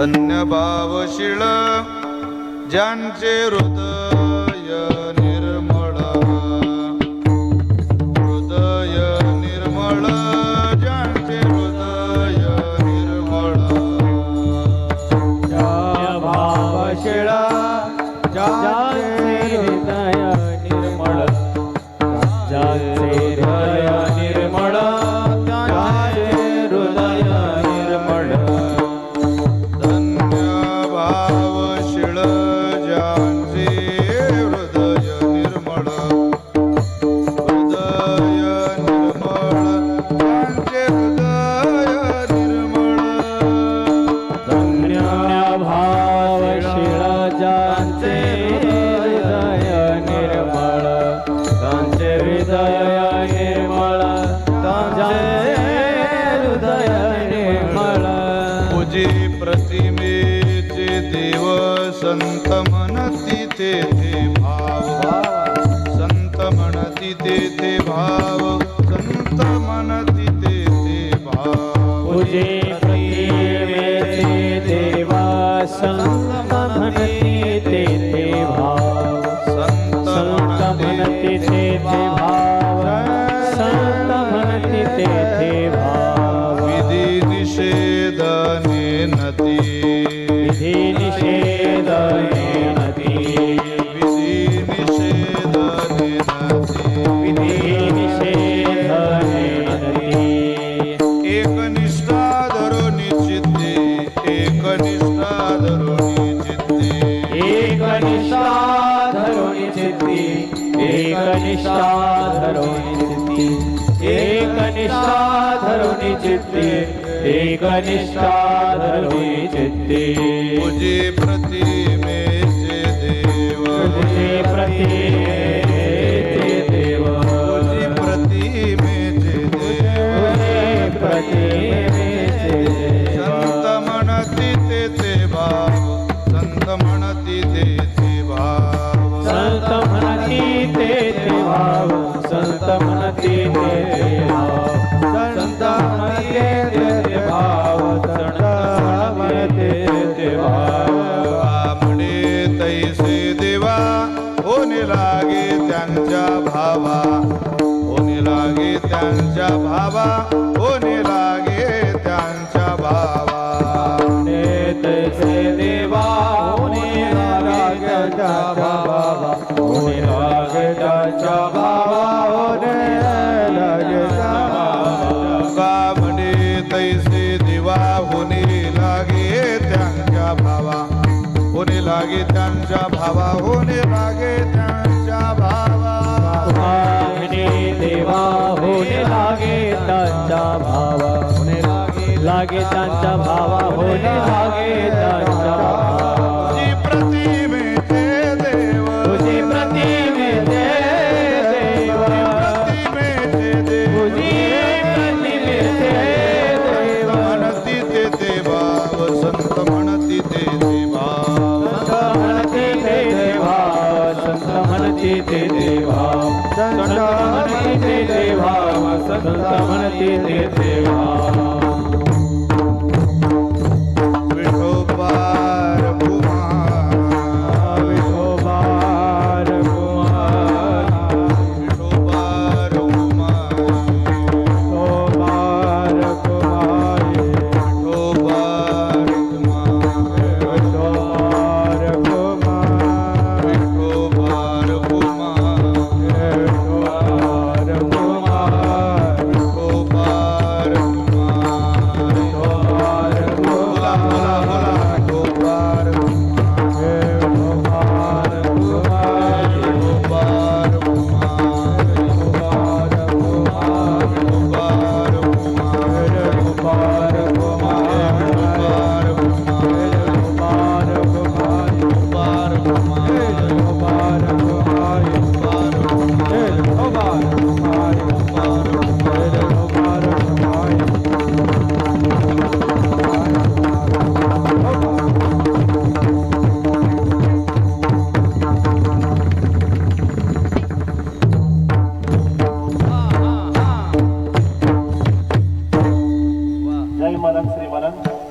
धन्य भावशीळ ज्यांचे हृदय निर्मळ, हृदय निर्मळ ज्यांचे हृदय निर्मळ, भावशीळ ज्यांचे हृदय निर्मळ, ज्यांचे हृदय निर्मळ, ज्यांचे हृदय निर्मळ, धन्य भावशीळ ज्यांचे हृदय निर्मळ, हृदय निर्मळ ज्यांचे हृदय निर्मळ, धन्य भावशीळ ज्यांचे हृदय निर्मळ, ज्यांचे हृदय निर्मळ, ज्यांचे हृदय निर्मळ. पूजी प्रतिमेचे देव संत म्हणती तेथे भाव, संत म्हणती तेथे भाव, संत म्हणती तेथे भाव. पूजे प्रतिमेचे देवा संत म्हणती तेथे भाव, संत संत म्हणती तेथे भाव, संत म्हणती तेथे भाव. विधी निषेध नेनती, विधी निषेध नेनती, विधी निषेध नेनती, विधी निषेध नेनती. एकनिष्ठा धरुणी चित्ते, एकनिष्ठा धरुणी चित्ते, एकनिष्ठा धरुणी चित्ती, एकनिष्ठा धरुणी चित्ती, एकनिष्ठा धरुणी चित्ती, एकनिष्ठा धरुणी चित्ती. पूजे प्रतिमेचे देव, पूजे प्रतिमेचे देव, पूजे प्रतिमेचे देव, पूजे प्रतिमेचे देव. संत म्हणती तेथे भाव, संत म्हणती तेथे भाव, संत म्हणती तेथे भाव, संत म्हणती तेथे भाव, संत म्हणती तेथे भाव, संत म्हणती तेथे भाव. म्हणे तैसे देवा होणे लागे त्यांच्या भावा, होणे लागे त्यांच्या भावा, होणे लागे त्यांच्या भावा. तैसे देवा होणे लागे त्यांच्या भावा, होणे लागे त्यांच्या भावा, होणे लागे त्यांच्या भावा. म्हणे तैसे देवा होणे लागे त्यांच्या भावा, होणे लागे त्यांच्या भावा, होणे लागे त्यांच्या भावा. म्हणे देवा होणे लागे त्यांच्या भावा, होणे लागे त्यांच्या भावा, होणे लागे त्यांच्या भावा. तुझी प्रतिमेचे देव, तुझी प्रतिमेचे देव, प्रतिमेचे देव, तुझी प्रतिमेचे देव. म्हणती तेथे भाव, संत म्हणती तेथे भाव, संत म्हणती तेथे भाव, संत म्हणती तेथे भाव, संत म्हणती तेथे भाव, संत म्हणती तेथे भाव. विठोबार कुमार, विठोबार कुमार, विठोबार कुमार, विठोबार कुमार, विठोबार कुमार, विठोबार कुमार, विठोबार कुमार, विठोबार कुमार, विठोबार मलन श्री मलन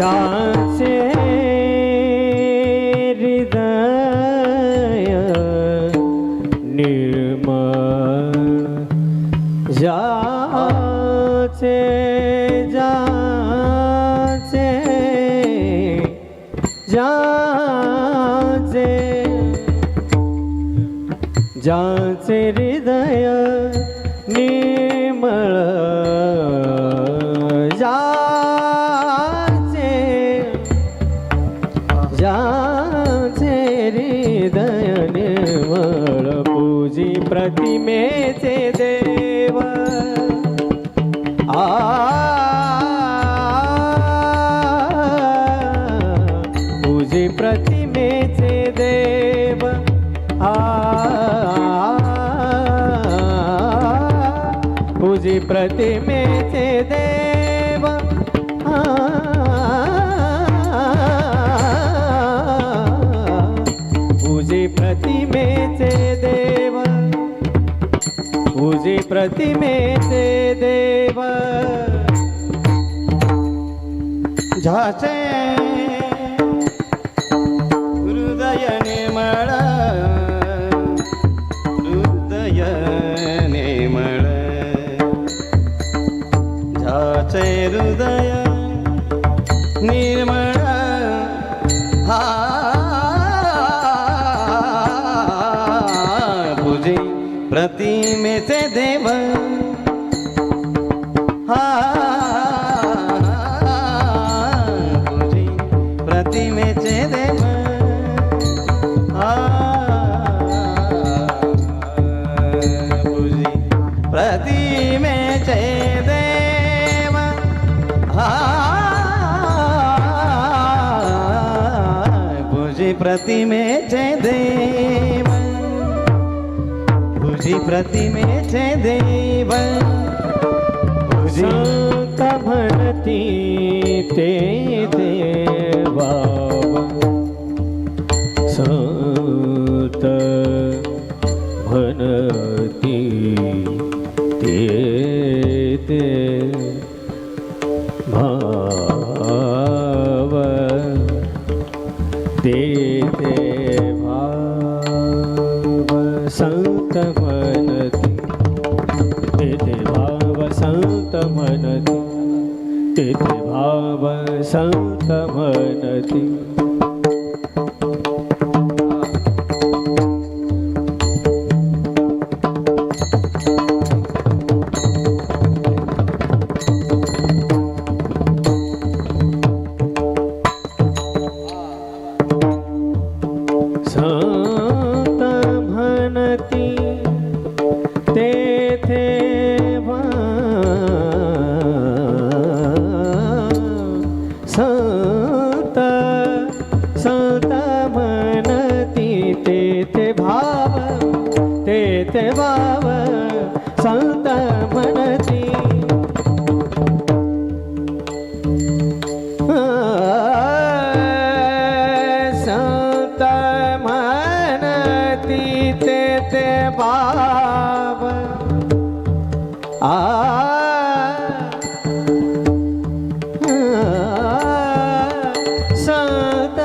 ज्याचे हृदय निर्मळ ज्याचे ज्याचे ज्याचे ज्याचे हृदय निर्मळ ज्याचे ज्याचे हृदय निर्मळ पूजी प्रतिमेचे देव पूजी प्रतिमेचे देव पूजी प्रतिमेचे देव पूजी प्रतिमेचे देव पूजी प्रतिमेचे देव ज्याचे हृदय निर्मळ हृदय निर्मळ ज्याचे हृदय निर्मळ हा पूजे प्रतिमेचे देव हा पूजे प्रतिमेचे देव हा पूजे प्रतिमेचे देव हा पूजे प्रतिमेचे देव पूजी प्रतिमेचे देव पूजी संत म्हणती ते देवा संत म्हणती ते भाव ते भाव संत म्हणती ते भाव संत म्हणती ते भाव संत म्हणती संत म्हणती तेथे संत संत म्हणती तेथे भाव तेथे भाव संत म्हणती संत म्हणती तेथे भाव संत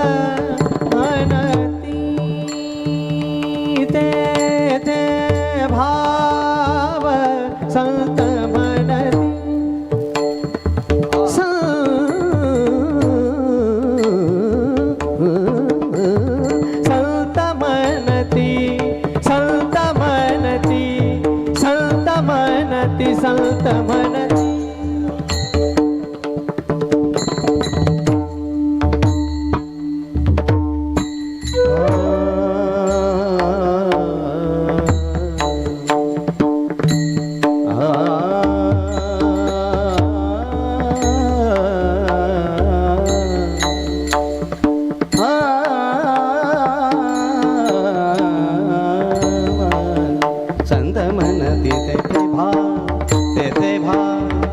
म्हणती तेथे भाव संत म्हणती संत म्हणती संत म्हणती संत म्हणती संत म्हणती संत म्हणती तेथे भाव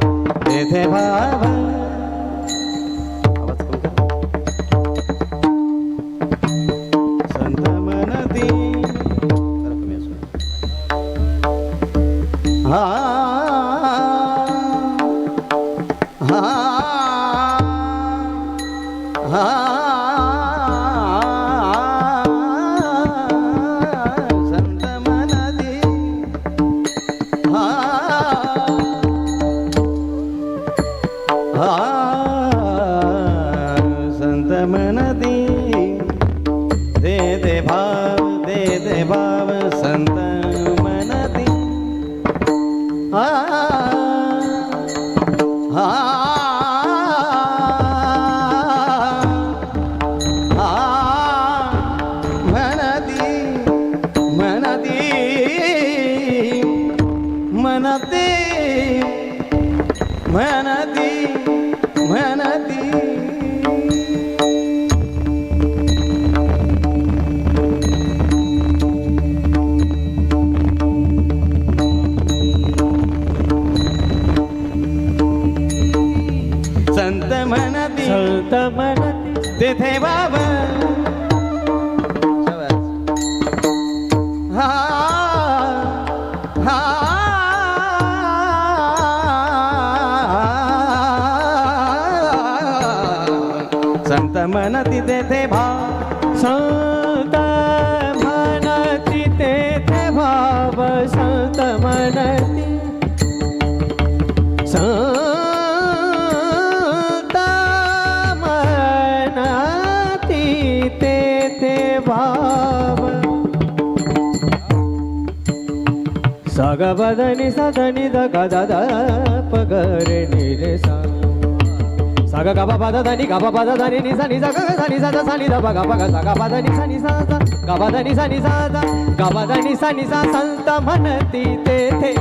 म्हणती म्हणती संत म्हणती संत म्हणती तेथे बाबा हा हा संत म्हणती तेथे भाव संत म्हणती तेथे भाव संत म्हणती संत म्हणती तेथे भाव सग बदनी सदनी दग दद पगरे निरे सा सग ग ब द नी ग ब द नी नि सा नि सा ग ग सा नि सा द सा नि द ब ग ब ग सा ग ब द नि सा नि सा सा ग ब द नि सा नि सा सा ग ब द नि सा नि सा संत म्हणती तेथे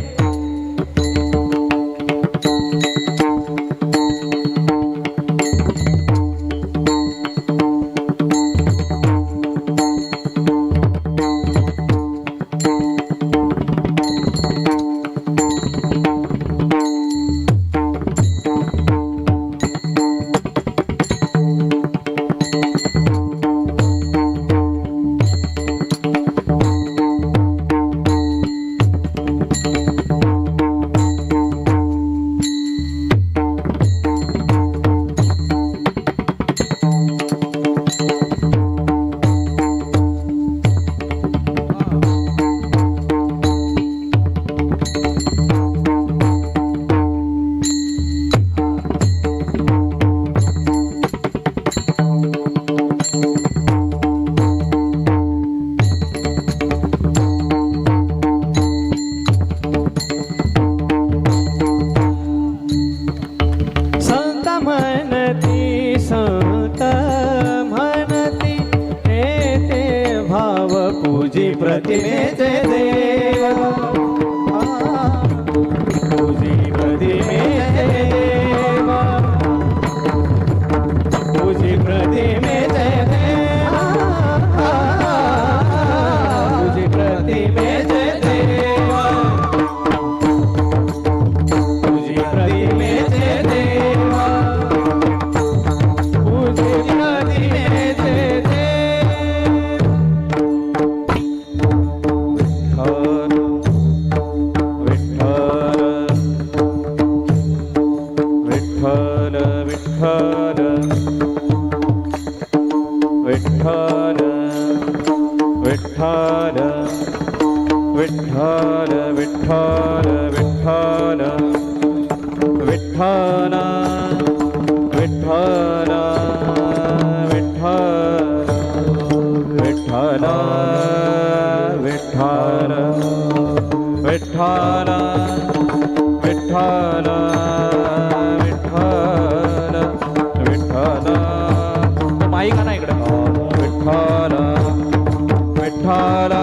पूजी प्रतिमेचे देव पूजी प्रतिमेचे देव पूजी प्रतिमेचे देव पूजी प्रतिमेचे देव पूजी प्रतिमेचे देव पूजी प्रतिमेचे देव विठ्ठल विठ्ठल विठ्ठल विठ्ठल विठ्ठल विठ्ठल विठ्ठल विठ्ठल विठ्ठल विठ्ठल विठ्ठल विठ्ठल माईक आणा इकडे विठ्ठल विठ्ठल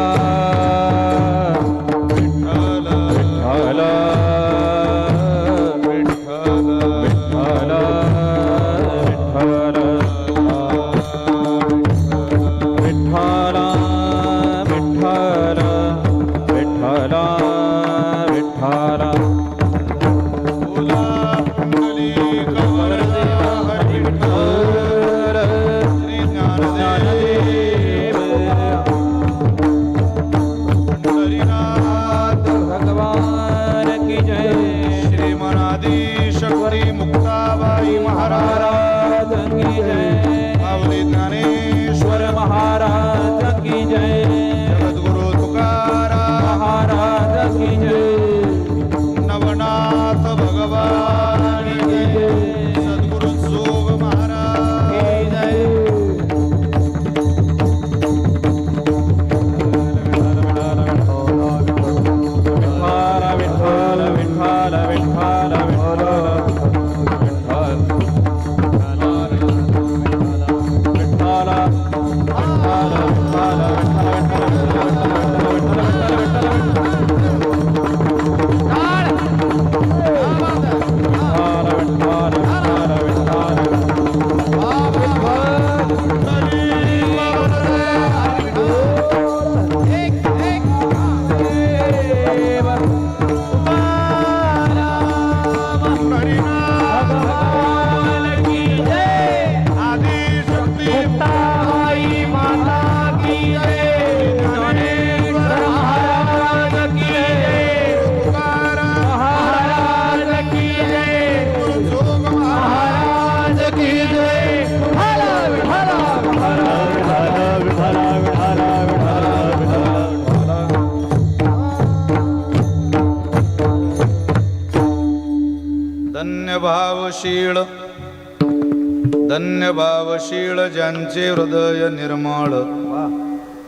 धन्य भावशीळ ज्यांचे हृदय निर्मळ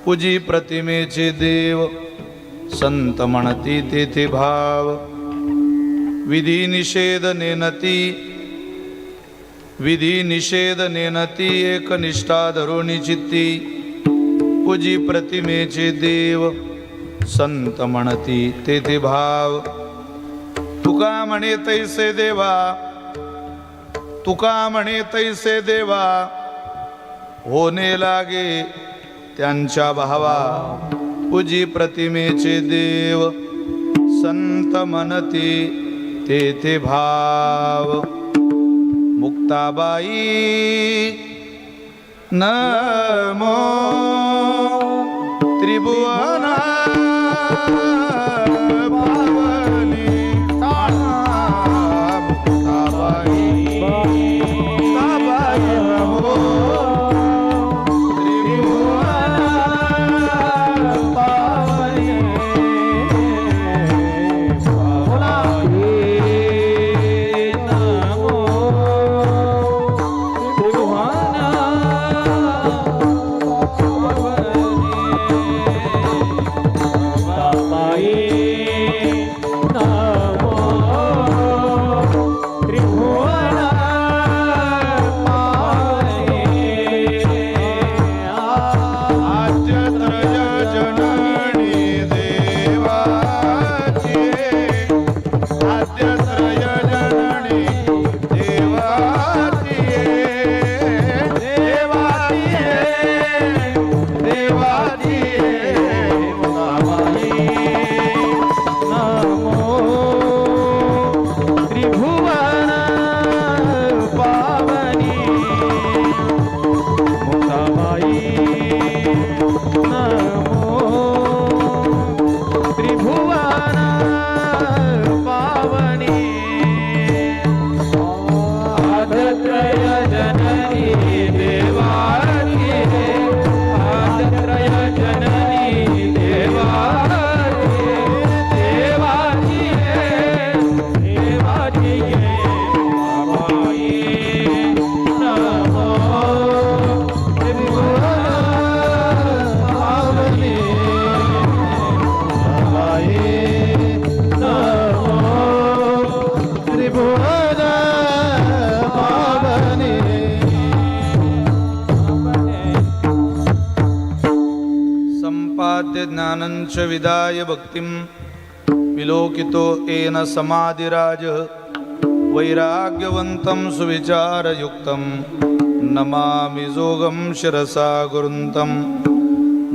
पूजी प्रतिमेचे देव संत म्हणती तेथे भाव विधी निषेध नेनती एकनिष्ठा धरुणी चित्ती पूजी प्रतिमेचे देव संत म्हणती तेथे भाव तुका म्हणे तैसे देवा होणे लागे त्यांच्या भावा पूजी प्रतिमेचे देव संत म्हणती तेथे भाव मुक्ताबाई नमो त्रिभुवना ज्ञानञ्च विदाय भक्तिं विलोकितो येन समाधिराज वैराग्यवन्तं सुविचारयुक्तं नमामि जोगं शिरसा गुरुन्तं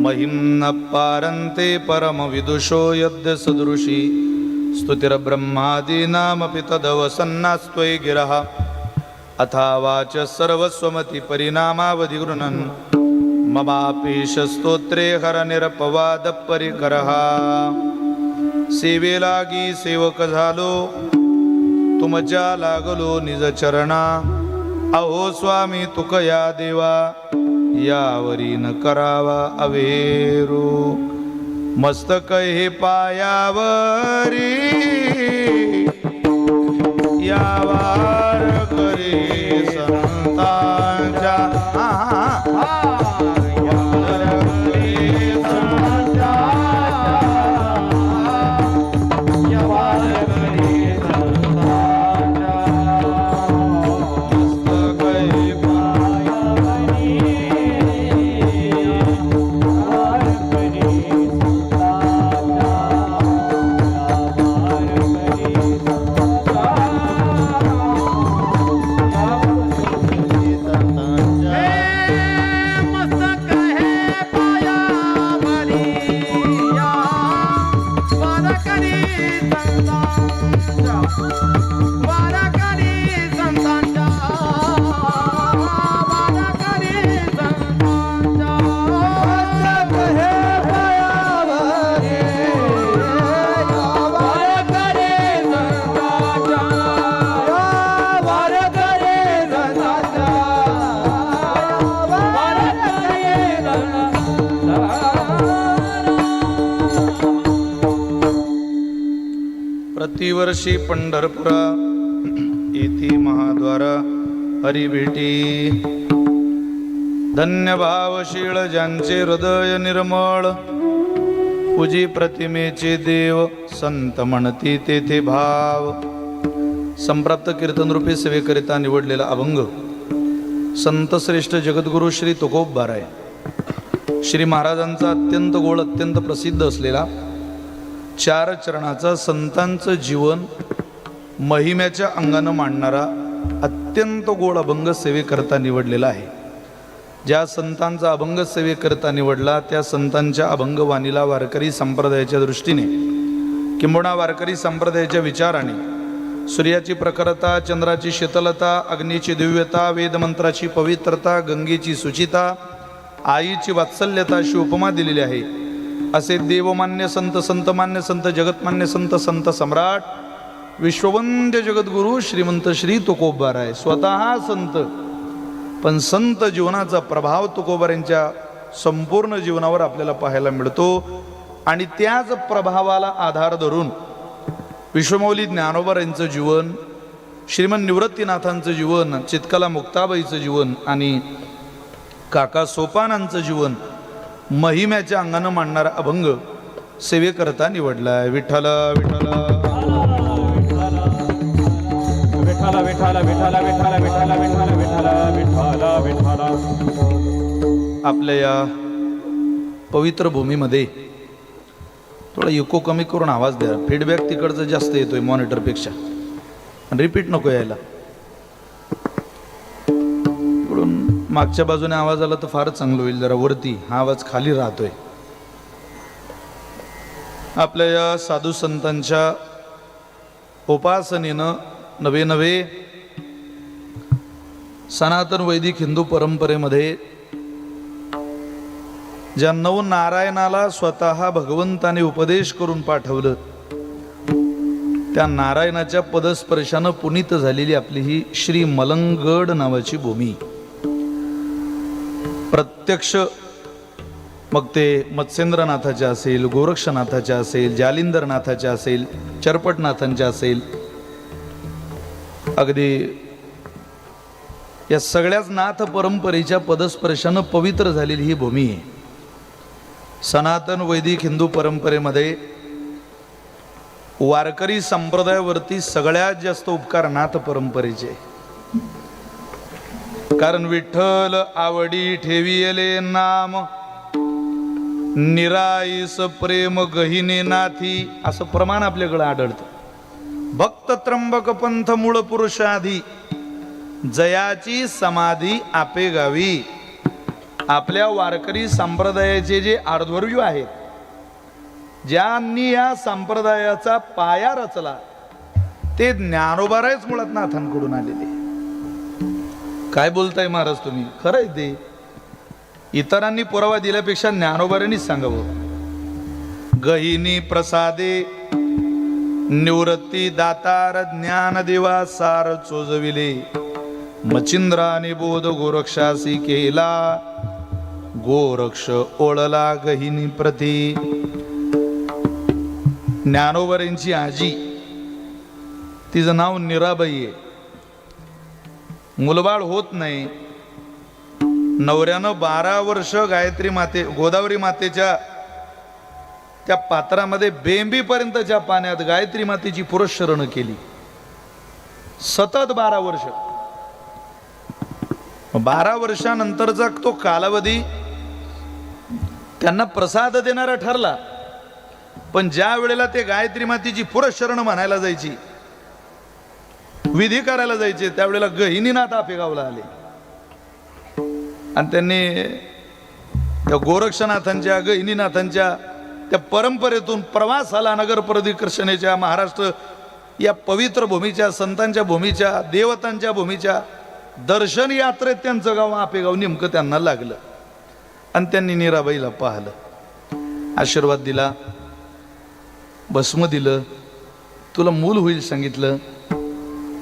महिं न पारन्ते परमविदुषो यद्य सदृशी स्तुतिर्ब्रह्मादीनामपि तदवसन्नास्त्वयि गिरः अथा वाच सर्वस्वमति परिणामावधि गृह्णन् ममापीश स्तोत्रे हर निरपवाद परिकरः सेवे लागी सेवक झालो तुमच्या लागलो निज चरणा अहो स्वामी तुकया देवा यावरी न करावा अवेरू मस्तक हे पायावरी यावार करे संतांच्या प्रतिवर्षी पंढरपुरा येथे महाद्वार हरी भेटी धन्य भावशीळ ज्यांचे हृदय निर्मळ पूजी प्रतिमेचे देव संत म्हणती तेथे भाव संप्राप्त कीर्तन रूपी सेवेकरिता निवडलेला अभंग संत श्रेष्ठ जगद्गुरु श्री तुकोबाराय श्री महाराजांचा अत्यंत गोड अत्यंत प्रसिद्ध असलेला 4 चरणाचा संतांचं जीवन महिम्याच्या अंगानं मांडणारा अत्यंत गोड अभंग सेवेकरता निवडलेला आहे. ज्या संतांचा अभंग सेवेकरता निवडला त्या संतांच्या अभंगवाणीला वारकरी संप्रदायाच्या दृष्टीने किंबहुना वारकरी संप्रदायाच्या विचाराने सूर्याची प्रखरता, चंद्राची शीतलता, अग्नीची दिव्यता, वेदमंत्राची पवित्रता, गंगेची शुचिता, आईची वात्सल्यता अशी उपमा दिलेली आहे. असे देवमान्य संत, संतमान्य संत, जगतमान्य संत, संत सम्राट विश्ववंद्य जगद्गुरु श्रीमंत श्री तुकोबाराय स्वतः संत, पण संत जीवनाचा प्रभाव तुकोबारांच्या संपूर्ण जीवनावर आपल्याला पाहायला मिळतो. आणि त्याच प्रभावाला आधार धरून विश्वमौली ज्ञानोबारांचं जीवन, श्रीमन निवृत्तीनाथांचं जीवन, चित्कला मुक्ताबाईचं जीवन आणि काका सोपानांचं जीवन महिम्याच्या अंगानं मांडणारा अभंग सेवेकरता निवडलाय. विठ्ठल विठ्ठल विठाला विठाला विठाला विठाला विठाला विठाला विठाला विठाला विठाला. आपल्या या पवित्र भूमीमध्ये थोडा इको कमी करून आवाज द्या. फीडबॅक तिकडचं जास्त येतोय मॉनिटरपेक्षा. रिपीट नको यायला. इकडून मागच्या बाजूने आवाज आला तर फारच चांगलं होईल. जरा वरती हा आवाज खाली राहतोय. आपल्या या साधू संतांच्या उपासनेनं नवे नवे सनातन वैदिक हिंदू परंपरेमध्ये ज्या नारायणाला स्वतः भगवंताने उपदेश करून पाठवलं त्या नारायणाच्या पदस्पर्शानं पुनीत झालेली आपली ही श्री मलंगड नावाची भूमी. प्रत्यक्ष मग ते मत्स्येंद्रनाथाच्या असेल, गोरक्षनाथाच्या असेल, जालिंदरनाथाच्या असेल, चरपटनाथांच्या असेल, अगदी या सगळ्याच नाथ परंपरेच्या पदस्पर्शानं पवित्र झालेली ही भूमी आहे. सनातन वैदिक हिंदू परंपरेमध्ये वारकरी संप्रदायावरती सगळ्यात जास्त उपकार नाथ परंपरेचे. कारण विठ्ठल आवडी ठेवियले नाम निराईस प्रेम गहिने नाथी असं प्रमाण आपल्याकडे आढळतं. भक्त त्र्यंबक पंथ मूळ पुरुषाधी जयाची समाधी आपे गावी. आपल्या वारकरी संप्रदायाचे जे आर्धवर्यू आहेत, ज्यांनी या संप्रदायाचा पाया रचला, ते ज्ञानोबारायच मुळात नाथांकडून आलेले. काय बोलताय महाराज तुम्ही? खरंय ते. इतरांनी पुरावा दिल्यापेक्षा ज्ञानोबारांनीच सांगावं. गहिनी प्रसादे निवृत्ती दातार ज्ञान देवा सार चोजविले मचिंद्राने बोध गोरक्षासी केला गोरक्ष ओळला गहिनी प्रती. ज्ञानोबारांची आजी, तिचं नाव निराबाई आहे. मुलबाळ होत नाही. नवऱ्यानं 12 वर्ष गायत्री माते गोदावरी मातेच्या त्या पात्रामध्ये बेंबीपर्यंतच्या पाण्यात गायत्री मातेची पुरस्चरण केली. सतत 12 वर्ष. 12 वर्षानंतरचा तो कालावधी त्यांना प्रसाद देणारा ठरला. पण ज्या वेळेला ते गायत्री मातेची पुरस्चरण म्हणायला जायची, विधी करायला जायचे, त्यावेळेला गहिनीनाथ आपेगावला आले आणि त्यांनी त्या गोरक्षनाथांच्या गहिनीनाथांच्या त्या परंपरेतून प्रवासाला नगर प्रदक्षिणेच्या महाराष्ट्र या पवित्र भूमीच्या, संतांच्या भूमीच्या, देवतांच्या भूमीच्या दर्शन यात्रेत त्यांचं गाव आपेगाव नेमकं त्यांना लागलं. आणि त्यांनी नीराबाईला पाहिलं, आशीर्वाद दिला, भस्म दिलं, तुला मूल होईल सांगितलं.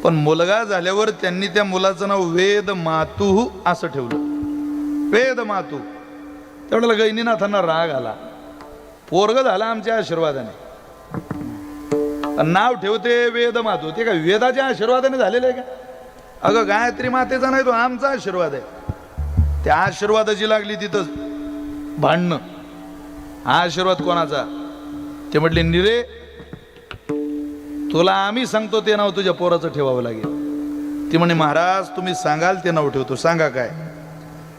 पण मुलगा झाल्यावर त्यांनी त्या मुलाचं नाव वेद मातू असं ठेवलं. वेद मातू. त्यावेळेला गहिनीनाथांना राग आला. पोरग झाला आमच्या आशीर्वादाने. नाव ठेवते वेद मातो, ते काय वेदाच्या आशीर्वादाने झालेलं आहे का? अगं गायत्री मातेचा नाही, तो आमचा आशीर्वाद आहे. त्या आशीर्वादाची लागली तिथं भांडणं. हा आशीर्वाद कोणाचा? ते म्हटले निरे तुला आम्ही सांगतो ते नाव तुझ्या पोराचं ठेवावं लागेल. ती म्हणे महाराज तुम्ही सांगाल ते नाव ठेवतो. सांगा काय?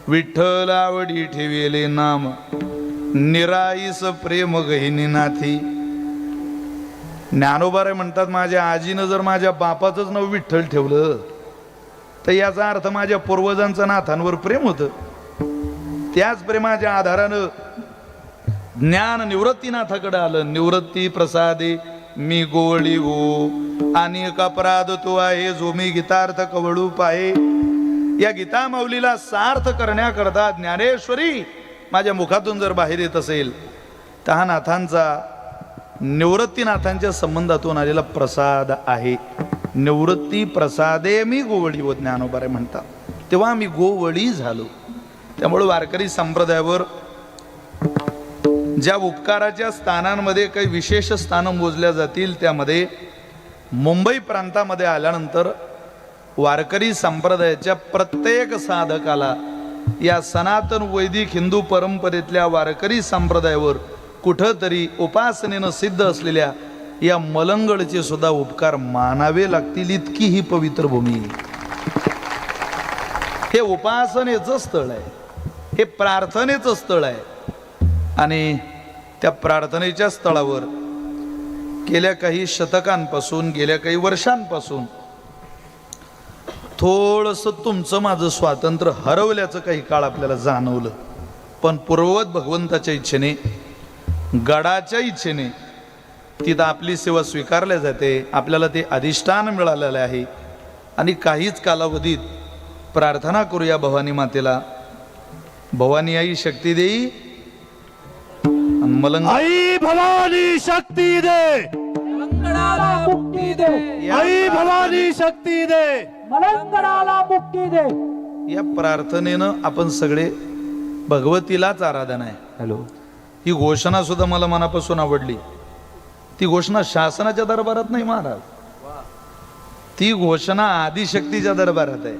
विठ्ठल आवडी ठेवेले नाम, निराईस प्रेम गहिनी नाथी. ज्ञानोबाराय म्हणतात माझ्या आजीनं जर माझ्या बापाचंच नाव विठ्ठल ठेवलं तर याचा अर्थ माझ्या पूर्वजांचं नाथांवर प्रेम होतं. त्याच प्रेमाच्या आधारानं ज्ञान निवृत्तीनाथाकडे आलं. निवृत्ती प्रसादे मी गोवळी हो, अनेक अपराध तो आहे जो मी गीतार्थ कवळू पाहे. या गीता माऊलीला सार्थ करण्याकरता ज्ञानेश्वरी माझ्या मुखातून जर बाहेर येत असेल तर हा नाथांचा निवृत्तीनाथांच्या संबंधातून आलेला प्रसाद आहे. निवृत्ती प्रसादे मी गोवळी व ज्ञानोबारे म्हणतात, तेव्हा आम्ही गोवळी झालो. त्यामुळे वारकरी संप्रदायावर ज्या उपकाराच्या स्थानांमध्ये काही विशेष स्थानं मोजल्या जातील त्यामध्ये मुंबई प्रांतामध्ये आल्यानंतर वारकरी संप्रदायाच्या प्रत्येक साधकाला या सनातन वैदिक हिंदू परंपरेतल्या वारकरी संप्रदायावर कुठंतरी उपासनेनं सिद्ध असलेल्या या मलंगडचे सुद्धा उपकार मानावे लागतील, इतकी ही पवित्र भूमी. हे उपासनेचं स्थळ आहे, हे प्रार्थनेचं स्थळ आहे. आणि त्या प्रार्थनेच्या स्थळावर गेल्या काही शतकांपासून, गेल्या काही वर्षांपासून थोडंसं तुमचं माझं स्वातंत्र्य हरवल्याचं काही काळ आपल्याला जाणवलं. पण पूर्ववत भगवंताच्या इच्छेने, गडाच्या इच्छेने तिथं आपली सेवा स्वीकारल्या जाते. आपल्याला ते अधिष्ठान मिळालेलं आहे. आणि काहीच कालावधीत प्रार्थना करूया भवानी मातेला. भवानी आई शक्ती देई, मलंग आई भवानी शक्ती दे, मुक्ती दे, आई भवानी शक्ती दे, मलंगडाला मुक्ती दे. या प्रार्थनेनं आपण सगळे भगवतीलाच आराधना आहे. हॅलो, ही घोषणा सुद्धा मला मनापासून आवडली. ती घोषणा शासनाच्या दरबारात नाही महाराज, ती घोषणा आदिशक्तीच्या दरबारात आहे.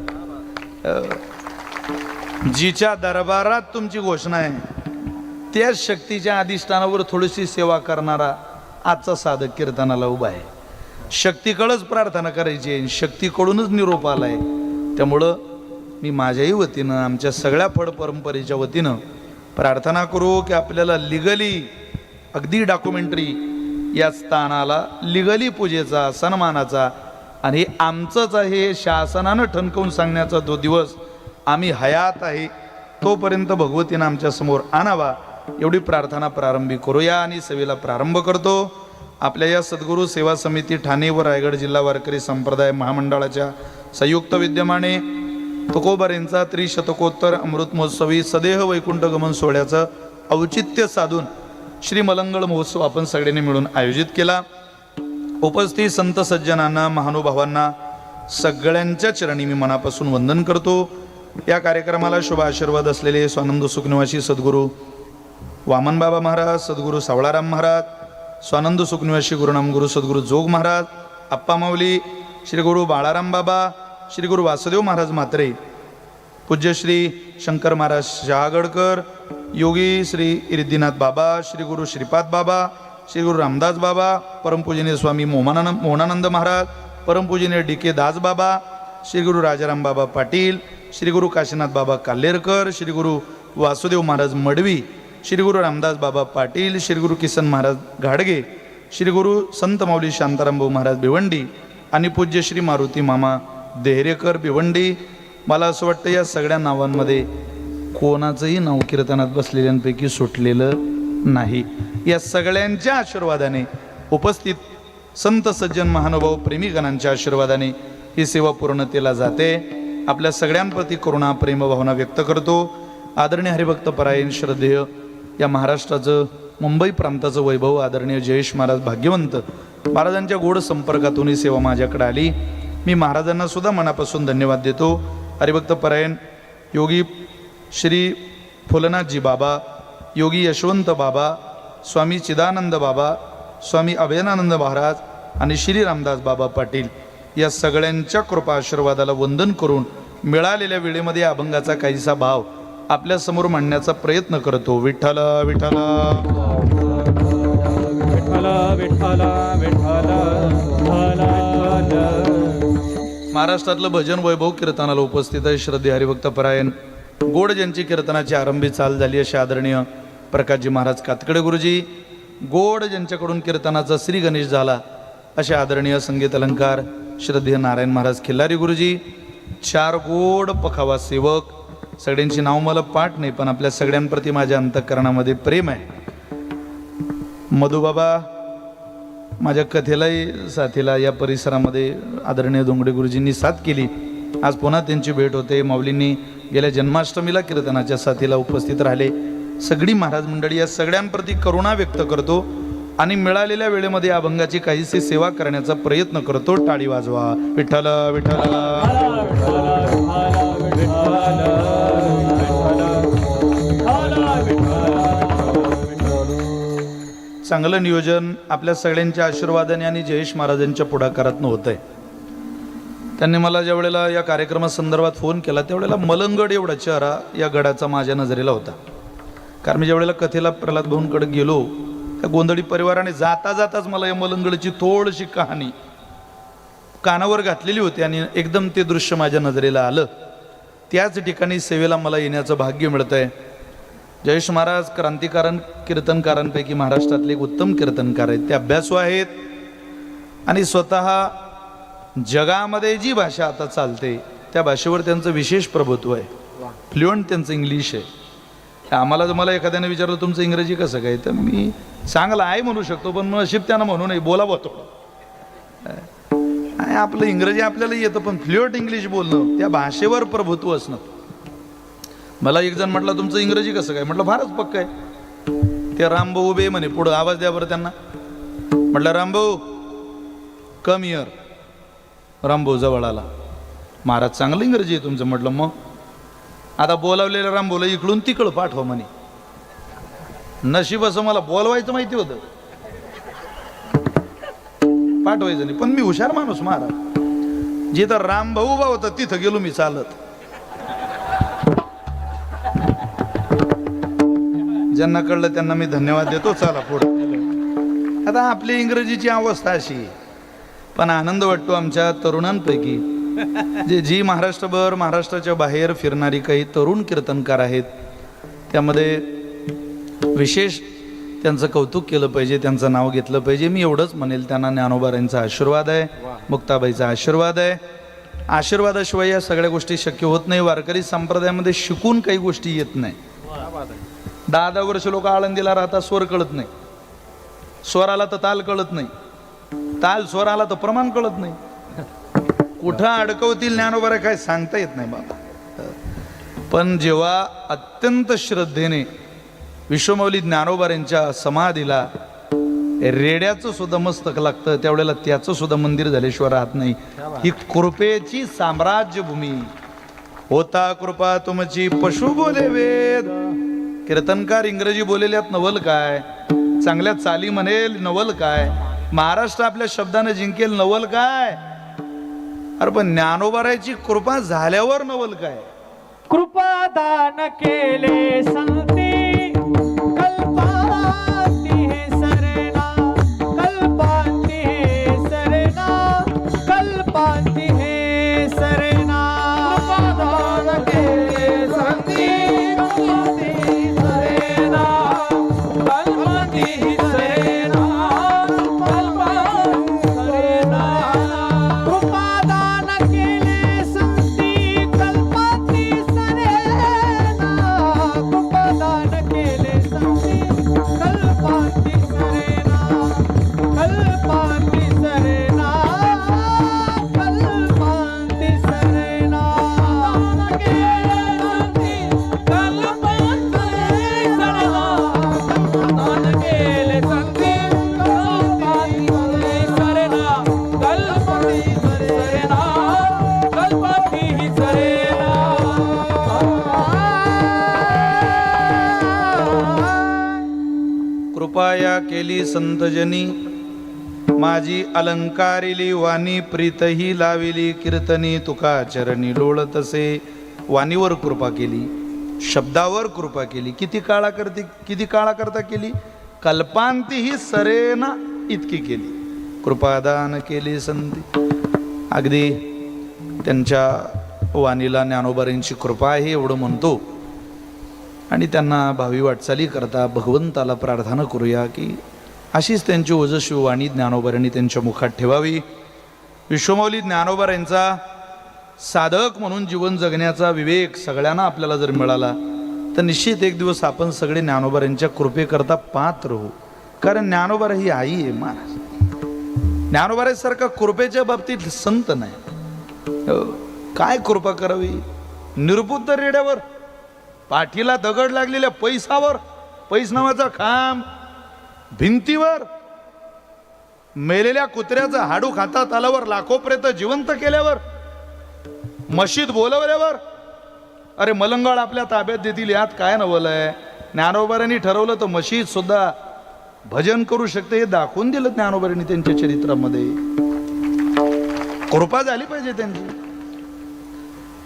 जिच्या दरबारात तुमची घोषणा आहे त्याच शक्तीच्या अधिष्ठानावर थोडीशी सेवा करणारा आजचा साधक कीर्तनाला उभा आहे. शक्तीकडेच प्रार्थना करायची आहे, शक्तीकडूनच निरोप आलाय. त्यामुळं मी माझ्याही वतीनं, आमच्या सगळ्या फड परंपरेच्या वतीनं प्रार्थना करू की आपल्याला लिगली, अगदी डॉक्युमेंटरी या स्थानाला लिगली पूजेचा, सन्मानाचा आणि हे आमचंच आहे हे शासनानं ठणकावून सांगण्याचा जो दिवस आम्ही हयात आहे तोपर्यंत भगवतीनं आमच्या समोर आणावा, एवढी प्रार्थना प्रारंभी करूया. आणि सेवेला प्रारंभ करतो. आपल्या या सद्गुरू सेवा समिती ठाणे व रायगड जिल्हा वारकरी संप्रदाय महामंडळाच्या संयुक्त विद्यमाने तुकोबारेंचा त्रिशतकोत्तर अमृत महोत्सवी सदेह वैकुंठ गमन सोहळ्याचं औचित्य साधून श्री मलंगड महोत्सव आपण सगळ्यांनी मिळून आयोजित केला. उपस्थित संत सज्जनांना, महानुभावांना सगळ्यांच्या चरणी मी मनापासून वंदन करतो. या कार्यक्रमाला शुभ आशीर्वाद असलेले स्वानंद सुखनिवासी सद्गुरू वामन बाबा महाराज, सद्गुरू सावळाराम महाराज, स्वानंद सुखनिवासी गुरुनाम गुरु सद्गुरू जोग महाराज, अप्पा माऊली, श्री गुरु बाळाराम बाबा, श्री गुरु वासुदेव महाराज म्हात्रे, पूज्य श्री शंकर महाराज शहागडकर, योगी श्री इरिद्दीनाथ बाबा, श्री गुरु श्रीपाद बाबा, श्री गुरु रामदास बाबा, परमपूजनीय स्वामी मोहनानंद महाराज, परमपूजनीय डी.के. दास बाबा, श्री गुरु राजाराम बाबा पाटील, श्री गुरु काशीनाथ बाबा काल्हेरकर, श्री गुरु वासुदेव महाराज मडवी, श्री गुरु रामदास बाबा पाटील, श्री गुरु किसन महाराज घाडगे, श्री गुरु संत माऊली शांतारामभाऊ महाराज भिवंडी आणि पूज्य श्री मारुती मामा देहरेकर भिवंडी. मला असं वाटतं या सगळ्या नावांमध्ये कोणाचंही नाव कीर्तनात बसलेल्यांपैकी सुटलेलं नाही. या सगळ्यांच्या आशीर्वादाने, उपस्थित संत सज्जन महानुभाव प्रेमीगणांच्या आशीर्वादाने ही सेवा पूर्णतेला जाते. आपल्या सगळ्यांप्रती करुणा प्रेमभावना व्यक्त करतो. आदरणीय हरिभक्त परायण श्रद्धेय या महाराष्ट्राचं, मुंबई प्रांताचं वैभव आदरणीय जयेश महाराज भाग्यवंत महाराजांच्या गोड संपर्कातून ही सेवा माझ्याकडे आली. मी महाराजांना सुद्धा मनापासून धन्यवाद देतो. हरिभक्त परायण योगी श्री फुलनाथजी बाबा, योगी यशवंत बाबा, स्वामी चिदानंद बाबा, स्वामी अभयनानंद महाराज आणि श्री रामदास बाबा पाटील या सगळ्यांच्या कृपा आशीर्वादाला वंदन करून मिळालेल्या वेळेमध्ये या अभंगाचा काहीसा भाव आपल्या समोर मांडण्याचा प्रयत्न करतो. विठ्ठल विठ्ठल विठ्ठल विठ्ठल विठ्ठल महाराष्ट्रातलं भजन वैभव कीर्तनाला उपस्थित आहे. श्रद्धे हरिभक्त परायण गोड ज्यांची कीर्तनाची आरंभी चाल झाली असे आदरणीय प्रकाशजी महाराज कातकडे गुरुजी, गोड ज्यांच्याकडून कीर्तनाचा श्री गणेश झाला असे आदरणीय संगीत अलंकार श्रद्धेय नारायण महाराज खिल्लारी गुरुजी, 4 गोड पखावा सेवक, सगळ्यांची नाव मला पाठ नाही पण आपल्या सगळ्यांप्रती माझ्या अंतःकरणामध्ये प्रेम आहे. मधुबाबा माझ्या कथेलाही साथीला या परिसरामध्ये आदरणीय दोंगडे गुरुजींनी साथ केली. आज पुन्हा त्यांची भेट होते. माऊलींनी गेल्या जन्माष्टमीला कीर्तनाच्या साथीला उपस्थित राहिले. सगळी महाराज मंडळी या सगळ्यांप्रती करुणा व्यक्त करतो आणि मिळालेल्या वेळेमध्ये अभंगाची काहीशी सेवा करण्याचा प्रयत्न करतो. टाळी वाजवा. विठ्ठल विठ्ठल चांगलं नियोजन आपल्या सगळ्यांच्या आशीर्वादाने आणि जयेश महाराजांच्या पुढाकारातनं होत आहे. त्यांनी मला ज्या वेळेला या कार्यक्रमासंदर्भात फोन केला त्यावेळेला मलंगड एवढा चेहरा या गडाचा माझ्या नजरेला होता. कारण मी ज्या वेळेला कथेला प्रल्हाद भाऊंकडे गेलो त्या गोंधळी परिवाराने जाता जाताच मला या मलंगडची थोडीशी कहाणी कानावर घातलेली होती आणि एकदम ते दृश्य माझ्या नजरेला आलं. त्याच ठिकाणी सेवेला मला येण्याचं भाग्य मिळतं आहे. जयेश महाराज क्रांतिकारक कीर्तनकारांपैकी महाराष्ट्रातले एक उत्तम कीर्तनकार आहेत. ते अभ्यासू आहेत आणि स्वतः जगामध्ये जी भाषा आता चालते त्या भाषेवर त्यांचं विशेष प्रभुत्व आहे. फ्लुएंट त्यांचं इंग्लिश आहे. आम्हाला जर मला एखाद्याने विचारलं तुमचं इंग्रजी कसं काय तर मी चांगलं आहे म्हणू शकतो पण नशीब त्यांना म्हणू नये बोलावं थोडं. आपलं इंग्रजी आपल्याला येतं पण फ्लुएंट इंग्लिश बोलणं त्या भाषेवर प्रभुत्व असणं. मला एक जण म्हटलं तुमचं इंग्रजी कसं काय म्हटलं फारच पक्क आहे. ते रामभाऊ उभे म्हणे पुढं आवाज द्या बरं त्यांना. म्हटलं रामभाऊ कम हिअर. रामभाऊ जवळ आला. महाराज चांगलं इंग्रजी आहे तुमचं. म्हटलं मग आता बोलावलेलं रामभाऊला इकडून तिकडं पाठवा म्हणे. नशीब असं मला बोलवायचं माहिती होतं पाठवायचं नाही पण मी हुशार माणूस महाराज. जिथं रामभाऊ उभा होता तिथं गेलो मी चालत. ज्यांना कळलं त्यांना मी धन्यवाद देतो. चला पुढे. आता आपली इंग्रजीची अवस्था अशी पण आनंद वाटतो आमच्या तरुणांपैकी जी महाराष्ट्रभर महाराष्ट्राच्या बाहेर फिरणारी काही तरुण कीर्तनकार आहेत त्यामध्ये विशेष त्यांचं कौतुक केलं पाहिजे, त्यांचं नाव घेतलं पाहिजे. मी एवढंच म्हणेल त्यांना ज्ञानोबारांचा आशीर्वाद आहे, मुक्ताबाईचा आशीर्वाद आहे. आशीर्वादाशिवाय या सगळ्या गोष्टी शक्य होत नाही. वारकरी संप्रदायामध्ये शिकून काही गोष्टी येत नाही. 10 वर्ष लोक आळंदीला राहतात, स्वर कळत नाही. स्वराला तर ताल कळत नाही, ताल स्वराला तर प्रमाण कळत नाही. कुठं अडकवतील ज्ञानोबा काय सांगता येत नाही बाबा. पण जेव्हा अत्यंत श्रद्धेने विश्वमौली ज्ञानोबारांच्या समाधीला रेड्याचं सुद्धा मस्तक लागतं त्यावेळेला त्याचं सुद्धा मंदिर झाल्याशिवाय राहत नाही. ही कृपेची साम्राज्यभूमी. होता कृपा तुमची पशु बोले वेद. कीर्तनकार इंग्रजी बोलेल्यात नवल काय, चांगल्या चाली म्हणेल नवल काय, महाराष्ट्र आपल्या शब्दाने जिंकेल नवल काय. अरे पण ज्ञानोबाराची कृपा झाल्यावर नवल काय. कृपा दान केले संती कल्पांती हे सरेना, कल्पांती हे सरेना, कल्पांती हे सरेना. कृपा दान केले संती कल्पांती सरेना, कल्पांती ही सरेना, कल्पांती सरेना. कृपा दान केले संती कल्पांती सरेना, कृपा दान केले संती कल्पांती सरेना, कल्पांती सरेना, कल्पांती सरेना. दान केले संती कल्पांती सरेना, दान केले संती कल्पांती सरेना, कल्पांती सरेना, कल्पांती ही सरेना. कृपाया केली संतजनी माझी अलंकारिली वाणी प्रीतही लाविली कीर्तनी तुका चरणी लोळतसे. वाणीवर कृपा केली, शब्दावर कृपा केली. किती काळाकरता केली? कल्पांती ही सरेना इतकी केली. कृपादान केली संती. अगदी त्यांच्या वाणीला ज्ञानोबांची कृपा आहे एवढं म्हणतो. आणि त्यांना भावी वाटचाली करता भगवंताला प्रार्थना करूया की अशीच त्यांची ओजस्वी वाणी ज्ञानोबांनी त्यांच्या मुखात ठेवावी. विश्वमौली ज्ञानोबांचा साधक म्हणून जीवन जगण्याचा विवेक सगळ्यांना आपल्याला जर मिळाला तर निश्चित एक दिवस आपण सगळे ज्ञानोबांच्या कृपेकरता पात्र होऊ. कारण ज्ञानोबा ही आई आहे महाराज. ज्ञानोबासारखा कृपेच्या बाबतीत संत नाही. काय कृपा करावी? निरपुत्तर रेड्यावर, पाठीला दगड लागलेल्या पैसावर, पैस नावाचा खांब, भिंतीवर, मेलेल्या कुत्र्याचं हाडू खातात आल्यावर, लाखो प्रेत जिवंत केल्यावर, मशीद बोलवल्यावर. अरे मलंगड आपल्या ताब्यात देतील यात काय नवलंय? ज्ञानोबांनी ठरवलं तर मशीद सुद्धा भजन करू शकते हे दाखवून दिलं ज्ञानोबांनी त्यांच्या चरित्रामध्ये. कृपा झाली पाहिजे त्यांची.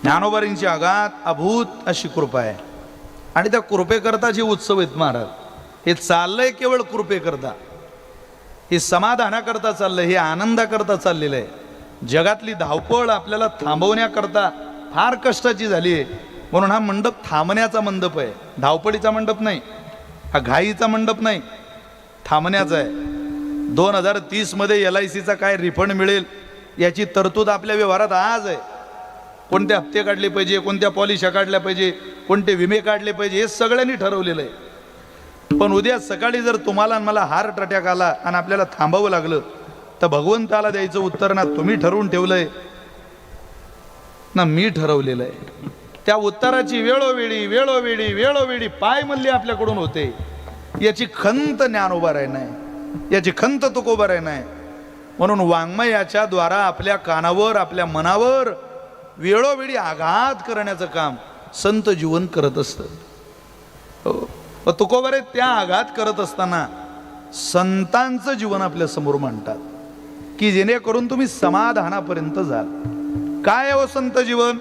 ज्ञानोबांची अगाध अभूत अशी कृपा आहे. आणि त्या कृपेकरता जे उत्सव आहेत महाराज, हे चाललंय केवळ कृपेकरता, हे समाधानाकरता चाललंय, हे आनंदाकरता चाललेलं आहे. जगातली धावपळ आपल्याला थांबवण्याकरता फार कष्टाची झाली आहे. म्हणून हा मंडप थांबण्याचा मंडप आहे, धावपळीचा मंडप नाही, हा घाईचा मंडप नाही, थांबण्याचा आहे. 2030 मध्ये LICचा काय रिफंड मिळेल याची तरतूद आपल्या व्यवहारात आज आहे. कोणते हप्ते काढले पाहिजे, कोणत्या पॉलिशा काढल्या पाहिजे, कोणते विमे काढले पाहिजे, हे सगळ्यांनी ठरवलेलं आहे. पण उद्या सकाळी जर तुम्हाला मला हार्ट अटॅक आला आणि आपल्याला थांबावं लागलं तर भगवंताला द्यायचं उत्तर ना तुम्ही ठरवून ठेवलंय ना मी ठरवलेलं आहे. त्या उत्तराची वेळोवेळी पाय मल्ली आपल्याकडून होते. याची खंत ज्ञानोबा नाही, याची खंत तुकोबा नाही. म्हणून वाङ्मयाच्या द्वारा आपल्या कानावर, आपल्या मनावर वेळोवेळी आघात करण्याचं काम संत जीवन करत असतं. तुकोबारे त्या आघात करत असताना संतांचं जीवन आपल्या समोर मांडतात की जेणेकरून तुम्ही समाधानापर्यंत जाल. काय आहे संत जीवन?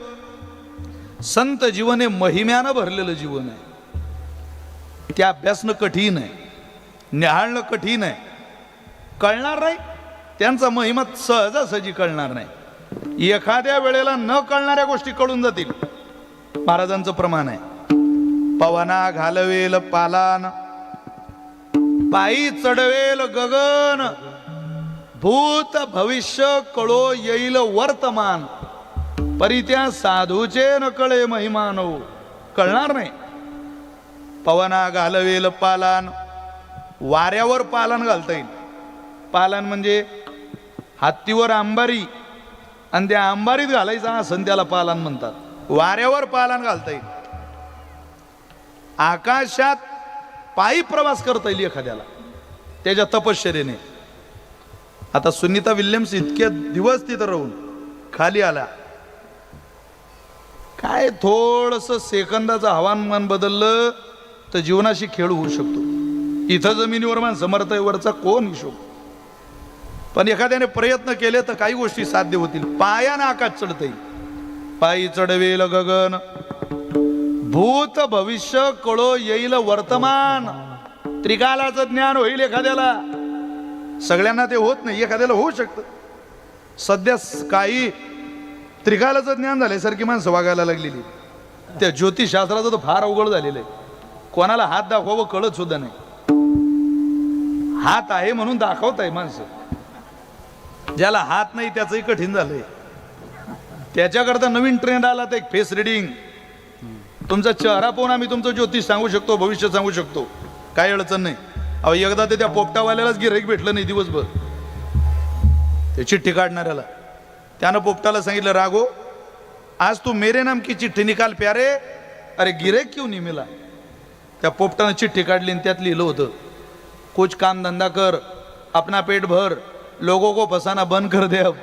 संत जीवन हे महिम्यानं भरलेलं जीवन आहे. ते अभ्यासणं कठीण आहे, निहाळणं कठीण आहे, कळणार नाही. त्यांचा महिमा सहजासहजी कळणार नाही. एखाद्या वेळेला न कळणाऱ्या गोष्टी कळून जातील. महाराजांचं प्रमाण आहे, पवना घालवेल पालान, पायी चढवेल गगन, भूत भविष्य कळो येईल वर्तमान, परी त्या साधूचे न कळे महिमान. कळणार नाही. पवना घालवेल पालान, वाऱ्यावर पालन घालता येईल. पालन म्हणजे हत्तीवर अंबारी आणि त्या अंबारीत घालायचा असं त्याला पालन म्हणतात. वाऱ्यावर पालन घालता येईल. आकाशात पायी प्रवास करता येईल एखाद्याला त्याच्या तपश्चर्येने. आता सुनीता विल्यम्स इतके दिवस तिथं राहून खाली आला. काय थोडस सेकंदाचं हवामान बदललं तर जीवनाशी खेळ होऊ शकतो. इथं जमिनीवर माणसं मरतय, वरचा कोण हिशोब. पण एखाद्याने प्रयत्न केले तर काही गोष्टी साध्य होतील. पायानं आकाश चढता येईल. पायी चढवेल गगन, भूत भविष्य कळो येईल वर्तमान. त्रिकालाचं ज्ञान होईल एखाद्याला. सगळ्यांना ते होत नाही, एखाद्याला होऊ शकतं. सध्या काही त्रिकालाचं ज्ञान झाल्यासारखी माणसं वागायला लागलेली. त्या ज्योतिषशास्त्राचं तर फार अवघड झालेलं आहे. कोणाला हात दाखवावं कळत सुद्धा नाही. हात आहे म्हणून दाखवत आहे माणसं. ज्याला हात नाही त्याचंही कठीण झालंय. त्याच्याकरता नवीन ट्रेंड आला तर एक फेस रिडिंग. तुमचा चेहरा पाहून आम्ही तुमचं ज्योतिष सांगू शकतो, भविष्य सांगू शकतो. काय अडचण नाही. अहो एकदा ते त्या पोपटावाल्यालाच गिऱ्हाईक भेटलं नाही दिवसभर. ते चिठ्ठी काढणाऱ्याला त्यानं पोपटाला सांगितलं, रागो आज तू मेरे नाम की चिठ्ठी निकाल प्यारे. अरे गिऱ्हाईक क्यों नहीं मिला? त्या पोपटानं चिठ्ठी काढली आणि त्यात लिहिलं होतं, कुछ काम धंदा कर, अपना पेट भर, लोगों को फसाना बंद कर दे. अब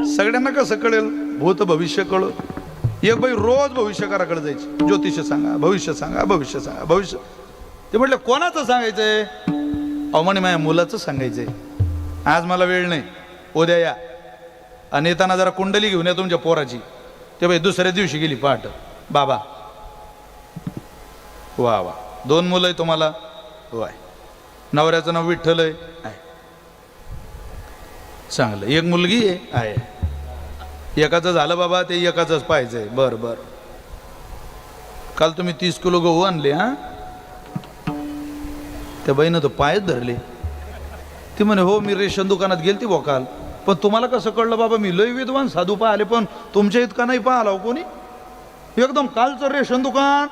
सगळ्यांना कसं कळेल? भूत भविष्य कळो. एक बाई रोज भविष्यकाराकडे जायची, ज्योतिष सांगा, भविष्य सांगा, भविष्य सांगा, भविष्य. ते म्हटलं कोणाचं सांगायचंय? अहो म्हणे माझ्या मुलाचं सांगायचंय, आज मला वेळ नाही, उद्या या. आणि येताना जरा कुंडली घेऊन या तुमच्या पोराची. ते बाई दुसऱ्या दिवशी गेली पहाट. बाबा वा वा, 2 मुलं आहे तुम्हाला? वाय. नवऱ्याचं नाव विठ्ठल आहे? चांगलं. 1 मुलगी आहे? एकाचं झालं बाबा, ते एकाचंच पाहिजे. बरं बरं. काल तुम्ही 30 किलो गहू आणले? हा, त्या बाईनं तर पायच धरले. ती म्हणे हो मी रेशन दुकानात गेलती बो काल. पण तुम्हाला कसं कळलं बाबा? मी लय विद्वान साधू पाहिले, पण तुमच्या इतका नाही पाहिला हो कोणी. एकदम कालचं रेशन दुकान.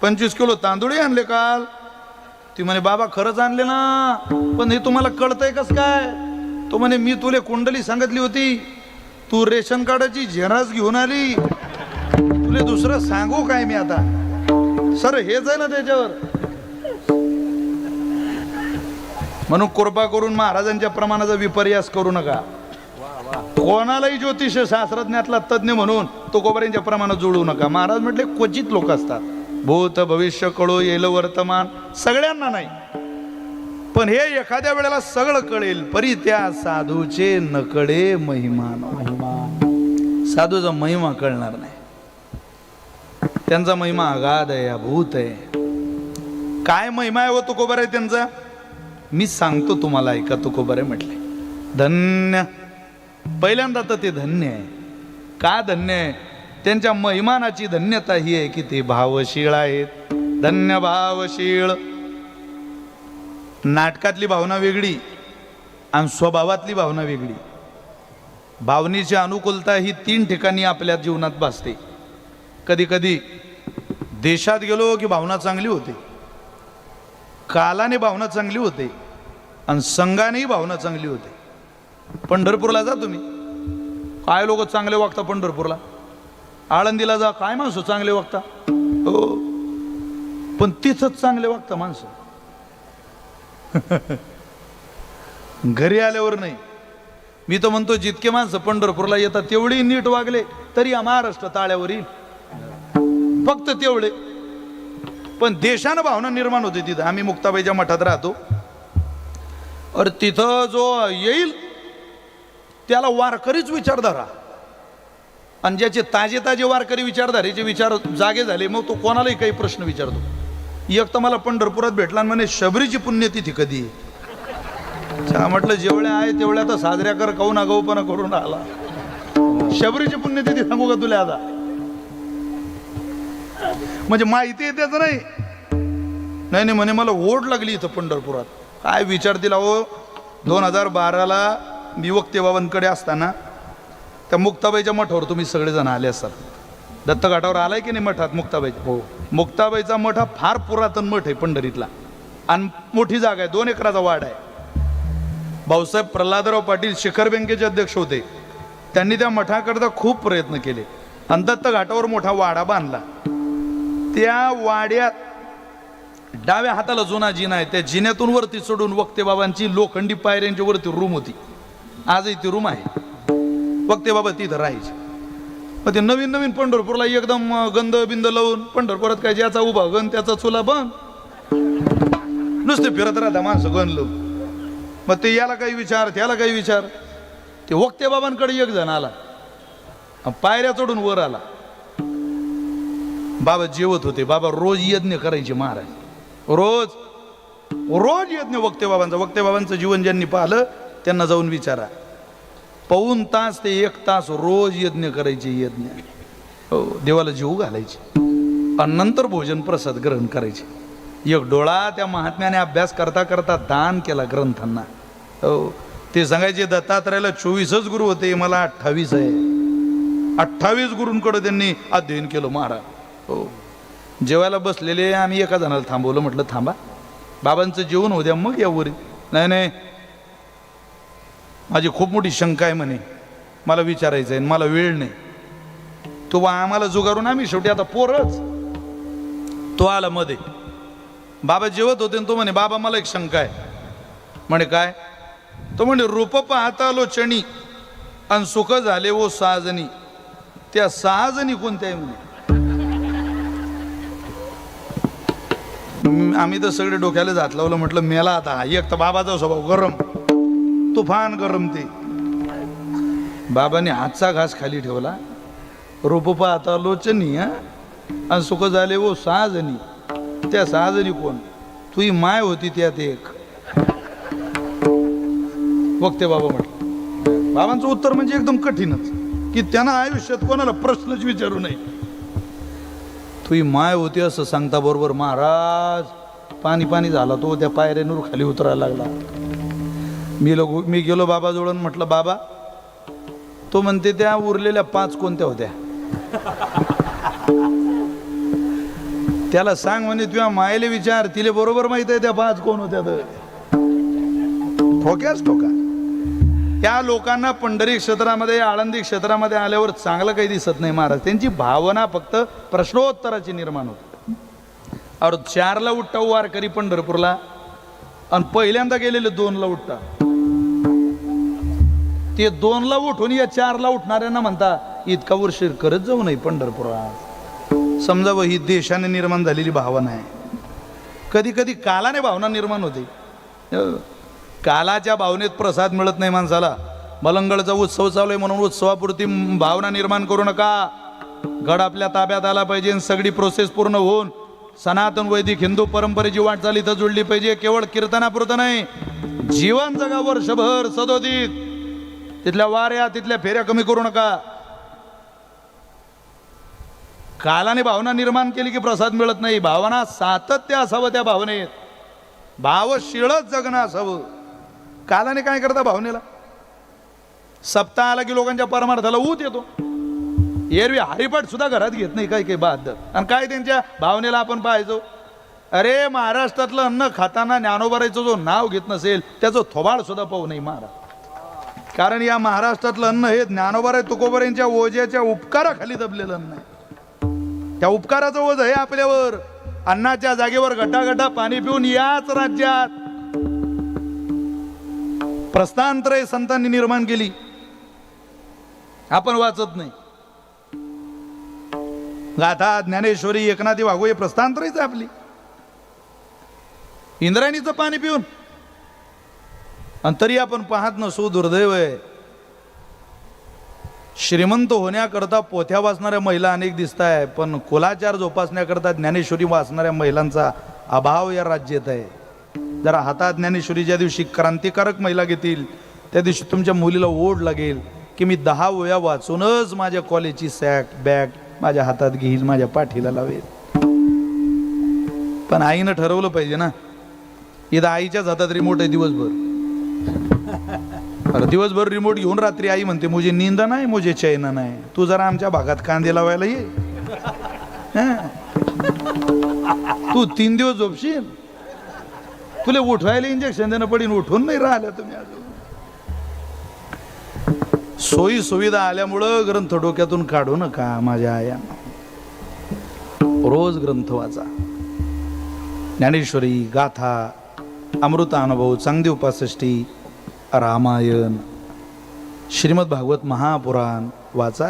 25 किलो तांदूळही आणले काल. ती म्हणे बाबा खरंच आणले ना, पण हे तुम्हाला कळतंय कस काय? तो म्हणे मी तुले कुंडली सांगितली होती, तू रेशन कार्डाची झेरास घेऊन आली. तुले दुसरं सांगू काय मी आता? सर हेच आहे ना त्याच्यावर. म्हणून कृपा करून महाराजांच्या प्रमाणाचा विपर्यास करू नका. कोणालाही ज्योतिष शास्त्रज्ञातला तज्ञ म्हणून तुकोबारांच्या प्रमाणात जोडू नका. महाराज म्हटले क्वचित लोक असतात, भूत भविष्य कळो येल वर्तमान, सगळ्यांना नाही. पण हे एखाद्या वेळेला सगळं कळेल, परी त्या साधूचे नकळे महिमा. साधूचा महिमा कळणार नाही. त्यांचा महिमा अगाध आहे, अभूत आहे. काय महिमा आहे हो तुकोबार आहे त्यांचा? मी सांगतो तुम्हाला, ऐका. तुकोबारे म्हटले धन्य. पहिल्यांदा तर ते धन्य आहे. का धन्य आहे? त्यांच्या महिमानाची धन्यता ही आहे की ते भावशीळ आहेत. धन्य भावशीळ. नाटकातली भावना वेगळी आणि स्वभावातली भावना वेगळी. भावनेची अनुकूलता ही 3 ठिकाणी आपल्या जीवनात भासते. कधी कधी देशात गेलो की भावना चांगली होते, कालाने भावना चांगली होते, आणि संघानेही भावना चांगली होते. पंढरपूरला जा तुम्ही, काय लोक चांगले वागता पंढरपूरला. आळंदीला जा, काय माणसं चांगले वागता. हो, पण तिथंच चांगले वागता माणसं. घरी आल्यावर नाही. मी तर म्हणतो जितके माणसं पंढरपूरला येतात तेवढी नीट वागले तरी या महाराष्ट्र ताळ्यावर येईल. फक्त तेवढे. पण देशानं भावना निर्माण होते तिथं. आम्ही मुक्ताबाईच्या मठात राहतो. अरे तिथं जो येईल त्याला वारकरीच विचारधारा, आणि ज्याचे ताजे ताजे वारकरी विचारधारेचे विचार जागे झाले मग तो कोणालाही काही प्रश्न विचारतो. एक तर मला पंढरपुरात भेटला म्हणे शबरीची पुण्यतिथी कधी? म्हटलं जेवढ्या आहे तेवढ्या तर साजऱ्या कर, काहून आगाऊपणा करून आला. शबरीची पुण्यतिथी सांगू का तुला आता? म्हणजे माहिती आहे त्याचं नाही. नाही म्हणे मला ओढ लागली इथं पंढरपुरात. काय विचारतील अहो. 2012ला मी वक्तेबाबांकडे असताना त्या मुक्ताबाईच्या मठावर तुम्ही सगळेजण आले असाल. दत्तघाटावर आलाय की नाही मठात मुक्ताबाईच्या? हो. मुक्ताबाईचा मठ हा फार पुरातन मठ आहे पंढरीतला, आणि मोठी जागा आहे. 2 एकराचा वाडा आहे. भाऊसाहेब प्रल्हादराव पाटील शिखर बँकेचे अध्यक्ष होते. त्यांनी त्या मठाकरता खूप प्रयत्न केले आणि दत्तघाटावर मोठा वाडा बांधला. त्या वाड्यात डाव्या हाताला जुना जिना आहे. त्या जिन्यातून वरती चढून वक्तेबाबांची लोखंडी पायऱ्यांच्या वरती रूम होती. आजही ती रूम आहे. वक्तेबाबा तिथं राहायचे. मग ते नवीन नवीन पंढरपूरला एकदम गंध बिंद लावून पंढरपुरात काय ज्याचा उभा गण त्याचा चुला बंद, नुसते फिरत राहता माणसं गण लावून. मग ते याला काही विचार त्याला काही विचार. ते वक्तेबाबांकडे एक जण आला, पायऱ्या चढून वर आला. बाबा जेवत होते. बाबा रोज यज्ञ करायचे महाराज, रोज यज्ञ वक्तेबाबांचा. वक्तेबाबांचं जीवन ज्यांनी पाहिलं त्यांना जाऊन विचारा. 1 तास ते 1 तास रोज यज्ञ करायचे. यज्ञ हो, देवाला जीव घालायचे आणि नंतर भोजन प्रसाद ग्रहण करायचे. एक डोळा त्या महात्म्याने अभ्यास करता करता दान केला ग्रंथांना. हो, ते सांगायचे दत्तात्रयाला 24च गुरु होते, मला 28 आहे. 28 गुरूंकडे त्यांनी अध्ययन केलं महाराज. हो, जेवायला बसलेले आम्ही एका जणाला थांबवलं. म्हटलं थांबा, बाबांचं जेवण होऊ द्या मग या वरी. नाही माझी खूप मोठी शंका आहे म्हणे, मला विचारायचं आहे, मला वेळ नाही. तो आम्हाला जुगारून आम्ही शेवटी आता पोरच. तो आला मध्ये. बाबा जेवत होते. तो म्हणे बाबा मला एक शंका आहे. म्हणे काय? तो म्हणे रूप पाहता आलो चणी आणि सुख झाले वो 6 जणी. त्या 6 जणी कोणत्या आहे म्हणे? आम्ही तर सगळे डोक्याला जात लावलं, म्हटलं मेला आता. एक तर बाबाचा स्वभाव गरम, तुफान गरम. ते बाबाने हातचा घास खाली ठेवला, रोप पाहता लोचनी हा आणि सुख झाले वो 6 जणी. त्या 6 जणी कोण? तुही माय होती त्यात एक. वक्ते बाबा म्हटलं. बाबांचं उत्तर म्हणजे एकदम कठीणच, की त्यांना आयुष्यात कोणाला प्रश्नच विचारू नये. तुही माय होती असं सांगता बरोबर महाराज पाणी पाणी झाला. तो त्या पायऱ्यांवर खाली उतरायला लागला. मी गेलो बाबा जोडून, म्हटलं बाबा, तो म्हणते त्या उरलेल्या 5 कोणत्या होत्या? त्याला सांग म्हणे तुझ्या मायले विचार, तिले बरोबर माहित आहे त्या 5 कोण होत्या. तर ठोक्याच ठोका. त्या लोकांना पंढरी क्षेत्रामध्ये, आळंदी क्षेत्रामध्ये आल्यावर चांगलं काही दिसत नाही महाराज. त्यांची भावना फक्त प्रश्नोत्तराची निर्माण होते. और 4ला उठता वारकरी पंढरपूरला, आणि पहिल्यांदा गेलेले 2ला उठता. ते 2ला उठून या 4ला उठणाऱ्यांना म्हणता इतका उशीर करत जाऊ नये पंढरपुरात. समजावं ही देशाने निर्माण झालेली भावना आहे. कधी कधी कालाने भावना निर्माण होते. कालाच्या भावनेत प्रसाद मिळत नाही माणसाला. मलंगडचा उत्सव चालू आहे म्हणून उत्सवापुरती भावना निर्माण करू नका. गड आपल्या ताब्यात आला पाहिजे, सगळी प्रोसेस पूर्ण होऊन सनातन वैदिक हिंदू परंपरेची वाटचाल इथं जुळली पाहिजे. केवळ कीर्तनापुरतं नाही, जीवन जगा वर्षभर सदोदित. तिथल्या वाऱ्या, तिथल्या फेऱ्या कमी करू नका. कालाने भावना निर्माण केली की प्रसाद मिळत नाही. भावना सातत्य असावं त्या भावनेत, भावशीळच जगणं असावं. कालाने काय करता भावनेला? सप्ताह आला की लोकांच्या परमार्थाला ऊत येतो. एरवी हरिपाठ सुद्धा घरात घेत नाही काही काही बहादर. आणि काय त्यांच्या भावनेला आपण पाहायचो, अरे महाराष्ट्रातलं अन्न खाताना ज्ञानोबारायचं जो नाव घेत नसेल त्याचं थोबाड सुद्धा पाहू नाही महाराज. कारण या महाराष्ट्रातलं अन्न हे ज्ञानोबाराय तुकोबारायांच्या ओझ्याच्या उपकाराखाली दबलेलं अन्न आहे. त्या उपकाराचं ओझ आहे आपल्यावर. अन्नाच्या जागेवर गटागटा पाणी पिऊन याच राज्यात प्रस्थानत्रय संतांनी निर्माण केली. आपण वाचत नाही. गाथा, ज्ञानेश्वरी, एकनाथी वाघू हे प्रस्थानत्रयच आपली. इंद्रायणीचं पाणी पिऊन. आणि तरी आपण पाहत नसू. दुर्दैव आहे. श्रीमंत होण्याकरता पोथ्या वाचणाऱ्या महिला अनेक दिसत आहे, पण कुलाचार जोपासण्याकरता ज्ञानेश्वरी वाचणाऱ्या महिलांचा अभाव या राज्यात आहे. जरा हातात ज्ञानेश्वरी ज्या दिवशी क्रांतिकारक महिला घेतील त्या दिवशी तुमच्या मुलीला ओढ लागेल की मी 10 वह्या वाचूनच माझ्या कॉलेजची बॅग माझ्या हातात घेईल, माझ्या पाठीला लावेल. पण आईनं ठरवलं पाहिजे ना. इथं आईच्याच हातात रिमोट आहे दिवसभर. दिवसभर रिमोट घेऊन रात्री आई म्हणते मुझे नींद नाही, मुझे चैन नाही. तू जरा आमच्या भागात कांदे लावायला ये. तू 3 दिवस झोपशील, तुला उठवायला इंजेक्शन देणं पडेल. उठून नाही राहिल्या तुम्ही अजून. सोयी सुविधा आल्यामुळं ग्रंथ डोक्यातून काढू नका माझ्या आया. रोज ग्रंथ वाचा. ज्ञानेश्वरी, गाथा, अमृतानुभव, चांगदेव 65, रामायण, श्रीमद भागवत महापुराण वाचा.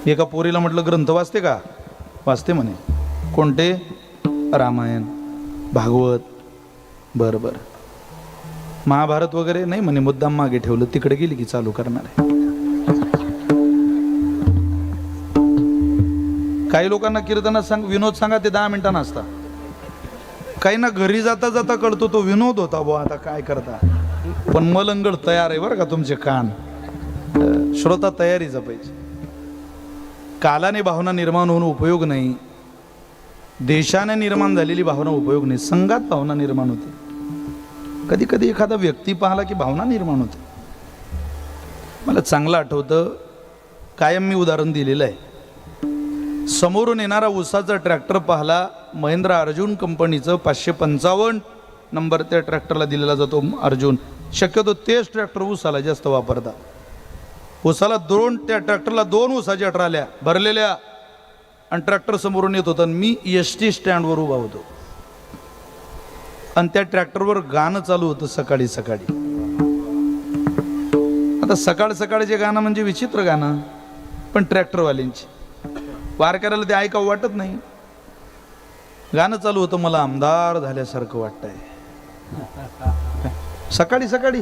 एका पोरीला म्हटलं ग्रंथ वाचते का? वाचते म्हणे. कोणते? रामायण, भागवत. बरं बरं. महाभारत वगैरे नाही म्हणे. मुद्दाम मागे ठेवलं. तिकडे गेली की चालू करणार आहे. काही लोकांना कीर्तनात विनोद सांगा ते 10 मिनिटांना असता. काही ना घरी जाता जाता कळतो तो विनोद होता बुवा. आता काय करता. पण मलंगड तयार आहे बरं का. तुमचे कान श्रोता तयारीचा पाहिजे. कालाने भावना निर्माण होऊन उपयोग नाही. देशाने निर्माण झालेली भावना उपयोग नाही. संघात भावना निर्माण होते. कधी कधी एखादा व्यक्ती पाहिला की भावना निर्माण होते. मला चांगलं आठवतं, कायम मी उदाहरण दिलेलं आहे. समोरून येणारा उसाचा ट्रॅक्टर पाहिला. महिंद्रा अर्जुन कंपनीचं 555 नंबर त्या ट्रॅक्टरला दिलेला जातो. अर्जुन शक्यतो तेच ट्रॅक्टर उसाला जास्त वापरतात. उसाला त्या ट्रॅक्टरला 2 उसाच्या ट्राल्या भरलेल्या आणि ट्रॅक्टर समोरून येत होतं. मी ST स्टँडवर उभा होतो आणि त्या ट्रॅक्टरवर गाणं चालू होतं सकाळी सकाळी. आता सकाळ सकाळचे गाणं म्हणजे विचित्र गाणं, पण ट्रॅक्टरवाल्यांची. वारकऱ्याला ते ऐकावं वाटत नाही. गाणं चालू होतं, मला आमदार झाल्यासारखं वाटतंय. सकाळी सकाळी,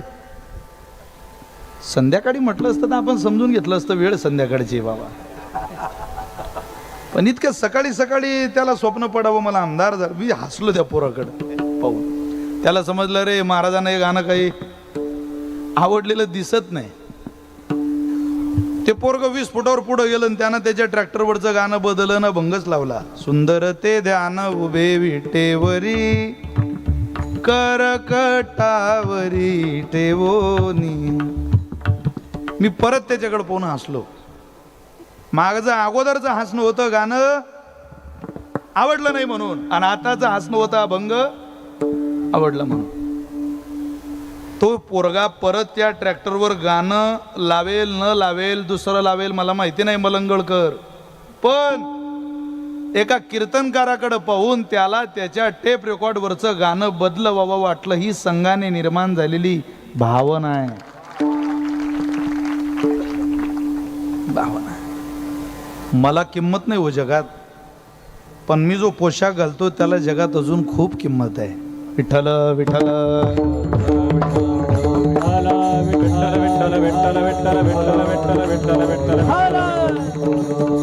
संध्याकाळी म्हटलं असतं तर आपण समजून घेतलं असतं वेळ संध्याकाळची आहे बाबा. पण इतक्या सकाळी सकाळी त्याला स्वप्न पडावं मला आमदार झालं. मी हसलो त्या पोराकडे पाहून. त्याला समजलं रे महाराजांना हे गाणं काही आवडलेलं दिसत नाही. ते पोरग 20 फुटावर पुढं गेलं आणि त्यानं त्याच्या ट्रॅक्टरवरचं गाणं बदललं ना भंगच लावला. सुंदर ते ध्यान उभे विटेवरी करकटावरी ठेवोनी. मी परत त्याच्याकडे पाहून हसलो. मागचं अगोदरचं हसणं होतं गाणं आवडलं नाही म्हणून, आणि आताचं हसणं होतं अभंग आवडलं म्हणून. तो पोरगा परत त्या ट्रॅक्टरवर गाणं लावेल न लावेल, दुसरं लावेल मला माहिती नाही मलंगळकर, पण एका कीर्तनकाराकडे पाहून त्याला त्याच्या टेप रेकॉर्डवरचं गाणं बदलं व्हावं वाटलं. ही संघाने निर्माण झालेली भावना आहे. भावना. मला किंमत नाही हो जगात, पण मी जो पोशाख घालतो त्याला जगात अजून खूप किंमत आहे. विठ्ठल विठ्ठल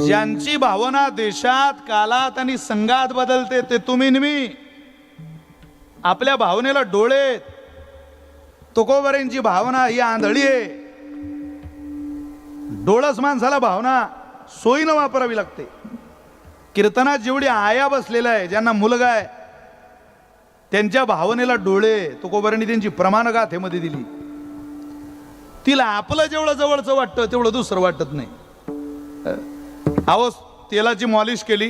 ज्यांची भावना देशात कालात आणि संघात बदलते ते तुम्ही मी. आपल्या भावनेला डोळे. तुकोबारांची भावना ही आंधळी आहे. डोळस माणसाला भावना सोयीनं वापरावी लागते. कीर्तनात जेवढी आया बसलेला आहे, ज्यांना मुलगा आहे, त्यांच्या भावनेला डोळे. तुकोबारांनी त्यांची प्रमाण गाथेमध्ये दिली. तिला आपलं जेवढं जवळचं वाटतं तेवढं दुसरं वाटत नाही. अहो तेलाची मॉलिश केली,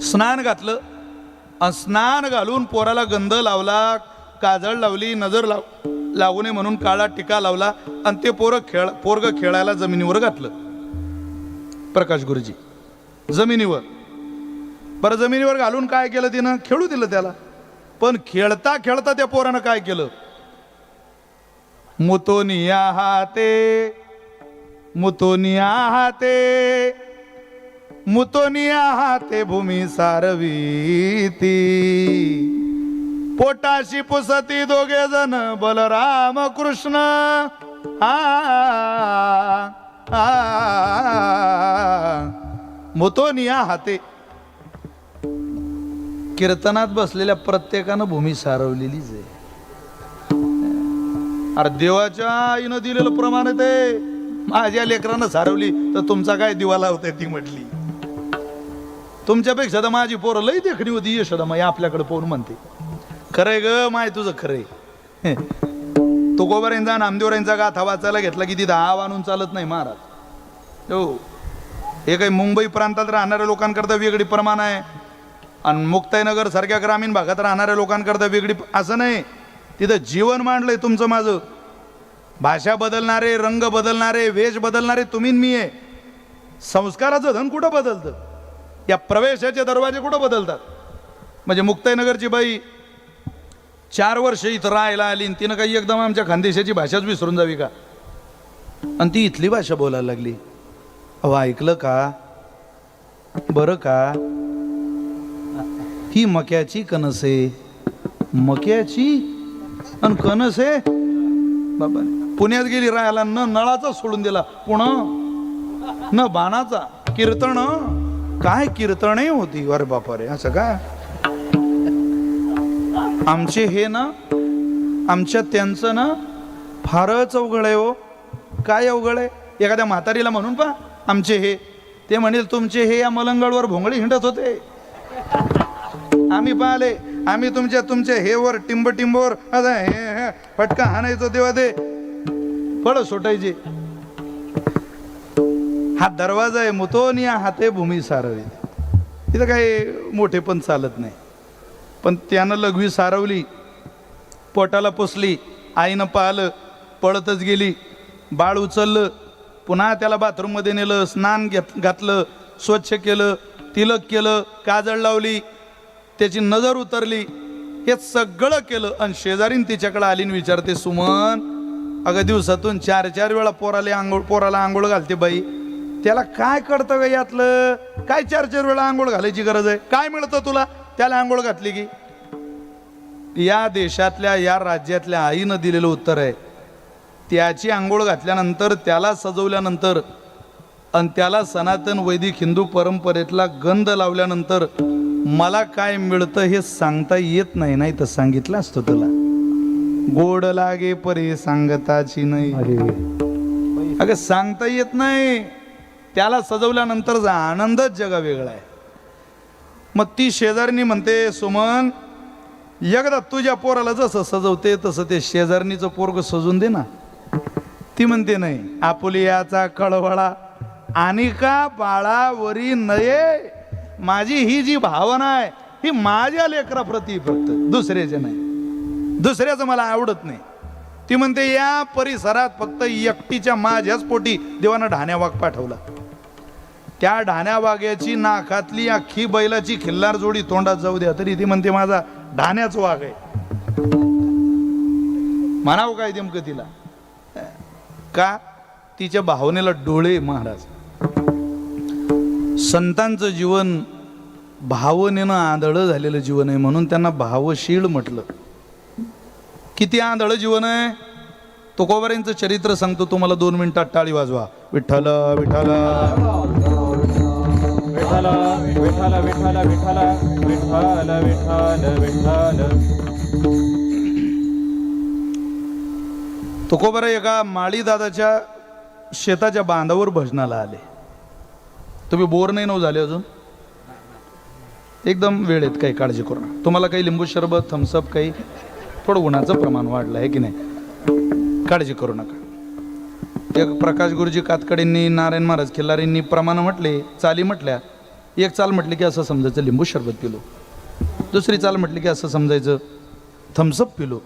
स्नान घातलं, स्नान घालून पोराला गंध लावला, काजळ लावली, नजर लागू नये म्हणून काळा टिका लावला, आणि ते पोरग खेळायला जमिनीवर घातलं. प्रकाश गुरुजी जमिनीवर. बरं जमिनीवर घालून काय केलं तिनं? खेळू दिलं त्याला. पण खेळता खेळता त्या पोरानं काय केलं? मुतोनिया हाते, मुतोनिया हाते, मुतोनिया हाते भूमी सारवीती, पोटाशी पुसती दोघे जण बलराम कृष्ण. मुतोनिया हाते. कीर्तनात बसलेल्या प्रत्येकानं भूमी सारवलेलीच आहे. अरे देवाच्या आईनं दिलेलं प्रमाण आहे ते. माझ्या लेकरानं सारवली तर तुमचा काय दिवा लावताय ती म्हटली. तुमच्यापेक्षा तर माझी पोरं लई देखणी होती यशोदा माई आपल्याकडे पाहून म्हणते. खरंय ग माय तुझं खरंय. तुकोबारांचा नामदेवरांचा गाथा वाचायला घेतला की ती 10 आणून चालत नाही महाराज. हो हे काही मुंबई प्रांतात राहणाऱ्या लोकांकरता वेगळी प्रमाण आहे, आणि मुक्ताईनगर सारख्या ग्रामीण भागात राहणाऱ्या लोकांकरता वेगळी. असं नाही, तिथं जीवन मांडलंय तुमचं माझं. भाषा बदलणारे, रंग बदलणारे, वेश बदलणारे तुम्ही मी आहे. संस्काराचं धन कुठं बदलतं? या प्रवेशाचे दरवाजे कुठं बदलतात? म्हणजे मुक्ताईनगरची बाई 4 वर्ष इथं राहायला आली, तिनं काही एकदम आमच्या खानदेशाची भाषाच विसरून जावी का? आणि ती इथली भाषा बोलायला लागली. अहो ऐकलं का बरं का? ही मक्याची कणस आहे. मक्याची आणि कणस आहे बाबा. पुण्यात गेली राहायला, न नळाचा सोडून दिला पुणे, न बाणाचा. कीर्तन काय कीर्तने होती. अरे बापा रे, असं काय? आमचे हे ना, आमच्या त्यांचं ना फारच अवघड आहे हो. काय अवघड आहे? एखाद्या म्हातारीला म्हणून पा आमचे हे, ते म्हणेल तुमचे हे या मलंगडवर भोंगळी हिंडत होते. आम्ही पाहिले, आम्ही तुमच्या हे वर टिंब टिंबवर हे फटका हाणायचो तेव्हा ते फळ सोटायचे. हा दरवाजा आहे. मुतोनिया हाते भूमी सारवी. तिथं काही मोठे पण चालत नाही. पण त्यानं लघवी सारवली, पोटाला पुसली, आईनं पाहिलं, पळतच गेली. बाळ उचललं, पुन्हा त्याला बाथरूममध्ये नेलं, स्नान घातलं, स्वच्छ केलं, तिलक केलं, काजळ लावली, त्याची नजर उतरली. हे सगळं केलं. आणि शेजारीन तिच्याकडे आली आणि विचारते, सुमन अगं दिवसातून 4 वेळा पोराला आंघोळ घालते बाई, त्याला काय कळतं ग यातलं? काय 4-4 वेळा आंघोळ घालायची गरज आहे? काय मिळतं तुला त्याला आंघोळ घातली की? या देशातल्या या राज्यातल्या आईनं दिलेलं उत्तर आहे, त्याची आंघोळ घातल्यानंतर त्याला सजवल्यानंतर आणि त्याला सनातन वैदिक हिंदू परंपरेतला गंध लावल्यानंतर मला काय मिळतं हे सांगता येत नाही. नाही तर सांगितलं असतं तुला. गोड लागे परी सांगताची नाही. अगं सांगता येत नाही. त्याला सजवल्यानंतरचा आनंदच जगा वेगळा आहे. मग ती शेजारणी म्हणते, सुमन एकदा तुझ्या पोराला जसं सजवते तसं ते शेजारणीचं पोरग सजून दे ना. ती म्हणते नाही, आपुलियाचा कळवळा आणि का बाळावरी नये. माझी ही जी भावना आहे ही माझ्या लेकराप्रती फक्त, दुसऱ्याचे नाही. दुसऱ्याचं मला आवडत नाही. ती म्हणते या परिसरात फक्त एकटीच्या माझ्याच पोटी देवानं ढाण्या वाघ पाठवला. त्या ढाण्या वाघ्याची नाकातली अख्खी बैलाची खिल्लार जोडी तोंडात जाऊ द्या तरी ती म्हणते माझा ढाण्याच वाघ आहे. म्हणावं काय नेमकं तिला? का? तिच्या भावनेला डोळे. महाराज, संतांचं जीवन भावनेनं आंधळं झालेलं जीवन आहे म्हणून त्यांना भावशील म्हटलं. किती आंधळं जीवन आहे? तुकोबारांचं चरित्र सांगतो तुम्हाला. 2 मिनिटात टाळी वाजवा. विठ्ठल विठ्ठल विठ्ठल विठ्ठल विठ्ठल विठ्ठल विठ्ठल विठ्ठल विठ्ठल. तुकोबारा एका माळी दादाच्या शेताच्या बांधावर भजनाला आले. तुम्ही बोर नाही नव्ह झाले अजून? एकदम वेळेत, काही काळजी करू नका. तुम्हाला काही लिंबू सरबत, थम्सअप, काही थोडं उन्हाचं प्रमाण वाढलं आहे की नाही, काळजी करू नका. एक प्रकाश गुरुजी कातकडींनी, नारायण महाराज खिल्लारींनी प्रमाण म्हटले, चाली म्हटल्या. एक चाल म्हटली की असं समजायचं लिंबू सरबत पिलो, दुसरी चाल म्हटली की असं समजायचं थम्सअप पिलो.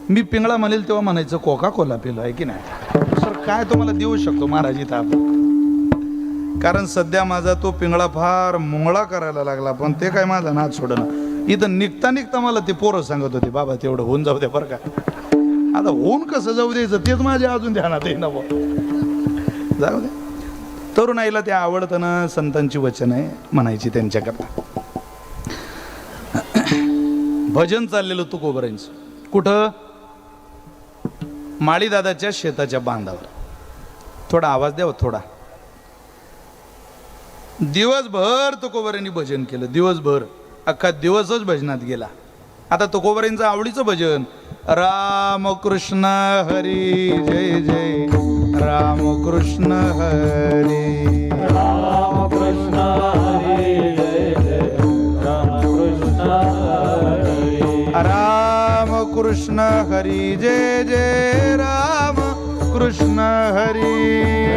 मी पिंगळा म्हणेल तेव्हा म्हणायचं कोका कोला पिलो, आहे की नाही? सर काय तुम्हाला देऊ शकतो महाराज इथं आपण? कारण सध्या माझा तो पिंगळा फार मुंगळा करायला लागला, पण ते काय माझा नाद सोडणं. इथं निघता निघता मला ते पोरं सांगत होते, बाबा तेवढं होऊन जाऊ दे बरं का. आता होऊन कसं जाऊ द्यायचं तेच माझ्या अजून ध्यानात आहे ना. जाऊ दे. तरुणाईला ते आवडतं ना, संतांची वचन आहे म्हणायची त्यांच्याकरता. भजन चाललेलं तुकोबारांचं. कुठं? माळी दादाच्या शेताच्या बांधावर. थोडा आवाज द्यावा थोडा. दिवसभर तुकोबारांनी भजन केलं. दिवसभर, अख्खा दिवसच भजनात गेला. आता तुकोबारांचं आवडीचं भजन, राम कृष्ण हरी जय जय, राम कृष्ण हरी, राम कृष्ण हरी जय जय, राम कृष्ण हरी, राम कृष्ण हरी जय जय, राम कृष्ण हरी,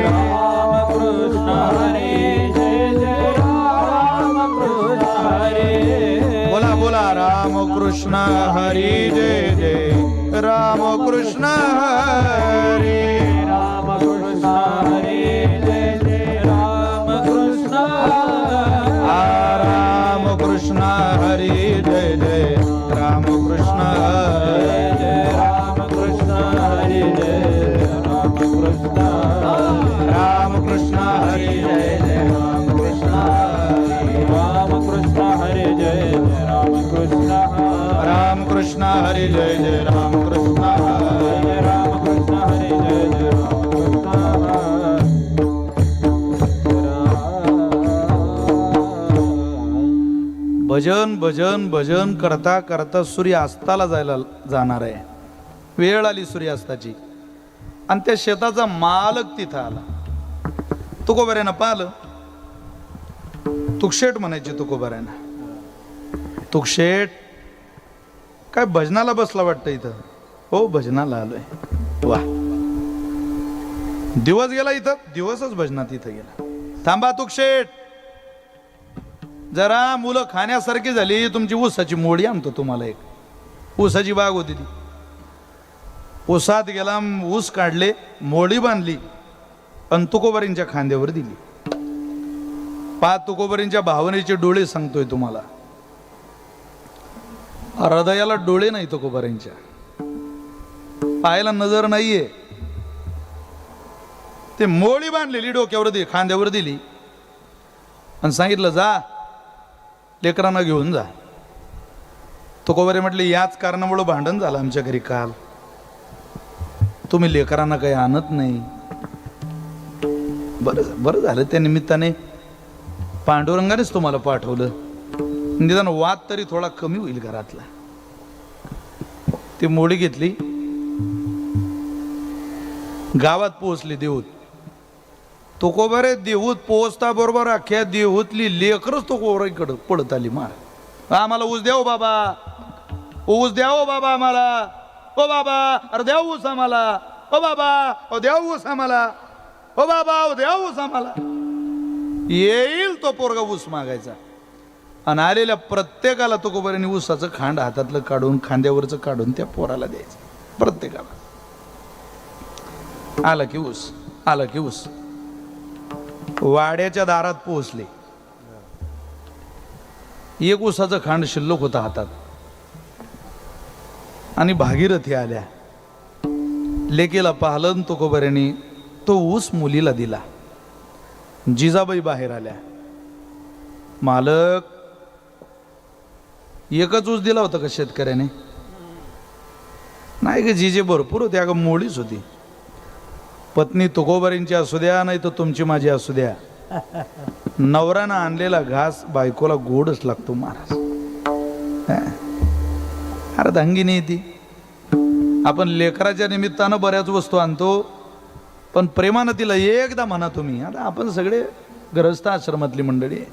राम कृष्ण हरी जय जय, राम कृष्ण हरी. बोला बोला. राम कृष्ण हरी जय जय, राम कृष्ण हरी, राम कृष्ण हरी जय जय, राम कृष्ण हरी. राम कृष्ण हरी जय जय, राम कृष्ण हरी, राम कृष्ण हरी जय, राम कृष्ण हरी. राम कृष्ण हरी जय जय, राम कृष्ण हरी, राम कृष्ण हरी जय जय, राम कृष्ण हरी. राम कृष्ण हरी जय जय, राम कृष्ण हरी, राम कृष्ण हरी जय जय, राम कृष्ण हरी. भजन भजन भजन करता करता सूर्य अस्ताला जाणार आहे. वेळ आली सूर्यास्ताची आणि त्या शेताचा मालक तिथं आला. तुकोबाऱ्यानं पाहिलं. तुकशेठ म्हणायचे तुकोबाऱ्यानं. तुकशेठ काय भजनाला बसला वाटतं इथं? हो भजनाला आलोय. वा. दिवस गेला इथं, दिवसच भजनात इथं गेला. थांबा तुकशेठ, जरा मुलं खाण्यासारखी झाली. तुमची ऊसाची मोडी आणतो तुम्हाला. एक ऊसाची बाग होती ती. ऊसात गेला, ऊस काढले, मोडी बांधली आणि तुकोबारींच्या खांद्यावर दिली. तुकोबारींच्या भावनेचे डोळे सांगतोय तुम्हाला. हृदयाला डोळे नाही तुकोबारींच्या, पायाला नजर नाहीये. ते मोळी बांधलेली डोक्यावर दिली, खांद्यावर दिली आणि सांगितलं जा लेकरांना घेऊन जा. तुकोबारे म्हटले याच कारणामुळे भांडण झालं आमच्या घरी काल. तुम्ही लेकरांना काही आणत नाही. बरं झालं त्या निमित्ताने पांडुरंगानेच तुम्हाला पाठवलं, निदान वाद तरी थोडा कमी होईल घरातला. ती मोडी घेतली, गावात पोहोचली देऊत. तुकोबारे देऊत पोहोचता बरोबर अख्ख्या देऊतली लेकरच तुकोबारीकडं पडत आली. मार आम्हाला ऊस द्या हो बाबा, ऊस द्या हो बाबा आम्हाला, ओ बाबा अरे द्या ऊस आम्हाला, ओ बाबा ओ द्या ऊस आम्हाला, ओ बाबा ओ द्या ऊस आम्हाला. येईल तो पोरगा ऊस मागायचा आणि आलेल्या प्रत्येकाला तुकोबारीने ऊसाचं खांड हातातलं काढून खांद्यावरचं काढून त्या पोराला द्यायचं. प्रत्येकाला आला की ऊस, आला की ऊस. वाड्याच्या दारात पोहोचले. एक ऊसाचं खांड शिल्लक होता हातात आणि भागीरथी आल्या. लेकीला पाहलन तुकोबाऱ्यांनी तो ऊस मुलीला दिला. जिजाबाई बाहेर आल्या. मालक एकच ऊस दिला होता का शेतकऱ्याने? नाही ग जिजे भरपूर होती, अगं मोडीच होती. पत्नी तुकोबारींची असू द्या नाही तर तुमची माझी असू द्या, नवऱ्यानं आणलेला घास बायकोला गोडच लागतो महाराज. अरे धांगिनी आहे ती. आपण लेकराच्या निमित्तानं बऱ्याच वस्तू आणतो, पण प्रेमानं तिला एकदा म्हणा तुम्ही. आता आपण सगळे गृहस्थ आश्रमातली मंडळी आहे,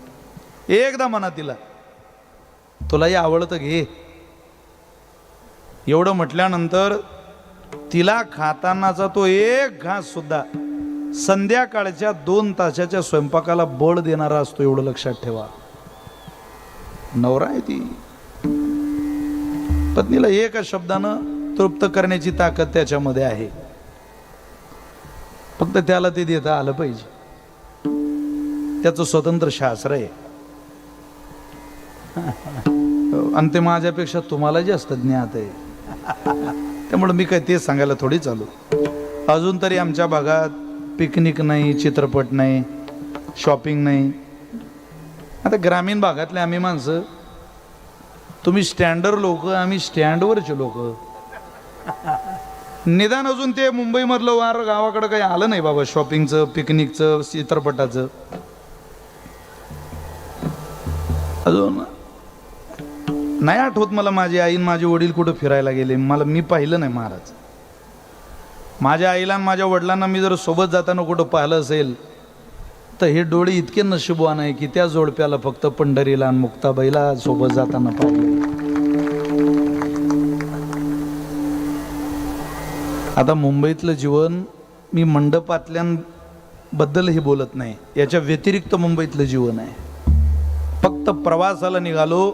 एकदा म्हणा तिला तुलाही आवडतं घे. एवढं म्हटल्यानंतर तिला खातानाचा तो एक घास सुद्धा संध्याकाळच्या 2 तासाच्या स्वयंपाकाला बळ देणारा असतो, एवढं लक्षात ठेवा. नवरा आहे ती. पत्नीला एका शब्दानं तृप्त करण्याची ताकद त्याच्यामध्ये आहे. फक्त त्याला ते देता आलं पाहिजे. त्याचं स्वतंत्र शास्त्र आहे आणि ते माझ्यापेक्षा तुम्हाला जास्त ज्ञात आहे. त्यामुळे मी काय ते सांगायला थोडी चालू. अजून तरी आमच्या भागात पिकनिक नाही, चित्रपट नाही, शॉपिंग नाही. आता ग्रामीण भागातले आम्ही माणसं, तुम्ही स्टँडर्ड लोक, आम्ही स्टँडवरचे लोक. निदान अजून ते मुंबईमधलं वार गावाकडं काही आलं नाही बाबा, शॉपिंगचं, पिकनिकचं, चित्रपटाचं. अजून नाही आठवत मला माझी आई आणि माझे वडील कुठं फिरायला गेले. मी पाहिलं नाही महाराज. माझ्या आईला आणि माझ्या वडिलांना मी जर सोबत जाताना कुठं पाहिलं असेल तर हे डोळे इतके नशीबवान आहे की त्या जोडप्याला फक्त पंढरीला आणि मुक्ताबाईला सोबत जाताना पाहिलं. आता मुंबईतलं जीवन, मी मंडपातल्यांबद्दलही बोलत नाही, याच्या व्यतिरिक्त मुंबईतलं जीवन आहे. फक्त प्रवासाला निघालो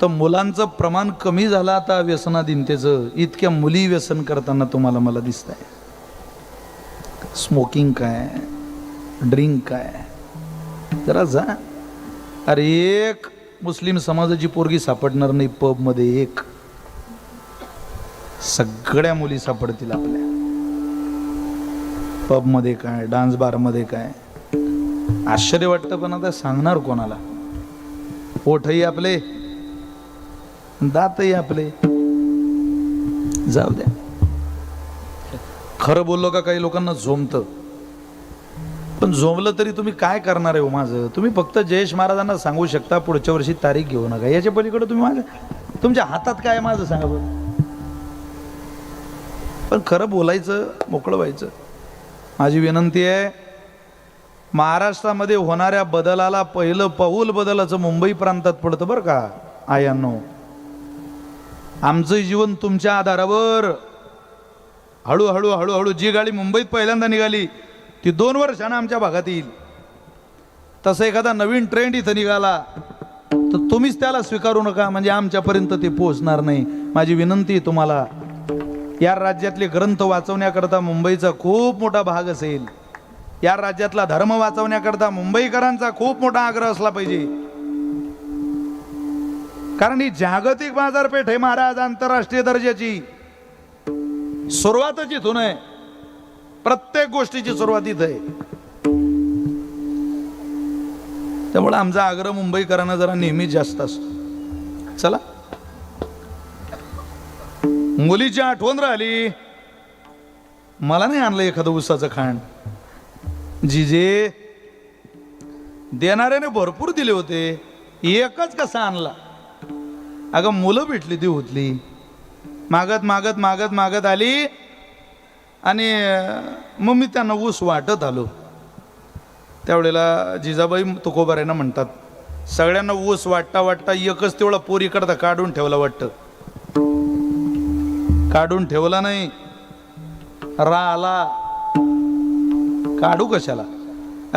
तर मुलांचं प्रमाण कमी झालं आता व्यसनाधीनतेचं. इतक्या मुली व्यसन करताना तुम्हाला मला दिसत आहे. स्मोकिंग काय, ड्रिंक काय, जरा जा. अरे एक मुस्लिम समाजाची पोरगी सापडणार नाही पबमध्ये, एक. सगळ्या मुली सापडतील आपल्या पबमध्ये काय, डान्स बारमध्ये काय. आश्चर्य वाटतं, पण आता सांगणार कोणाला? ओठही आपले, दातही आपले. जाऊ द्या. खरं बोललो का काही लोकांना झोमतं, पण झोमलं तरी तुम्ही काय करणार आहे हो माझं? तुम्ही फक्त जयेश महाराजांना सांगू शकता पुढच्या वर्षी तारीख घेऊ नका. याच्या पलीकडे तुम्ही माझ्या, तुमच्या हातात काय माझं सांगा बरं. पण खरं बोलायचं, मोकळं व्हायचं. माझी विनंती आहे, महाराष्ट्रामध्ये होणाऱ्या बदलाला पहिलं पाऊल बदलाचं मुंबई प्रांतात पडतं बरं का आयांनो. आमचं जीवन तुमच्या आधारावर हळूहळू हळूहळू, जी गाडी मुंबईत पहिल्यांदा निघाली ती 2 वर्षांना आमच्या भागात येईल. तसं एखादा नवीन ट्रेंड इथं निघाला तर तुम्हीच त्याला स्वीकारू नका, म्हणजे आमच्यापर्यंत ते पोहोचणार नाही. माझी विनंती आहे तुम्हाला, या राज्यातले ग्रंथ वाचवण्याकरता मुंबईचा खूप मोठा भाग असेल. या राज्यातला धर्म वाचवण्याकरता मुंबईकरांचा खूप मोठा आग्रह असला पाहिजे. कारण ही जागतिक बाजारपेठ आहे महाराज, आंतरराष्ट्रीय दर्जाची. सुरुवातच इथून आहे. प्रत्येक गोष्टीची सुरुवात इथं आहे. त्यामुळे आमचा आग्रह मुंबईकरांना जरा नेहमी जास्त असतो. चला, मुलीची आठवण राहिली, मला नाही आणलं एखादं उसाचं खांड. जिजे देणाऱ्याने भरपूर दिले होते, एकच कसा आणला. अगं मुलं भेटली ती होतली, मागत मागत मागत मागत आली आणि मग मी त्यांना ऊस वाटत आलो. त्यावेळेला जिजाबाई तुकोबाऱ्यांना म्हणतात, सगळ्यांना ऊस वाटता वाटता एकच तेवढा पोरीकडता काढून ठेवला वाटतं. काढून ठेवला नाही, राहिला. काढू कशाला.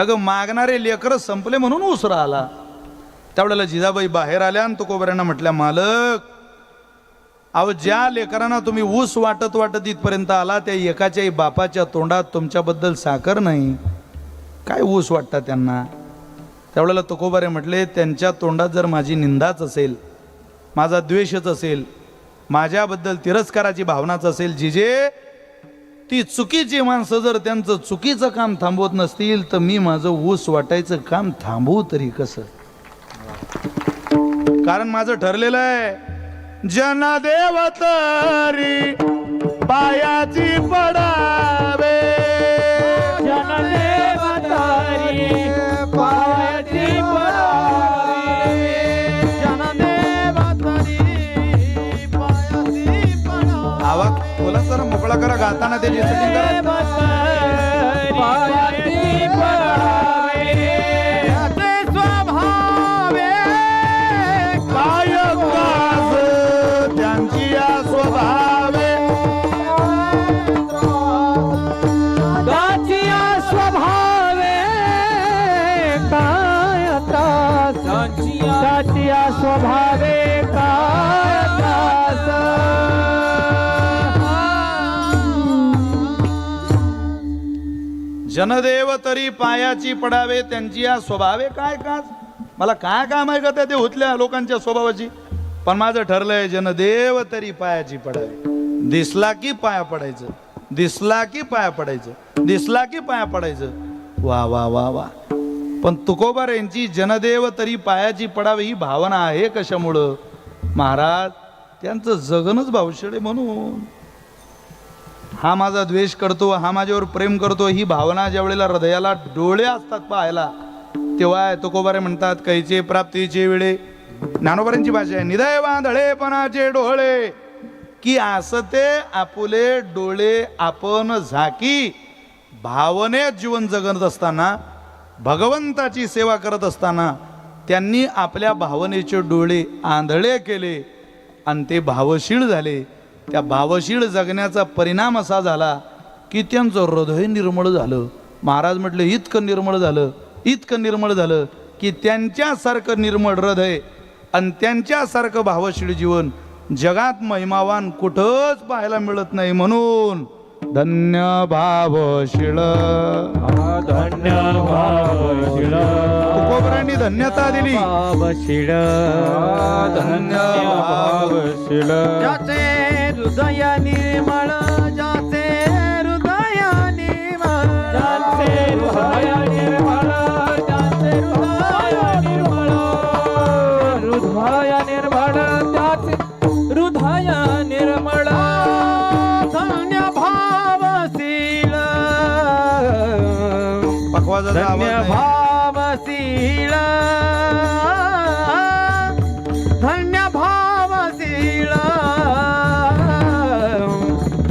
अगं मागणारे लेकरं संपले म्हणून ऊस राहिला. त्यावेळेला जिजाबाई बाहेर आल्या आणि तुकोबाऱ्यांना म्हटल्या, मालक अहो ज्या लेकरांना तुम्ही ऊस वाटत वाटत इथपर्यंत आला त्या एकाच्याही बापाच्या तोंडात तुमच्याबद्दल साखर नाही, काय ऊस वाटता त्यांना. त्यावेळेला तुकोबारे म्हटले, त्यांच्या तोंडात जर माझी निंदाच असेल, माझा द्वेषच असेल, माझ्याबद्दल तिरस्काराची भावनाच असेल, जिजे ती चुकीची माणसं जर त्यांचं चुकीचं काम थांबवत नसतील तर मी माझं ऊस वाटायचं काम थांबवू तरी कसं. कारण माझं ठरलेलं आहे, जनदेव तरी पायाची पडावे, जनदेव तरी पायाची पडावे, जनदेव तरी पायाची पडावे. आवाज बोला जरा मोकळा करा, गाताना त्याची सेटिंग करा. पायाची पडावे, त्याचे स्वभावे काय काज त्यांची या स्वभावे, दाची स्वभावे काय त्रास, दाची स्वभावे काय त्रास. जनदेव तरी पायाची पडावे त्यांची या स्वभावे काय काज. मला काय काम आहे का त्या होतल्या लोकांच्या स्वभावाची. पण माझं ठरलंय, जनदेव तरी पायाची पडावे. दिसला की पाया पडायचं, दिसला की पाया पडायचं, दिसला की पाया पडायचं. वा वा वा वा. पण तुकोबार यांची जनदेव तरी पायाची पडावे ही भावना आहे कशामुळं. महाराज त्यांचं जगणच भावशेळे म्हणून. हा माझा द्वेष करतो, हा माझ्यावर प्रेम करतो, ही भावना ज्या वेळेला हृदयाला डोळे असतात पाहायला, तेव्हा तुकोबारे म्हणतात, कैचे प्राप्तीचे वेळे. ज्ञानोबारांची भाषा आहे, निदय वांधळेपणाचे डोळे की आसते आपुले डोळे आपण झाकी. भावनेत जीवन जगत असताना, भगवंताची सेवा करत असताना त्यांनी आपल्या भावनेचे डोळे आंधळे केले आणि ते भावशीळ झाले. त्या भावशीळ जगण्याचा परिणाम असा झाला की त्यांचं हृदय निर्मळ झालं. महाराज म्हटले, इतकं निर्मळ झालं, इतकं निर्मळ झालं की त्यांच्यासारखं निर्मळ हृदय आणि त्यांच्यासारखं भावशीळ जीवन जगात महिमावान कुठंच पाहायला मिळत नाही. म्हणून धन्य भावशीळ, धन्य भावशीळ, तुकोबारांनी धन्यता दिली. भावशीळ, धन्य भावशीळ. ज्याचे हृदय निर्मळ, ज्याचे हृदय निर्मळ, ज्याचे हृदय निर्मळ, ज्याचे हृदय निर्मळ, हृदय निर्मळ, त्याचे हृदय निर्मळ. धन्य भावशील, पकवाजाचा आवाज धन्य नाही. भावशील, धन्य भावशील,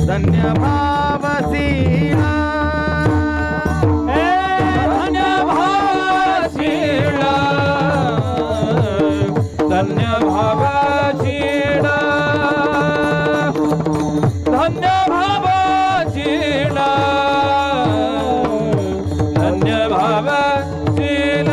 धन्य भावशील. धन्य भावशीळ, धन्य भावशीळ, धन्य भावशीळ, धन्य भावशीळ.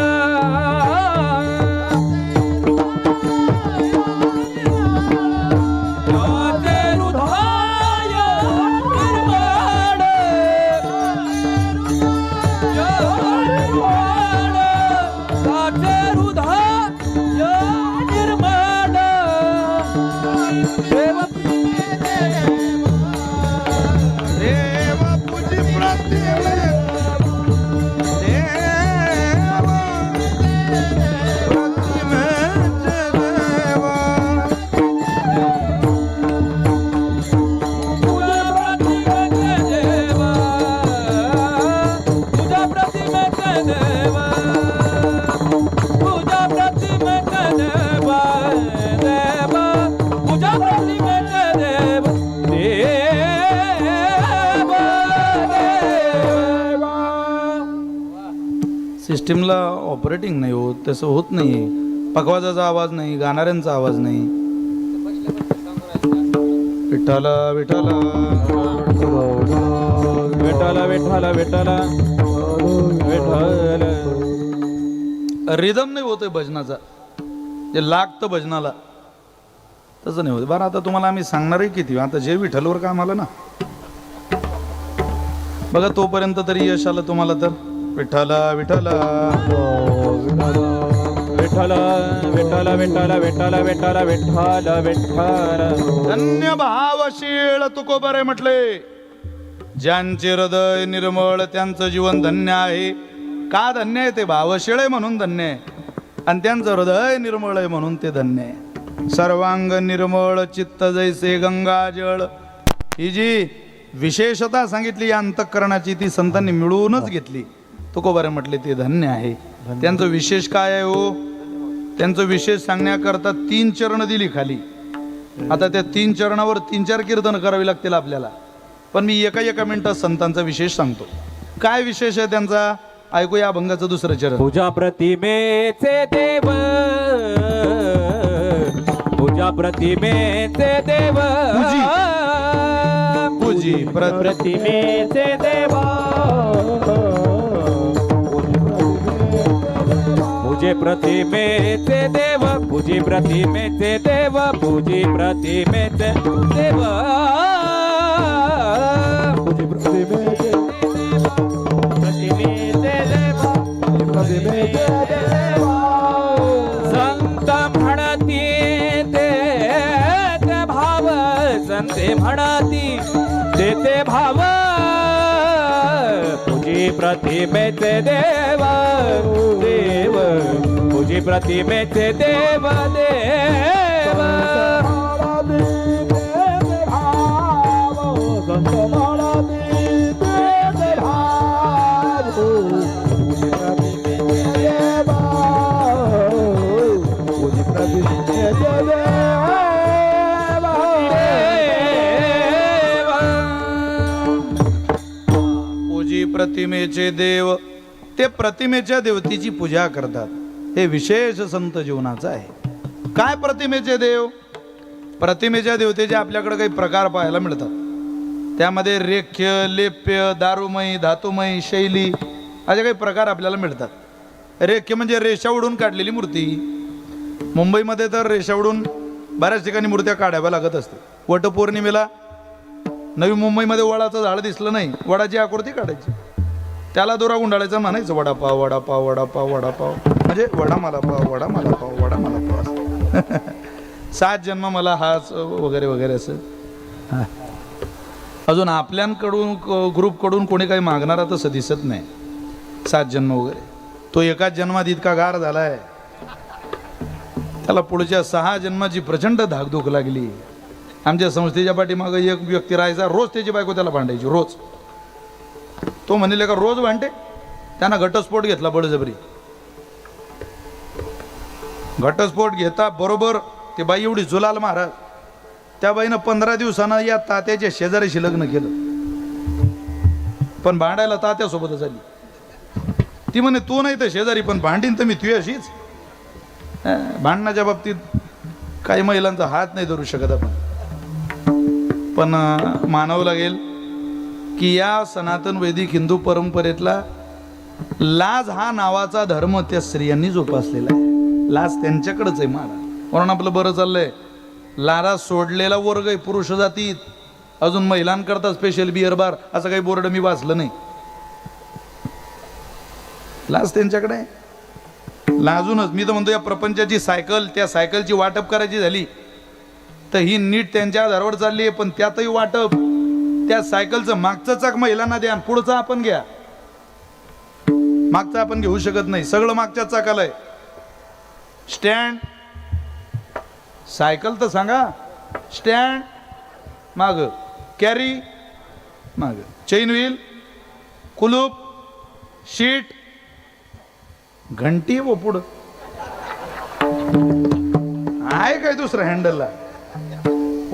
सिस्टीमला ऑपरेटिंग नाही होत, तसं होत नाही. पखवाजाचा आवाज नाही, गाणाऱ्यांचा आवाज नाही. विठ्ठला विठ्ठला विठ्ठला विठ्ठला विठ्ठला विठ्ठल. रिदम नाही होतोय भजनाचा, जे लागतं भजनाला तसं नाही होत. बरं आता तुम्हाला आम्ही सांगणारही किती, आता जे विठ्ठलवर काम आलं ना बघा, तोपर्यंत तरी यश आलं तुम्हाला तर. विठ्ठला विठ्ठला विठ्ठला विठ्ठला विठ्ठला विठ्ठला विठ्ठला विठ्ठला विठ्ठला. धन्य भावशीळ तुकोबरे म्हटले, ज्यांचे हृदय निर्मळ त्यांचं जीवन धन्य आहे. का धन्य आहे? ते भावशीळ आहे म्हणून धन्य आहे, आणि त्यांचं हृदय निर्मळ आहे म्हणून ते धन्य आहे. सर्वांग निर्मळ चित्त जैसे गंगाजळ, ही जी विशेषता सांगितली या अंतःकरणाची ती संतांनी मिळवूनच घेतली. तुकोबारे म्हटले ते धन्य आहे. त्यांचं विशेष काय आहे हो? त्यांचं विशेष सांगण्याकरता 3 चरण दिली खाली. आता त्या 3 चरणावर 3-4 कीर्तन करावी लागतील आपल्याला, पण मी एका मिनिटात संतांचा विशेष सांगतो. काय विशेष आहे त्यांचा? ऐकूया अभंगाचं 2रं चरण. पूजा प्रतिमेचे देव, पूजा प्रतिमेचे देव, पूजी प्रतिमेचे देव, पूजे प्रतिमेचे देव, पूजी प्रतिमेचे देव, पूजी प्रतिमेचे देव, पूजी प्रतिमेचे देव, प्रतिमेचे देव, प्रतिमेचे देव. संत म्हणती ते भाव, संते म्हणती ते भाव, पूजी प्रतिमेचे देव देव, पूजी प्रतिमेचे देव देव. पूजी प्रतिमेचे देव, ते प्रतिमेच्या देवतेची पूजा करतात. हे विशेष संत जीवनाचं आहे. काय प्रतिमेचे देव? प्रतिमेच्या देवतेचे आपल्याकडे काही प्रकार पाहायला मिळतात. त्यामध्ये रेख्य, लेप्य, दारुमयी, धातुमयी, शैली असे काही प्रकार आपल्याला मिळतात. रेख्य म्हणजे रेषा उडून काढलेली मूर्ती. मुंबईमध्ये तर रेषा उडून बऱ्याच ठिकाणी मूर्त्या काढाव्या लागत असते. वटपौर्णिमेला नवी मुंबईमध्ये वडाचं झाड दिसलं नाही, वडाची आकृती काढायची, त्याला दोरा गुंडाळायचा, म्हणायचं वडापाव वडापाव वडापाव वडापाव, म्हणजे वडा मला पाव, वडा मला पाव, वडा मला पाव असं. 7 जन्म मला हाच वगैरे वगैरे असं. अजून आपल्याकडून ग्रुपकडून कोणी काही मागणारा तसं दिसत नाही. 7 जन्म वगैरे. तो एकाच जन्मात इतका गार झालाय, त्याला पुढच्या 6 जन्माची प्रचंड धाकधूक लागली. आमच्या संस्थेच्या पाठीमागं एक व्यक्ती राहायचा, रोज त्याची बायको त्याला भांडायची, रोज. तो म्हणले का रोज भांडे? त्यांना घटस्फोट घेतला बळजबरी. घटस्फोट घेता बरोबर ते बाई एवढी जुलाल महाराज, त्या बाईनं 15 दिवसानं या तात्याच्या शेजाऱ्याशी लग्न केलं, पण भांडायला तात्यासोबतच आली. ती म्हणे तू नाही तर शेजारी, पण भांडीन तर मी तुझ्याशीच. भांडणाच्या बाबतीत काही महिलांचा हात नाही धरू शकत आपण, पण मानावं लागेल की या सनातन वैदिक हिंदू परंपरेतला लाज हा नावाचा धर्म त्या स्त्रियांनी जोपासलेला आहे. लाज त्यांच्याकडेच आहे महाराज, म्हणून आपलं बरं चाललंय. लारा सोडलेला वर्ग आहे पुरुष जातीत. अजून महिलांकरता स्पेशल बिअर बार असं काही बोर्ड मी वाचलं नाही. लाज त्यांच्याकडे आहे. लाजूनच मी तर म्हणतो या प्रपंचाची सायकल, त्या सायकलची वाटप करायची झाली तर ही नीट त्यांच्या आधारावर चालली आहे, पण त्यातही वाटप त्या सायकलचं मागचं चाक महिलांना द्या, पुढचं आपण घ्या. मागचं आपण घेऊ शकत नाही, सगळं मागच्या चाकाला आहे. स्टँड, सायकल तर सांगा, स्टँड माग, कॅरी माग, चेन व्हील, कुलूप, शीट, घंटी व पुढं आहे काय दुसरं हँडलला.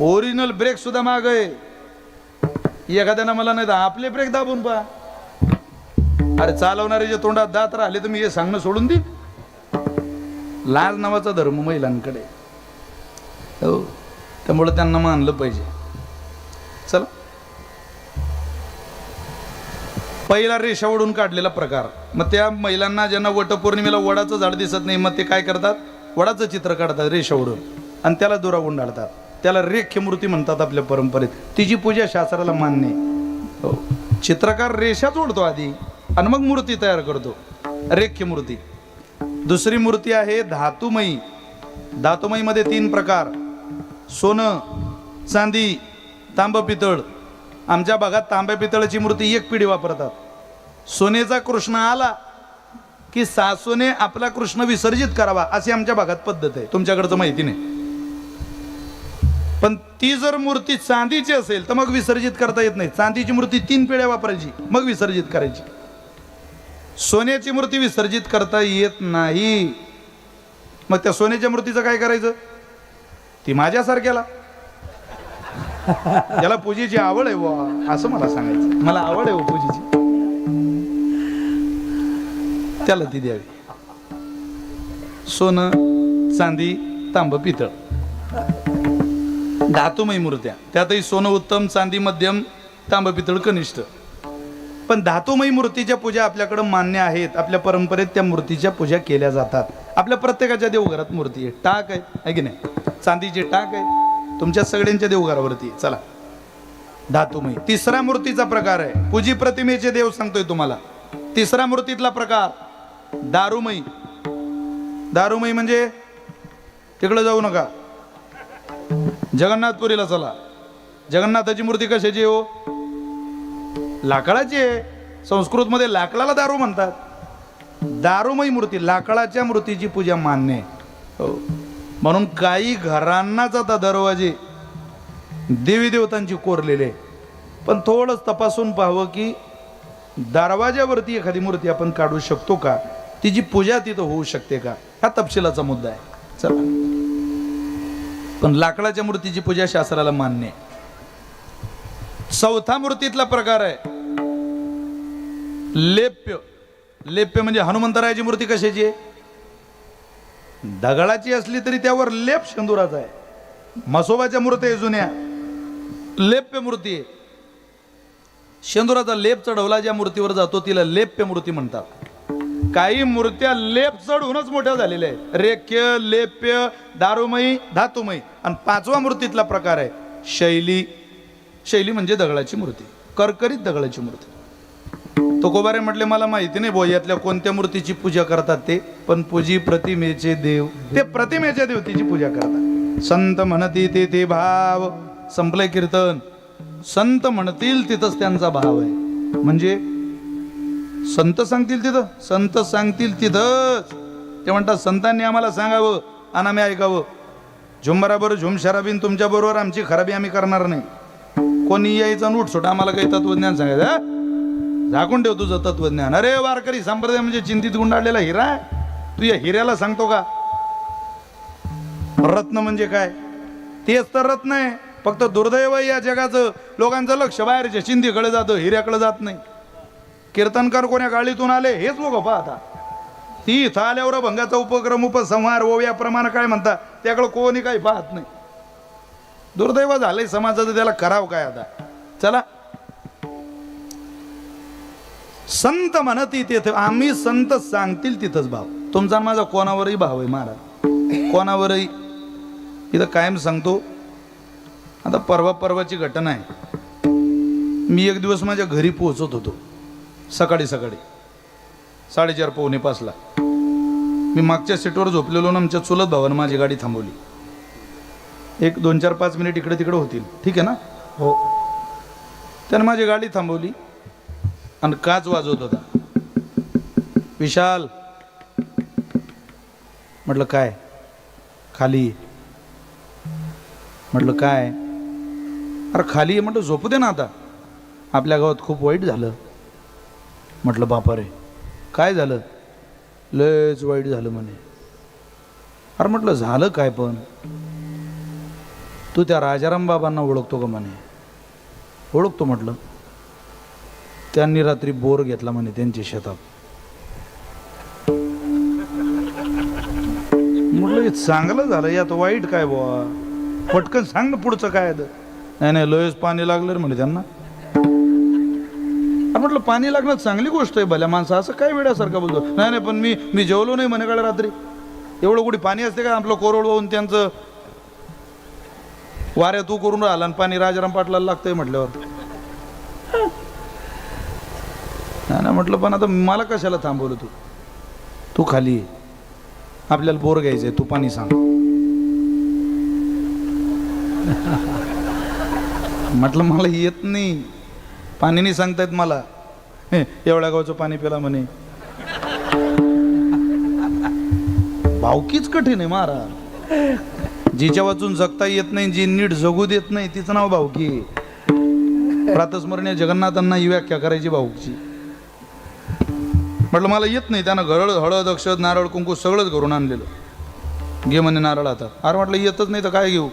ओरिजिनल ब्रेक सुद्धा माग आहे. एखाद्यानं मला नाही तर आपले ब्रेक दाबून पहा. अरे चालवणाऱ्याच्या तोंडात दात राहिले तर मी हे सांगणं सोडून देईन. लाज नावाचा धर्म महिलांकडे, हो, त्यामुळे त्यांना मानलं पाहिजे. चला, पहिला रेषा ओढून काढलेला प्रकार. मग त्या महिलांना ज्यांना वटपौर्णिमेला वडाचं झाड दिसत नाही, मग ते काय करतात, वडाचं चित्र काढतात रेषा ओढून आणि त्याला दोरा गुंडाळतात. त्याला रेख्य मूर्ती म्हणतात आपल्या परंपरेत. तिची पूजा शास्त्राला मान्य आहे. हो, चित्रकार रेषाच ओढतो आधी आणि मग मूर्ती तयार करतो, रेख्य मूर्ती. दुसरी मूर्ती आहे धातुमयी. धातुमयीमध्ये 3 प्रकार: सोनं, चांदी, तांब, पितळ. आमच्या भागात तांब्या पितळाची मूर्ती 1 पिढी वापरतात. सोन्याचा कृष्ण आला की सासूने आपला कृष्ण विसर्जित करावा अशी आमच्या भागात पद्धत आहे. तुमच्याकडचं माहिती नाही. पण ती जर मूर्ती चांदीची असेल तर मग विसर्जित करता येत नाही. चांदीची मूर्ती 3 पिढ्या वापरायची, मग विसर्जित करायची. सोन्याची मूर्ती विसर्जित करता येत नाही. मग त्या सोन्याच्या मूर्तीचं काय करायचं? ती माझ्यासारख्याला, त्याला पूजेची आवड आहे बुवा असं मला सांगायचं. मला आवड आहे हो पूजेची, त्याला ती द्यावी. सोनं, चांदी, तांब, पितळ. धातुमयी मूर्त्या, त्यातही सोनं उत्तम, चांदी मध्यम, तांब, पितळ कनिष्ठ. पण धातुमयी मूर्तीच्या पूजा आपल्याकडे मान्य आहेत. आपल्या परंपरेत त्या मूर्तीच्या पूजा केल्या जातात. आपल्या प्रत्येकाच्या देवघरात मूर्ती आहे, टाक आहे की नाही? चांदीची टाक आहे तुमच्या सगळ्यांच्या देवघरावरती. चला, धातुमयी. तिसरा मूर्तीचा प्रकार आहे, पूजी प्रतिमेचे देव सांगतोय तुम्हाला. तिसरा मूर्तीतला प्रकार दारुमयी. दारुमयी म्हणजे तिकडे जाऊ नका, जगन्नाथपुरीला चला. जगन्नाथाची मूर्ती कशाची हो? लाकडाची आहे. संस्कृतमध्ये लाकडाला दारू म्हणतात. दारुमयी मूर्ती, लाकडाच्या मूर्तीची पूजा मान्य आहे. हो, म्हणून काही घरांनाच आता दरवाजे देवी देवतांची कोरलेले. पण थोडंच तपासून पाहावं की दरवाज्यावरती एखादी मूर्ती आपण काढू शकतो का, तिची पूजा तिथं होऊ शकते का, हा तपशिलाचा मुद्दा आहे. चला, पण लाकडाच्या मूर्तीची पूजा शास्त्राला मान्य आहे. चौथा मूर्तीतला प्रकार आहे लेप्य. लेप्य म्हणजे हनुमंतरायाची मूर्ती कशाची आहे? दगडाची असली तरी त्यावर लेप शेंदुराचा आहे. म्हसोबाच्या मूर्ती जुन्या लेप्य मूर्ती आहे. शेंदुराचा लेप चढवला ज्या मूर्तीवर जातो तिला लेप्य मूर्ती म्हणतात. काही मूर्त्या लेप चढूनच मोठ्या झालेल्या आहेत. रेख्य, लेप्य, दारुमयी, धातुमयी. आणि 5वा मूर्तीतला प्रकार आहे शैली. शैली म्हणजे दगडाची मूर्ती, करकरीत दगडाची मूर्ती. तुकोबारे म्हटले मला माहिती नाही बोल यातल्या कोणत्या मूर्तीची पूजा करतात ते, पण पूजी प्रतिमेचे देव, ते प्रतिमेच्या देवतेची पूजा करतात. संत म्हणती ते भाव. संपलंय कीर्तन. संत म्हणतील तिथंच त्यांचा भाव आहे. म्हणजे संत सांगतील तिथं, संत सांगतील तिथंच. ते म्हणतात संतांनी आम्हाला सांगावं आणि आम्ही ऐकावं. झुंबराबर झुम शराबीन तुमच्या बरोबर आमची खराबी आम्ही करणार नाही. कोणी यायचं उठसुट आम्हाला काही तत्वज्ञान सांगायचं, झाकून ठेव तुझं तत्वज्ञान. अरे वारकरी संप्रदाय म्हणजे चिंतित गुंडाळलेला हिरा आहे. तू या हिऱ्याला सांगतो का? रत्न म्हणजे काय? तेच तर रत्न आहे. फक्त दुर्दैव या जगाचं, लोकांचं लक्ष बाहेरच्या चिंतीकडे जातं, हिऱ्याकडे जात नाही. कीर्तनकार कोण्या गाळीतून आले हेच लोक पाहता. ती इथं आल्यावर भंगाचा उपक्रम, उपसंहार, ओव्याप्रमाणे काय म्हणतात त्याकडे कोणी काही पाहत नाही. दुर्दैव झालंय समाजाचं, त्याला करावं काय आता. चला, संत म्हणती तिथे, आम्ही संत सांगतील तिथंच भाव. तुमचा माझा कोणावरही भाव आहे महाराज, कोणावरही. इथं कायम सांगतो. आता परवाची घटना आहे. मी एक दिवस माझ्या घरी पोहोचत होतो सकाळी 4:30 पावणे 5ला. मी मागच्या सीटवर झोपलेलो ना, आमच्या चुलत भावानं माझी गाडी थांबवली. एक 2-4-5 मिनिट इकडे तिकडे होतील, ठीक आहे ना? हो. त्यानं माझी गाडी थांबवली आणि काच वाजवत होता. विशाल, म्हटलं काय? खाली. म्हटलं काय? अरे खाली आहे. म्हटलं झोपू दे ना आता, आपल्या गावात खूप वाईट झालं. म्हटलं बापा रे, काय झालं? लयच वाईट झालं म्हणे. अरे म्हटलं झालं काय? पण तू त्या राजाराम बाबांना ओळखतो का म्हणे? ओळखतो म्हटलं. त्यांनी रात्री बोर घेतला म्हणे त्यांच्या शेतात. म्हटलं हे चांगलं झालं, यात वाईट काय बुवा, पटकन सांग ना पुढचं काय आहे. नाही नाही लयच पाणी लागलं रे म्हणे त्यांना. म्हटलं पाणी लागणं चांगली गोष्ट आहे, भल्या माणसं असं काय वेड्यासारखं बोलतो. नाही नाही पण मी जेवलो नाही म्हणे काळ रात्री. एवढं कुठे पाणी असते का आपलं कोरड वाहून त्यांचं वाऱ्या तू करून राहिला आणि पाणी राजाराम पाटलाला लागतंय म्हटल्यावर. नाही ना म्हटलं पण आता मला कशाला थांबवलं तू खाली ये. आपल्याला बोर घ्यायचंय, तू पाणी सांग. म्हटलं मला येत नाही, पाणी नाही सांगतायत मला. एवढ्या गावचं पाणी पिला म्हणे. भावकीच कठीण आहे महाराज. जिच्या वाचून जगता येत नाही, जी नीट जगू देत नाही, तिचं नाव भावकी. प्रातस्मरणीय जगन्नाथांना ही व्याख्या करायची भाऊची. म्हटलं मला येत नाही. त्यानं हळद अक्षद नारळ कुंकू सगळंच घरून आणलेलं. घे म्हणे नारळ आता. अरे म्हटलं येतच नाही तर काय घेऊ,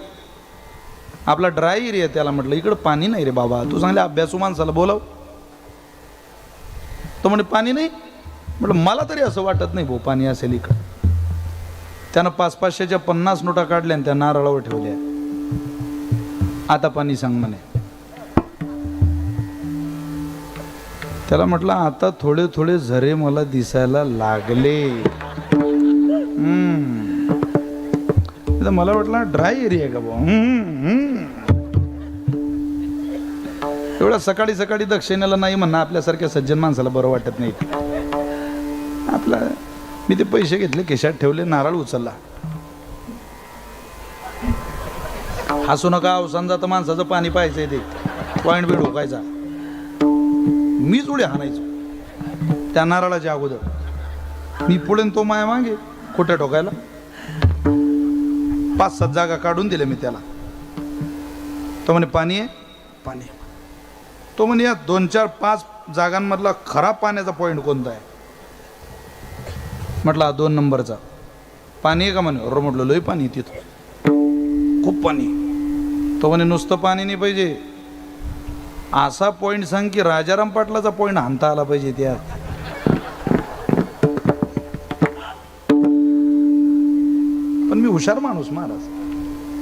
आपला ड्राय एरिया. त्याला म्हटलं इकडं पाणी नाही रे बाबा, तू चांगले अभ्यासू माणसाला बोलाव. तो म्हणे पाणी नाही. म्हटलं मला तरी असं वाटत नाही भाऊ पाणी असेल इकडं. त्यानं 500-500च्या 50 नोटा काढल्या आणि त्या नारळावर ठेवल्या. आता पाणी सांग म्हणे. त्याला म्हटलं आता थोडे थोडे झरे मला दिसायला लागले. मला वाटलं ड्राय एरिया का भाऊ. एवढ्या सकाळी सकाळी दक्षिणेला नाही म्हणणं आपल्यासारख्या सज्जन माणसाला बरं वाटत नाही. आपला मी ते पैसे घेतले खिशात ठेवले, नारळ उचलला. हसू नका, अवसान जातं माणसाचं पाणी पाहायचंय ते पॉइंट बी ढोकायचा. मीच उड्या हाणायचो त्या नारळाच्या अगोदर. मी पुढे तो माया मागे खोट्या ठोकायला. 5-7 जागा काढून दिल्या मी त्याला. तो म्हणे पाणी आहे, पाणी. तो म्हणे या 2-4-5 जागांमधला खरा पाण्याचा पॉइंट कोणता आहे. म्हटलं 2 नंबरचा. पाणी आहे का म्हणे. अरे म्हटलं लय पाणी तिथं, खूप पाणी. तो म्हणे नुसतं पाणी नाही पाहिजे, असा पॉइंट सांग की राजाराम पाटलाचा पॉइंट हाणता आला पाहिजे त्यात. पण मी हुशार माणूस महाराज.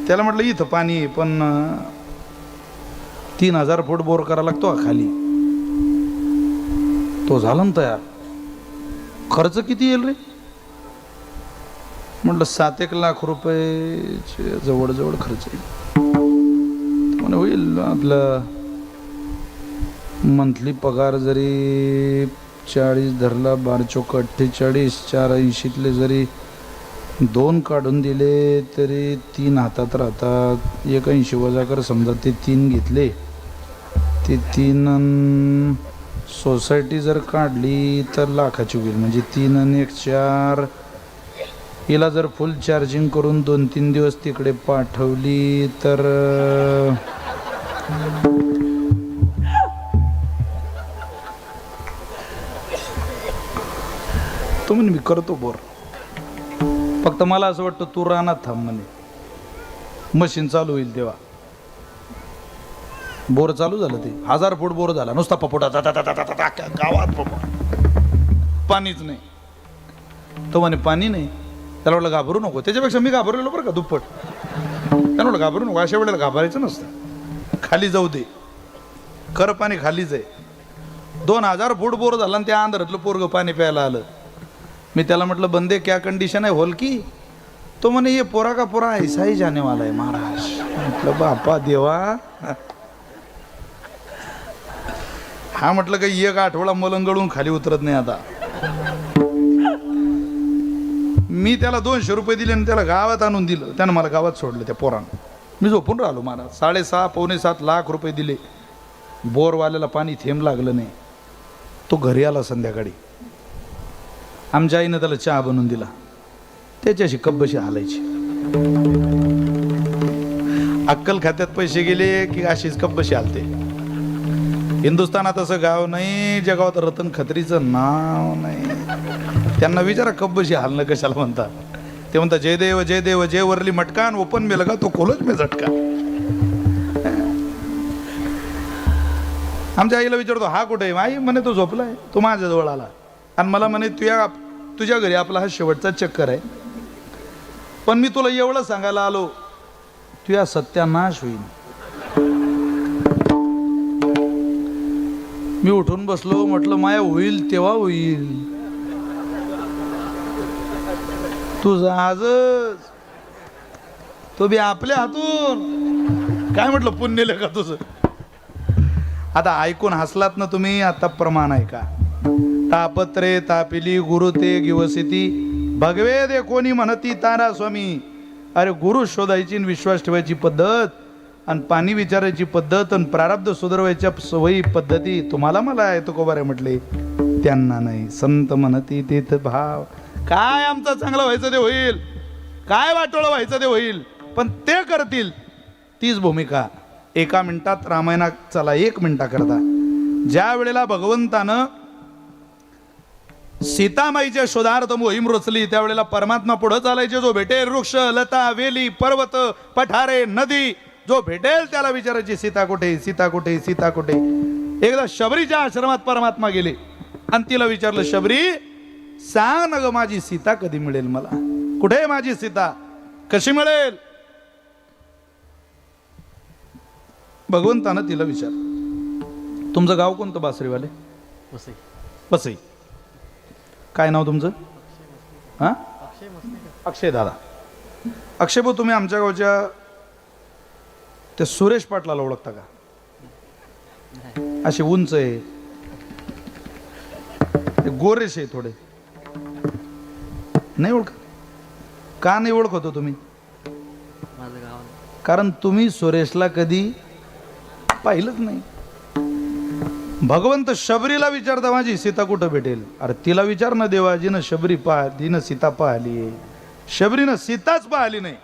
त्याला म्हटलं इथं पाणी आहे पण 3000 फूट बोर करावा लागतो खाली. तो झाला ना तयार. खर्च किती येईल रे. म्हटलं 7-1 लाख रुपये जवळजवळ खर्च येईल. म्हणे होईल आपलं मंथली पगार जरी 40 धरला, 12×4 = 48, 480तले जरी 2 काढून दिले तरी 3 हातात राहतात. 81 वजा कर समजा ते 3 घेतले, ते 3 सोसायटी जर काढली तर लाखाची होईल. म्हणजे 3 आणि 1 4. हिला जर फुल चार्जिंग करून 2-3 दिवस तिकडे पाठवली तर तो म्हणे मी करतो बोर. फक्त मला असं वाटतं तू रानात थांब म्हणे, मशीन चालू होईल तेव्हा. बोर चालू झालं. ते 1000 फूट बोर झाला नुसता पपोटा गावात पाणीच नाही. तो म्हणे पाणी नाही. त्याला म्हटलं घाबरू नको. त्याच्यापेक्षा मी घाबरलेलो बरं का दुप्पट. त्याला म्हटलं घाबरू नको, अशा वेळेला घाबरायचं नसतं. खाली जाऊ दे, खरं पाणी खालीच आहे. 2000 फूट बोर झाला आणि त्या आंध्रातलं पोरगं पाणी प्यायला आलं. मी त्याला म्हटलं बंदे क्या कंडिशन है होल की. तो म्हणे ये पोरा का पोरा ऐसा ही जाने वाला है महाराज. म्हटलं बापा देवा. हा म्हटलं काही 1 आठवडा मलंगडून खाली उतरत नाही आता. मी त्याला 200 रुपये दिले आणि त्याला गावात आणून दिलं. त्यानं मला गावात सोडलं त्या पोरानं. मी झोपून राहिलो महाराज. 6.5-7 लाख रुपये दिले. बोरवाल्याला पाणी थेंब लागलं नाही. तो घरी आला संध्याकाळी. आमच्या आईनं त्याला चहा बनवून दिला. त्याच्याशी कब्बशी हालायची. अक्कल खात्यात पैसे गेले की अशीच कब्बशी हालते. हिंदुस्थानात असं गाव नाही ज्या गावात रतन खत्रीचं नाव नाही. त्यांना विचारा कब्बशी हालणं कशाला म्हणतात. ते म्हणतात जय देव जय देव जय वरली मटकान ओपन में लगा तो कोलच में झटका. आमच्या आईला विचारतो हा कुठे आहे? आई म्हणे तो झोपलाय. तो माझ्याजवळ आला आणि मला म्हणे तुझ्या घरी आपला हा शेवटचा चक्कर आहे, पण मी तुला एवढं सांगायला आलो, तुझ्या सत्यानाश होईल. मी उठून बसलो, म्हटलं माया होईल तेव्हा होईल, तुझं आजच तो बी आपल्या हातून. काय म्हटलं पुण्य लेखा तुझं. आता ऐकून हसलात ना तुम्ही. आता प्रमाण आहे का. तापत्रे तापिली गुरु ते गिवसिती भगवे दे कोणी म्हणती तारा स्वामी. अरे गुरु शोधायची आणि विश्वास ठेवायची पद्धत आणि पाणी विचारायची पद्धत आणि प्रारब्ध सुधारवायच्या सवयी पद्धती तुम्हाला मला आहे तुकोबारे म्हटले, त्यांना नाही. संत म्हणती तीर्थ भाव. काय आमचं चांगलं व्हायचं ते होईल, काय वाटोळं व्हायचं ते होईल, पण ते करतील. तीच भूमिका. एका मिनिटात रामायणात चला 1 मिनिटा करता. ज्या वेळेला भगवंतानं सीतामाईच्या शोधार्थ मोहीम रचली त्यावेळेला परमात्मा पुढे चालायचे. जो भेटेल वृक्ष लता वेली पर्वत पठारे नदी जो भेटेल त्याला विचारायची सीता कुठे, सीता कुठे, सीता कुठे. एकदा शबरीच्या आश्रमात परमात्मा गेले आणि तिला विचारलं, शबरी सांग ना ग माझी सीता कधी मिळेल मला. कुठे आहे माझी सीता, कशी मिळेल. भगवंतानं तिला विचार, तुमचं गाव कोणतं बासरीवाले. वसई. काय नाव तुमचं. हा अक्षय दादा. अक्षय भाऊ तुम्ही आमच्या गावच्या ते सुरेश पाटलाला ओळखता का. असे उंच आहे, गोरेश आहे थोडे. नाही ओळख. का नाही ओळखतो तुम्ही. कारण तुम्ही सुरेशला कधी पाहिलंच नाही. भगवंत शबरीला विचारता माझी सीता कुठं भेटेल. अरे तिला विचार ना देवा, जिनं शबरी तिनं सीता पाहिली, शबरीनं सीताच पाहिली नाही.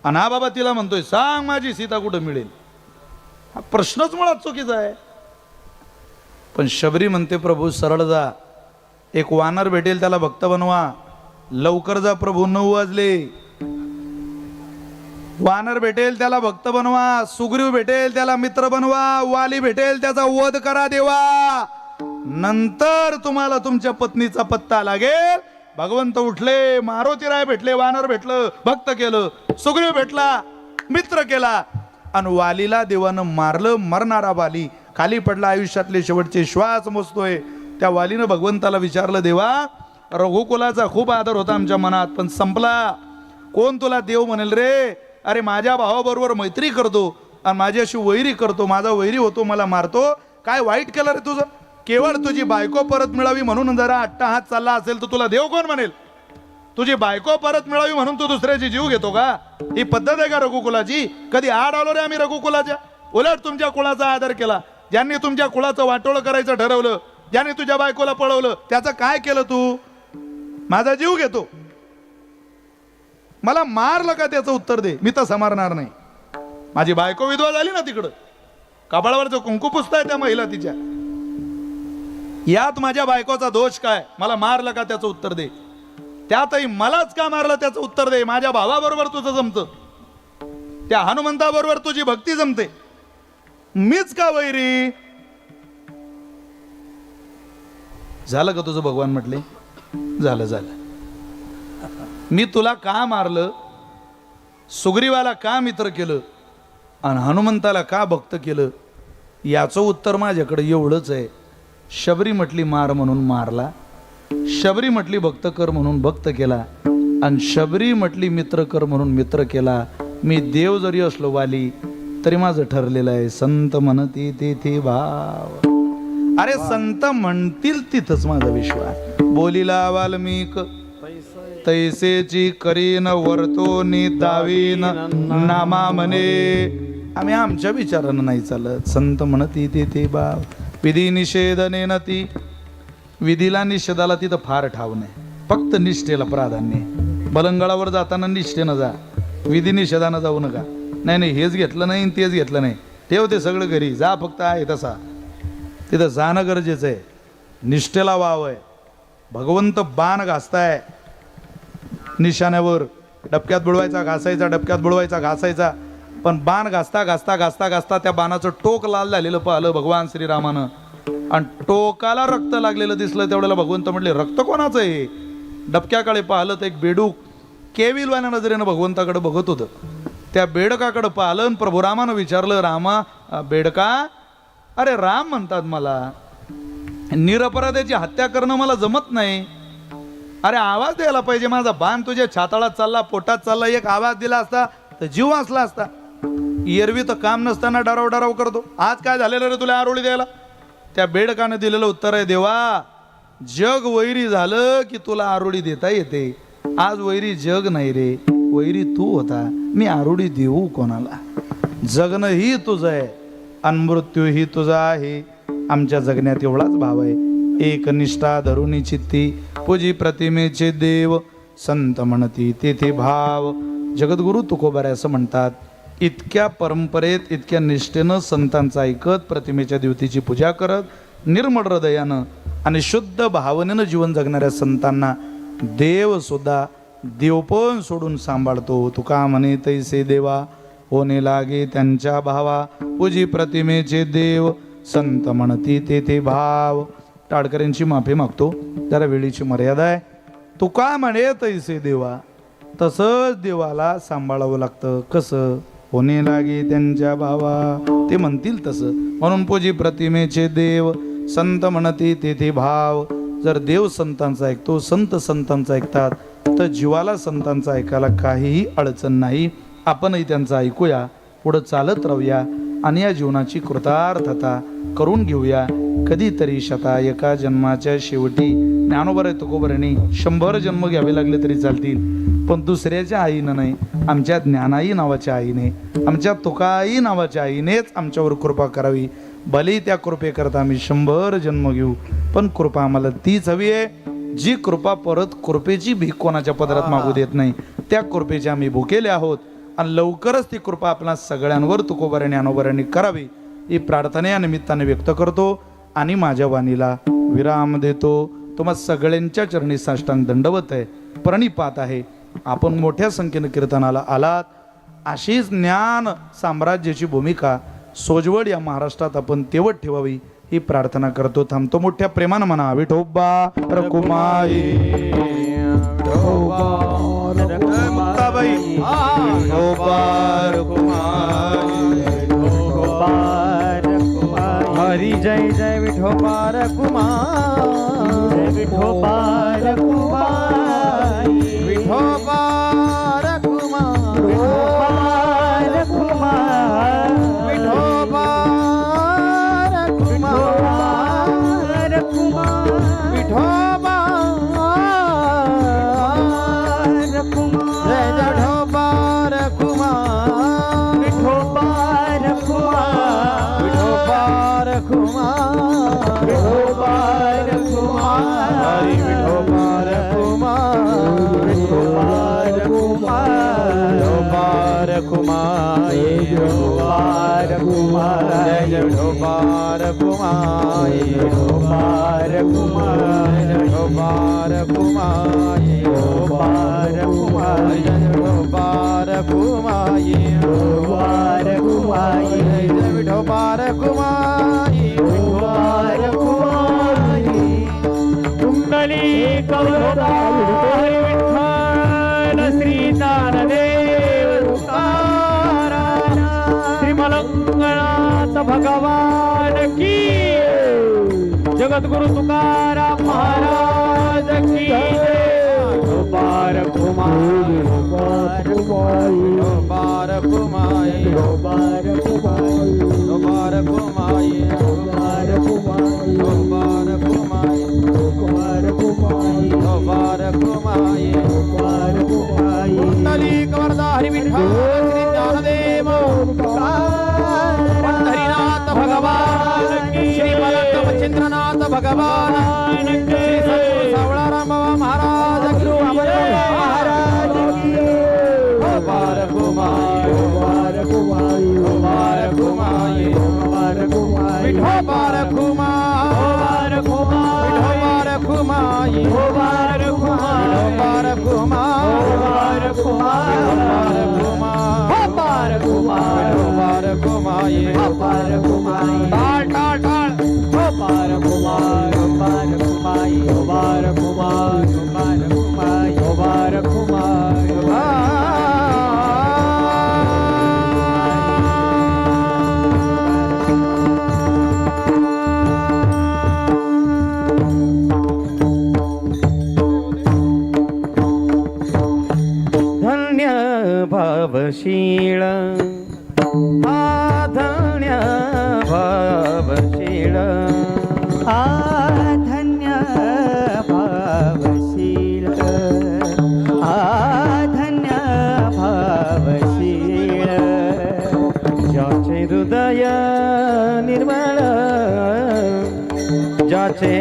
आणि हा बाबा तिला म्हणतोय सांग माझी सीता कुठं मिळेल. हा प्रश्नच मुळात चुकीचा आहे. पण शबरी म्हणते प्रभू सरळ जा, एक वानर भेटेल त्याला भक्त बनवा. लवकर जा प्रभू, 9 वाजले. वानर भेटेल त्याला भक्त बनवा, सुग्रीव भेटेल त्याला मित्र बनवा, वाली भेटेल त्याचा वध करा देवा, नंतर तुम्हाला तुमच्या पत्नीचा पत्ता लागेल. भगवंत उठले, मारुतीराय भेटले, वानर भेटलं, भक्त केलं, सुग्रीव भेटला, मित्र केला आणि वालीला देवानं मारलं. मरणारा वाली खाली पडला, आयुष्यातले शेवटचे श्वास मोजतोय. त्या वालीनं भगवंताला विचारलं, देवा रघुकुलाचा खूप आदर होता आमच्या मनात, पण संपला. कोण तुला देव म्हणेल रे. अरे माझ्या भावाबरोबर मैत्री करतो आणि माझ्याशी वैरी करतो, माझा वैरी होतो, मला मारतो. काय वाईट केलं रे तुझं. केवळ तुझी बायको परत मिळावी म्हणून जरा अट्टाहात चालला असेल तर तुला देव कोण म्हणेल. तुझी बायको परत मिळावी म्हणून तू दुसऱ्याची जीव घेतो का. ही पद्धत आहे का रघुकुलाची. कधी आड आलो रे आम्ही रघुकुलाच्या. उलट तुमच्या कुळाचा आदर केला. ज्यांनी तुमच्या कुळाचं वाटोळं करायचं ठरवलं, ज्यांनी तुझ्या बायकोला पळवलं, त्याचं काय केलं तू. माझा जीव घेतो, मला मारलं का त्याचं उत्तर दे. मी तसं मारणार नाही. माझी बायको विधवा झाली ना, तिकडं कपाळावरचं कुंकू पुसताय त्या महिला तिच्या, यात माझ्या बायकोचा दोष काय. मला मारलं का त्याचं उत्तर दे. त्यातही मलाच का मारलं त्याचं उत्तर दे. माझ्या भावाबरोबर तुझं जमतं, त्या हनुमंताबरोबर तुझी भक्ती जमते, मीच का वैरी. झालं का तुझं भगवान म्हटले. झालं झालं. मी तुला का मारलं, सुग्रीवाला का मित्र केलं आणि हनुमंताला का भक्त केलं, याचं उत्तर माझ्याकडे एवढंच आहे. शबरी म्हटली मार म्हणून मारला, शबरी म्हटली भक्त कर म्हणून भक्त केला, आणि शबरी म्हटली मित्र कर म्हणून मित्र केला. मी देव जरी असलो वाली तरी माझं ठरलेलं आहे. संत म्हणती तेथे भाव. अरे संत म्हणतील तिथंच माझा विश्वास. बोलीला वाल्मिक तैसेची करीन वर्तोनी दावीन नामा म्हणे. आम्ही आमच्या विचारानं नाही चालत. संत म्हणती तेथे भाव. विधी निषेधने न ती. विधीला निषेधाला तिथं फार ठाव नाही, फक्त निष्ठेला प्राधान्य. बलंगळावर जाताना निष्ठेनं जा, विधी निषेधानं जाऊ नका. नाही नाही हेच घेतलं नाही तेच घेतलं नाही, ठेव ते सगळं घरी. जा फक्त आहे तसा. तिथं जाणं गरजेचं आहे. निष्ठेला वाव आहे. भगवंत बाण घासताय निशाण्यावर. डबक्यात बुडवायचा घासायचा, डबक्यात बुडवायचा घासायचा. पण बाण घासता घासता घासता घासता त्या बाणाचं टोक लाल झालेलं पाहिलं भगवान श्रीरामानं आणि टोकाला रक्त लागलेलं दिसलं. तेवढ्याला भगवंत म्हटले रक्त कोणाचं आहे? डबक्याकडे पाहिलं तर एक बेडूक केविलवाल्या नजरेनं भगवंताकडे बघत होतं. त्या बेडकाकडे पाहिलं आणि प्रभू रामानं विचारलं, रामा बेडका, अरे राम म्हणतात मला, निरपराधाची हत्या करणं मला जमत नाही. अरे आवाज द्यायला पाहिजे, माझा बाण तुझ्या छाताळात चालला, पोटात चालला, एक आवाज दिला असता तर जीव वाचला असता. एरवी तर काम नसताना डराव डराव करतो, आज काय झालेलं रे तुला आरोळी द्यायला? त्या बेडकानं दिलेलं उत्तर आहे, देवा जग वैरी झालं की तुला आरोळी देता येते. आज वैरी जग नाही रे, वैरी तू होता. मी आरोळी देऊ कोणाला? जगणं ही तुझं आहे आणि मृत्यू ही तुझा आहे. आमच्या जगण्यात एवढाच भाव आहे. एक निष्ठा धरुणी चित्ती पूजी प्रतिमेचे देव, संत म्हणती तेथे भाव. जगद्गुरु तुकोबारे असं म्हणतात, इतक्या परंपरेत इतक्या निष्ठेनं संतांचं ऐकत, प्रतिमेच्या देवतेची पूजा करत, निर्मळ हृदयानं आणि शुद्ध भावनेनं जीवन जगणाऱ्या संतांना देव सुद्धा देवपण सोडून सांभाळतो. तुका म्हणे तैसे देवा, होणे लागे त्यांच्या भावा. पूजी प्रतिमेचे देव, संत म्हणती तेथे भाव. टाळकऱ्यांची माफी मागतो, जरा वेळीची मर्यादा आहे. तुका म्हणे तैसे देवा, तसंच देवाला सांभाळावं लागतं. कसं? होणे लागे त्यांच्या भावा, ते म्हणतील तसं. म्हणून पूजी प्रतिमेचे देव, संत म्हणती तेथे भाव. जर देव संतांचा ऐकतो, संत संतांचा ऐकतात, तर जीवाला संतांचं ऐकायला काहीही अडचण नाही. आपणही त्यांचं ऐकूया, पुढं चालत राहूया आणि या जीवनाची कृतार्थता करून घेऊया. कधीतरी शता एका जन्माच्या शेवटी ज्ञानोबर तुकोबरांनी 100 जन्म घ्यावे लागले तरी चालतील, पण दुसऱ्याच्या आईनं नाही, आमच्या ज्ञानाई नावाच्या आईने, आमच्या तुकाई नावाच्या आईनेच आमच्यावर कृपा करावी. भले त्या कृपेकरता आम्ही 100 जन्म घेऊ, पण कृपा आम्हाला तीच हवी आहे जी कृपा परत कृपेची भीक कोणाच्या पदरात मागू देत नाही. त्या कृपेचे आम्ही भुकेले आहोत आणि लवकरच ती कृपा आपल्या सगळ्यांवर तुकोबारांनी ज्ञानोबारांनी करावी ही प्रार्थना या निमित्ताने व्यक्त करतो आणि माझ्या वाणीला विराम देतो. तुम्हा सगळ्यांच्या चरणी साष्टांग दंडवत आहे, प्रणिपात आहे. आपण मोठ्या संख्येनं कीर्तनाला आलात. अशीच ज्ञान साम्राज्याची भूमिका सोजवड या महाराष्ट्रात आपण तेवत ठेवावी ही प्रार्थना करतो. थांबतो मोठ्या प्रेमानं म्हणा, विठोबा रकुमाई, मुक्ताबाई, विठोबा रकुमाई, हरी जय जय विठोबा रकुमाई, विठोबा रकुमाई, विठोबा रकुमाई, विठोबा रकुमाई, विठोबा रकुमाई, विठोबा रकुमाई, जय विठोबा रकुमाई, विठोबा रकुमाई, विठोबा रकुमाई, विठोबा रकुमाई, विठोबा रकुमाई, विठोबा रकुमाई, विठोबा रकुमाई, जय विठोबा रकुमाई, विठोबा रकुमाई, विठोबा रकुमाई, विठोबा रकुमाई, जय विठोबा रकुमाई, विठोबा रकुमाई, जय विठोबा रकुमाई, विठोबा रकुमाई. कुंडली कवरदा हरी विठ्ठल श्री ज्ञानदेव तुकाराम, श्री मलंगनाथ भगवान की, जगद्गुरु तुकाराम महाराज की जय. विठोबा रकुमाई, विठोबा रकुमाई, विठोबा रकुमाई, विठोबा रकुमाई, विठोबा रकुमाई, विठोबा रकुमाई, विठोबा रकुमाई, विठोबा रकुमाई, विठोबा रकुमाई, विठोबा रकुमाई. कुंडली कवरदा हरी विठ्ठल श्री ज्ञानदेव पंढरीनाथ भगवान की, श्री मलंग मच्छिंद्रनाथ भगवान की, श्री सद्गुरु सावळाराम बाबा महाराज की, महाराज की. विठोबा रकुमाई, विठोबा रकुमाई, विठोबा रकुमाई, विठोबा रकुमाई, विठोबा रकुमाई, विठोबा रकुमाई, विठोबा रकुमाई, विठोबा रकुमाई, विठोबा रकुमाई, विठोबा रकुमाई, विठोबा पार कुमार पार कुमाये पार कुमाई टाळ टाळ टाळ पार कुमार पार कुमाई पार कुमार पार कुमाई पार कुमार धन्य भावशीळ धन्य भावशीळ धन्य भावशील धन्य भावशील ज्याचे हृदय निर्मळ ज्याचे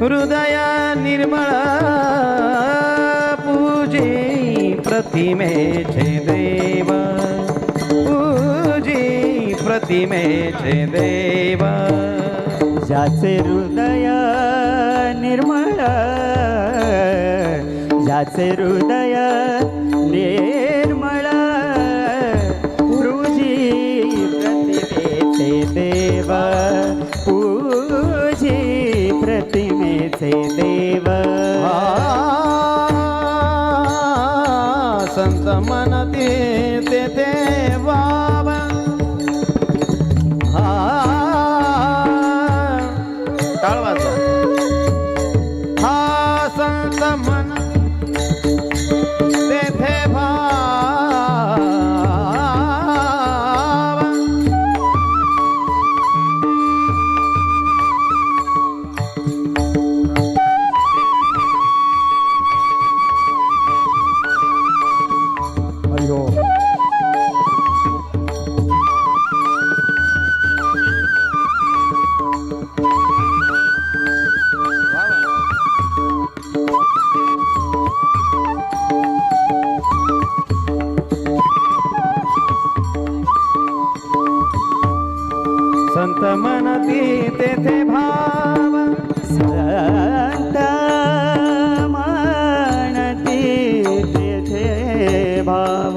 हृदय निर्मळ पूजी प्रतिमेचे देव पूजी प्रतिमेचे देव ज्याचे हृदय निर्मळ ज्याचे हृदय निर्मळ पूजी प्रतिमेचे देव पूजी प्रतिमेचे देव संत मनती तेथे वाव टाळवाचा हा संत मन तेथे भाव अयो संत मनती तेथे भाव संत म्हणती तेथे भाव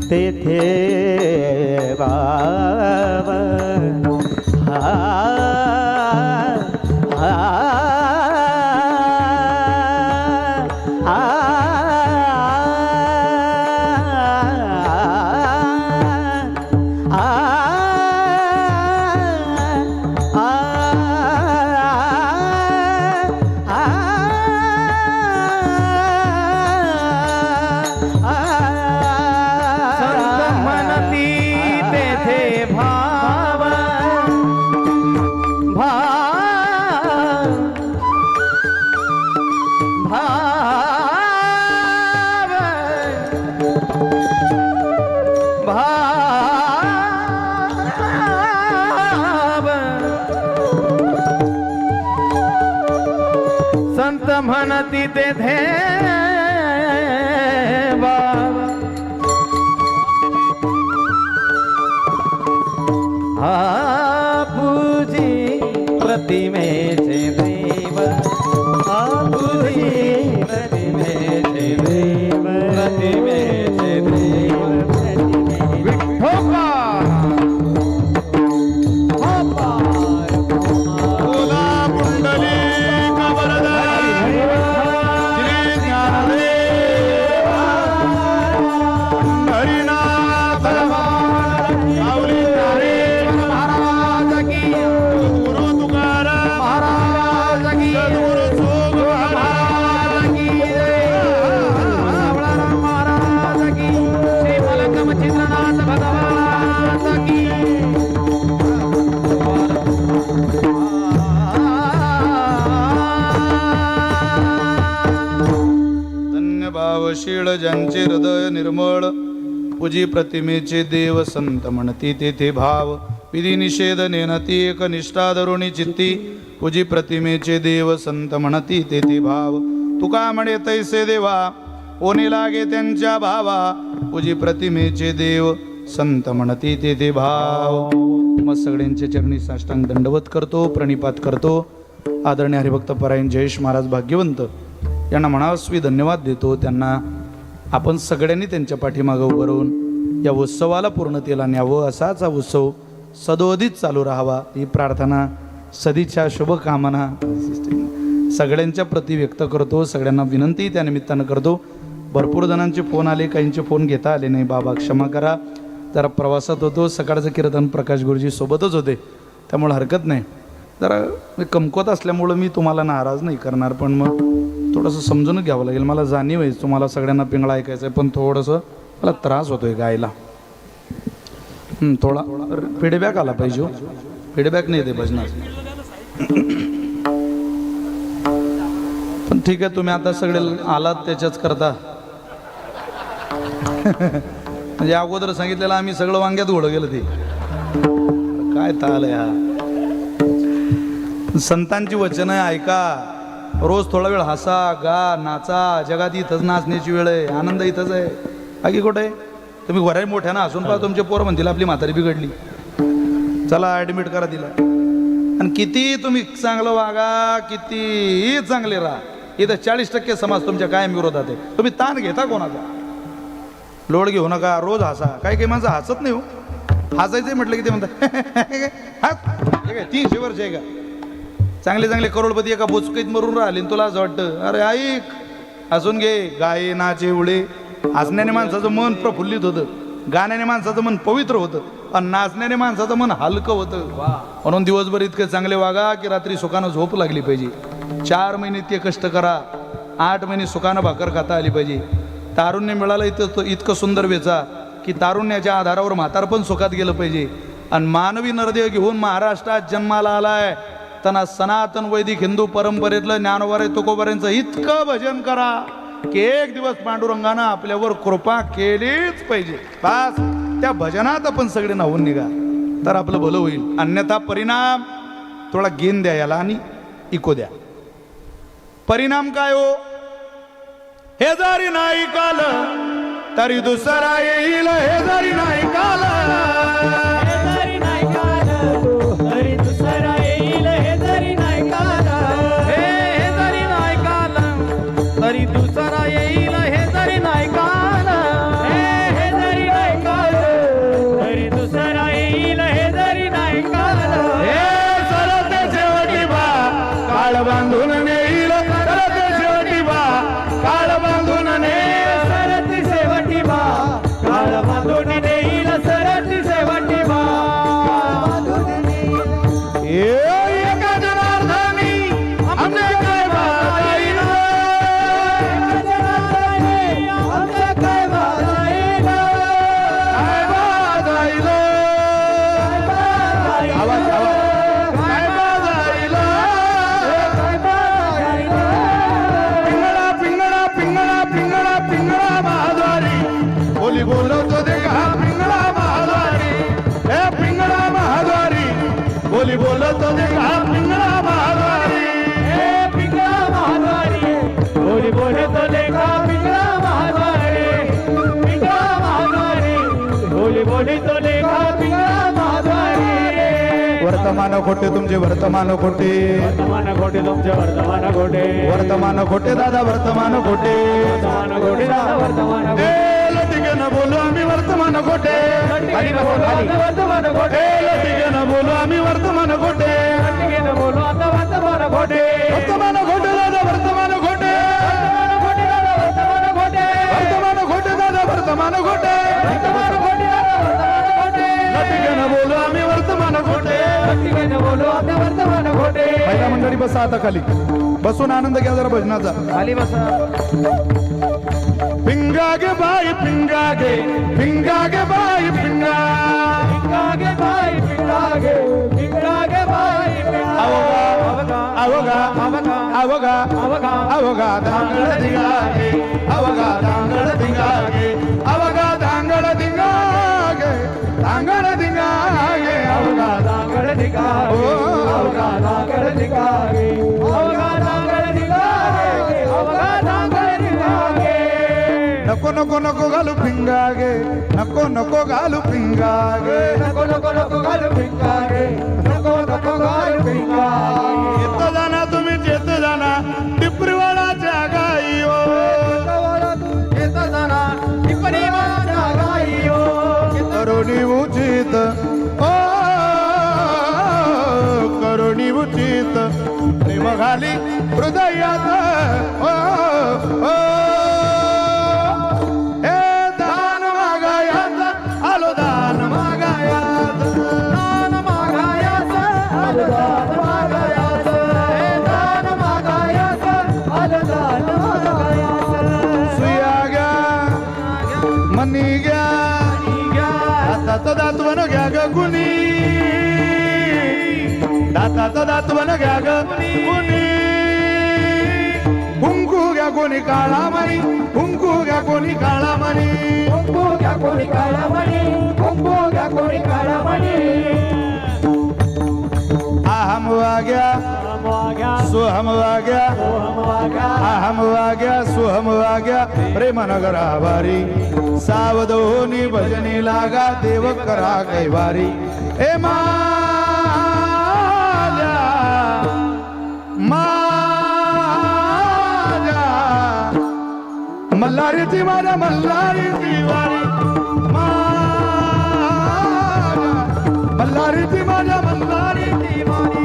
तेथे भाव संत मनती तेथे भाव भाव भाव भाव संत म्हणती तेथे भाव पूजी प्रतिमेचे देव पूजी प्रतिमेचे देव प्रतिमेचे देव विठोबा बोला पुंडलिक वरदाय श्री ज्ञानदेव हरिनाथ माऊली ज्ञानेश्वर महाराज की गुरु तुकाराम महाराज की सद्गुरु जोग महाराज की सावळाराम महाराज की श्री मलंगम चित्रनाथ भगवान की धन्य भावशीळ ज्यांचे हृदय निर्मळ पूजी प्रतिमेचे देव संत म्हणती तेथे भाव विधी निषेध नेनती एक निष्ठा धरुणी चित्ती पूजी प्रतिमेचे देव संत म्हणती तेथे भाव तुका म्हणे तैसे देवा ओने लागे त्यांच्या भावा पूजी प्रतिमेचे देव संत म्हणती तेथे भाव मग सगळ्यांच्या चरणी साष्टांग दंडवत करतो प्रणिपात करतो. आदरणीय हरिभक्त परायण जयेश महाराज भाग्यवंत यांना मनास्वी धन्यवाद देतो. त्यांना आपण सगळ्यांनी त्यांच्या पाठीमागं उभं राहून या उत्सवाला पूर्णतेला न्यावं, असाच हा उत्सव सदोदित चालू राहावा ही प्रार्थना, सदिच्छा, शुभकामना सगळ्यांच्या प्रती व्यक्त करतो. सगळ्यांना विनंती त्या निमित्तानं करतो. भरपूर जणांचे फोन आले, काहींचे फोन घेता आले नाही. बाबा क्षमा करा, जरा प्रवासात होतो. सकाळचं कीर्तन प्रकाश गुरुजी सोबतच होते, त्यामुळे हरकत नाही. जरा कमकुवत असल्यामुळं मी तुम्हाला नाराज नाही करणार, पण मग थोडंसं समजूनच घ्यावं लागेल. मला जाणीव आहे तुम्हाला सगळ्यांना पिंगळा ऐकायचं आहे, पण थोडंसं मला त्रास होतो आहे गायला. थोडा फीडबॅक आला पाहिजे. फीडबॅक नाही ते भजनात, पण ठीक आहे. तुम्ही आता सगळे आलात त्याच्याच करता. म्हणजे अगोदर सांगितलेलं आम्ही सगळं वांग्यात घोडं गेलं ते काय ताल हा. संतांची वचनं ऐका, रोज थोडा वेळ हसा, गा, नाचा. जगात इथंच नाचण्याची वेळ आहे, आनंद इथंच आहे. बाकी कुठे आहे? तुम्ही घरात मोठ्यानं हसून पहा, तुमचे पोरं म्हणतील आपली म्हातारी बिघडली, चला ॲडमिट करा तिला. आणि किती तुम्ही चांगलं वागा, कितीही चांगले राहा, इथं 40% समाज तुमच्या कायम विरोधात आहे. तुम्ही ताण घेता कोणाचा? लोड घेऊ नका, रोज हसा. काही काही माणसं हसत नाही हो. हसायचं म्हटलं की ते म्हणतात 300 वर्ष आहे का? चांगले चांगले करोडपती एका बोचकीत मरून राहिले, तुला असं वाटतं अरे ऐक, हसून घे. गाये नाचे उडे. हसण्याने माणसाचं मन प्रफुल्लित होतं, गाण्याने माणसाचं मन पवित्र होतं, आणि नाचण्याने माणसाचं मन हलकं होतं. म्हणून दिवसभर इतके चांगले वागा की रात्री सुखानं झोप लागली पाहिजे. 4 महिने इतके कष्ट करा, 8 महिने सुखानं भाकर खाता आली पाहिजे. तारुण्य मिळालं इतकं सुंदर वेचा की तारुण्याच्या आधारावर म्हातारपण सुखात गेलं पाहिजे. आणि मानवी नरदेह घेऊन महाराष्ट्रात जन्माला आलाय, त्यांना सनातन वैदिक हिंदू परंपरेतलं ज्ञानोबा तुकोबाऱ्यांचं इतकं भजन करा की एक दिवस पांडुरंगानं आपल्यावर कृपा केलीच पाहिजे. बस त्या भजनात आपण सगळे नाहून निघा तर आपलं भलं होईल. अन्यथा परिणाम थोडा गेन द्या याला आणि इको द्या. परिणाम काय हो? हे जरी नाही काल तरी दुसरा येईल. हे जरी नाही काल तरी नाही काल, तरी दुसरा येईल. हे जरी नाही काल, हे जरी नाही काल तरी दुसरा येईल. हे जरी नाही काल, हे जरी नाही काल, तरी दुसरा येईल. हे जरी नाही काल, हे सरते शेवटी बा काळ बांधून नेईल. सरते शेवटी बा काळ बांधून नेईल. सरती शेवटी बा काळ बांधून नेईल. सरती शेवटी बा एका जनार्दनी आमचे काय बाजाईल. आमच्या काय बाजाईल. काय बाजाईल. आवाज आवाज काय बाजाईल. पिंगळा पिंगळा पिंगळा पिंगळा पिंगळा महाद्वारी बोली बोलवतो दे का पिंगळा महाद्वारी. हे पिंगळा महाद्वारी बोली बोलवतो दे का पिंगळा महाद्वारी. हे पिंगळा महाद्वारी बोली बोलतो लेखा. पिंगळा महाद्वारी, पिंगळा महाद्वारी बोली बोलतो लेखा. पिंगळा महाद्वारी. वर्तमान खोटे तुमचे वर्तमान खोटे. वर्तमान खोटे तुमचे वर्तमान खोटे. वर्तमान खोटे दादा वर्तमान खोटे. वर्तमान खोटे दादा वर्तमान खोटे. लटिके न बोलू आम्ही वर्तमान खोटे. खाली न बोलू आता वर्तमान खोटे. लटिके न बोलू आम्ही वर्तमान खोटे. लटिके न बोलू आता वर्तमान खोटे. वर्तमान खोटे दादा वर्तमान खोटे. वर्तमान खोटे दादा वर्तमान खोटे. वर्तमान खोटे दादा वर्तमान खोटे. वर्तमान खोटे दादा वर्तमान खोटे. लटिके न बोलू आम्ही वर्तमान खोटे. लटिके न बोलू आता वर्तमान खोटे. पहिला मंडळी बसा आता खाली, बसून आनंद घ्या जरा भजनाचा. खाली बसा. पिंगागे बाई पिंगागे, पिंगागे बाई पिंगा. पिंगागे बाई पिंगागे, पिंगागे बाई अवगा अवगा अवगा अवगा अवगा धांगड धिंगागे. अवगा धांगड धिंगागे. अवगा धांगड धिंगागे. धांगड धिंगागे. अवगा दांगड दिगागे. अवगा दांगड दिगागे. अवगा दांगड दिगागे. अवगा दांगड दिगागे. नको नको नको घालू पिंगागे. नको नको घालू पिंगागे. नको नको नको घालू पिंगागे. नको नको घालू पिंगागे. येत जाना तुम्ही येत जाना टिपरीवाडाच्या गाई. येता जाना झाली हृदयात ओ, ओ, हे दान मागायात आलो दान मागायात दान मागायात आलो दान मागायात हे दान मागायात आलो दान मागायात सुया घ्या मनी घ्या दाताचं दातवण घ्या ग कुणी दाताचं दातवण घ्या ग कुणी कुंकू घ्या कोणी काळा मणी कुंकू घ्या कोणी काळा मणी कुंकू घ्या कोणी काळा मणी कुंकू घ्या कोणी काळा मणी अहम वाग्या सोहम वाग्या अहम वाग्या सोहम वाग्या प्रेम नगरा वारी सावध होनी भजनी लागा देव करा कैवारी ए माझ्या मल्हारीची माझ्या मल्हारीची वारी मल्हारीची माझ्या मल्हारीची वारी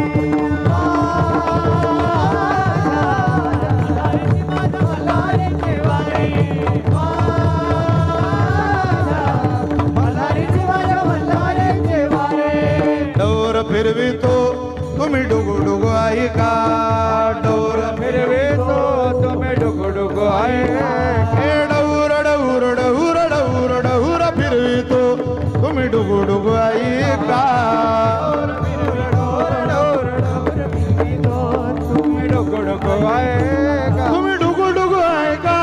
डोर फिरवितो तुम्ही डुगु डुगु ऐका डोर फिरवितो तुम्ही डुगु डुगु ऐका डौर डौर डौर डौर डौर फिरवितो तुम्ही डुगु डुगु ऐका तुम्ही डुगु डुगु ऐका तुम्ही डुगु डुगु ऐका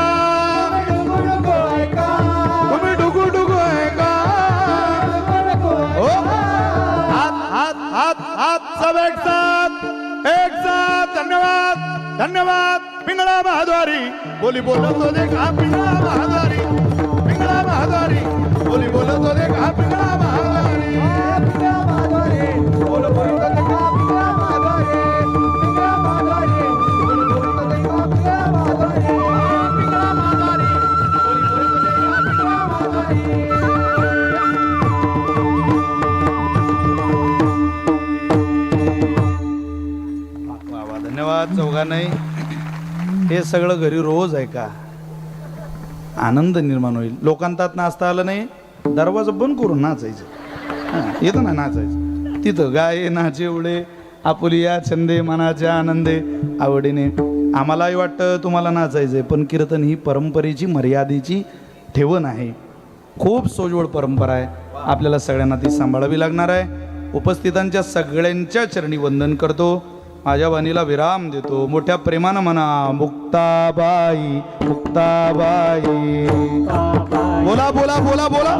तुम्ही डुगु डुगु ऐका हाथ सब एक साथ धन्यवाद धन्यवाद पिंगळा महाद्वारी बोली बोलतो देखा पिंगळा महाद्वारी पिंगळा महाद्वारी बोली बोलतो देखा पिंगळा महाद्वारी पिंगळा महाद्वारी बोल बोलतो देखा पिंगळा महाद्वारी पिंगळा महाद्वारी बोली बोलतो देखा पिंगळा महाद्वारी पिंगळा महाद्वारी बोली बोलतो देखा पिंगळा महाद्वारी धन्यवाद चौघांनाही हे सगळं घरी रोज आहे का आनंद निर्माण होईल लोकांतात नाचता आलं नाही दरवाजा बंद करून नाचायचं येतं ना नाचायचं तिथं गाये नाचे उडे आपुलिया छंदे मनाच्या आनंदे आवडीने आम्हालाही वाटतं तुम्हाला नाचायचंय पण कीर्तन ही परंपरेची मर्यादेची ठेवण आहे खूप सोजवळ परंपरा आहे आपल्याला सगळ्यांना ती सांभाळावी लागणार आहे उपस्थितांच्या सगळ्यांच्या चरणी वंदन करतो माझ्या वाणीला विराम देतो मोठ्या प्रेमानं म्हणा मुक्ताबाई मुक्ताबाई बोला बोला बोला बोला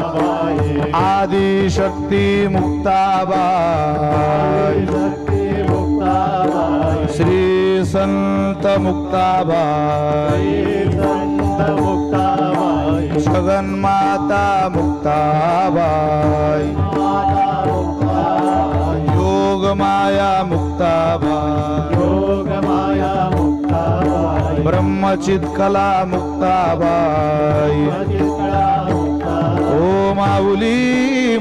आदिशक्ती मुक्ताबाई श्री संत मुक्ताबाई जगन्माता मुक्ताबाई योगमाया मुक्ताबाई योगमाया मुक्ताबाई ब्रह्मचित्कला मुक्ताबाई ओ माऊली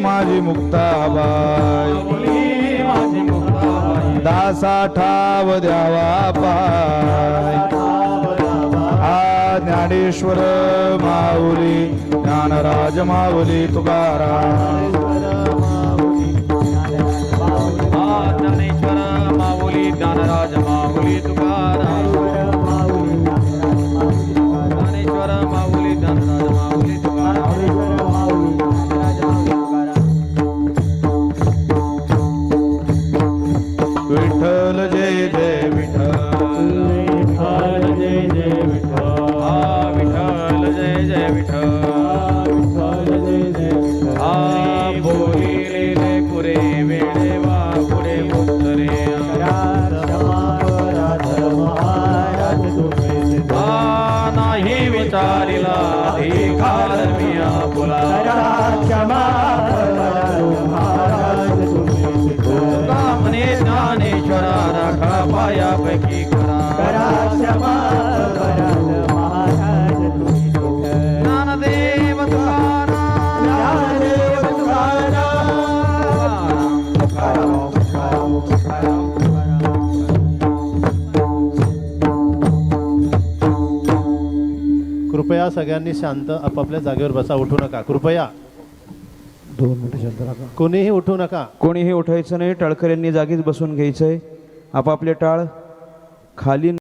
माझी मुक्ताबाई दासा ठाव द्यावा पाय आ ज्ञानेश्वर माऊली ज्ञानराज माऊली तुकाराम ज्ञानराज माऊली तुकाराम ज्ञानेश्वर माऊली ज्ञानराज माऊली तुकाराम विठ्ठल जय जय विठ्ठल विठ्ठल जय जय विठ्ठल विठ्ठल जय जय विठ्ठल विठ्ठल जय जय विठ्ठल बोलिले पुरे वेळे वा पुढे मुक्त रे राधमा कृपया सगळ्यांनी शांत आपापल्या जागेवर बसा, उठू नका कृपया. 2 मिनिटं शांत राहा. कोणीही उठू नका. कोणीही उठायचं नाही. टाळकऱ्यांनी जागीच बसून घ्यायचंय. आपापले टाळ खाली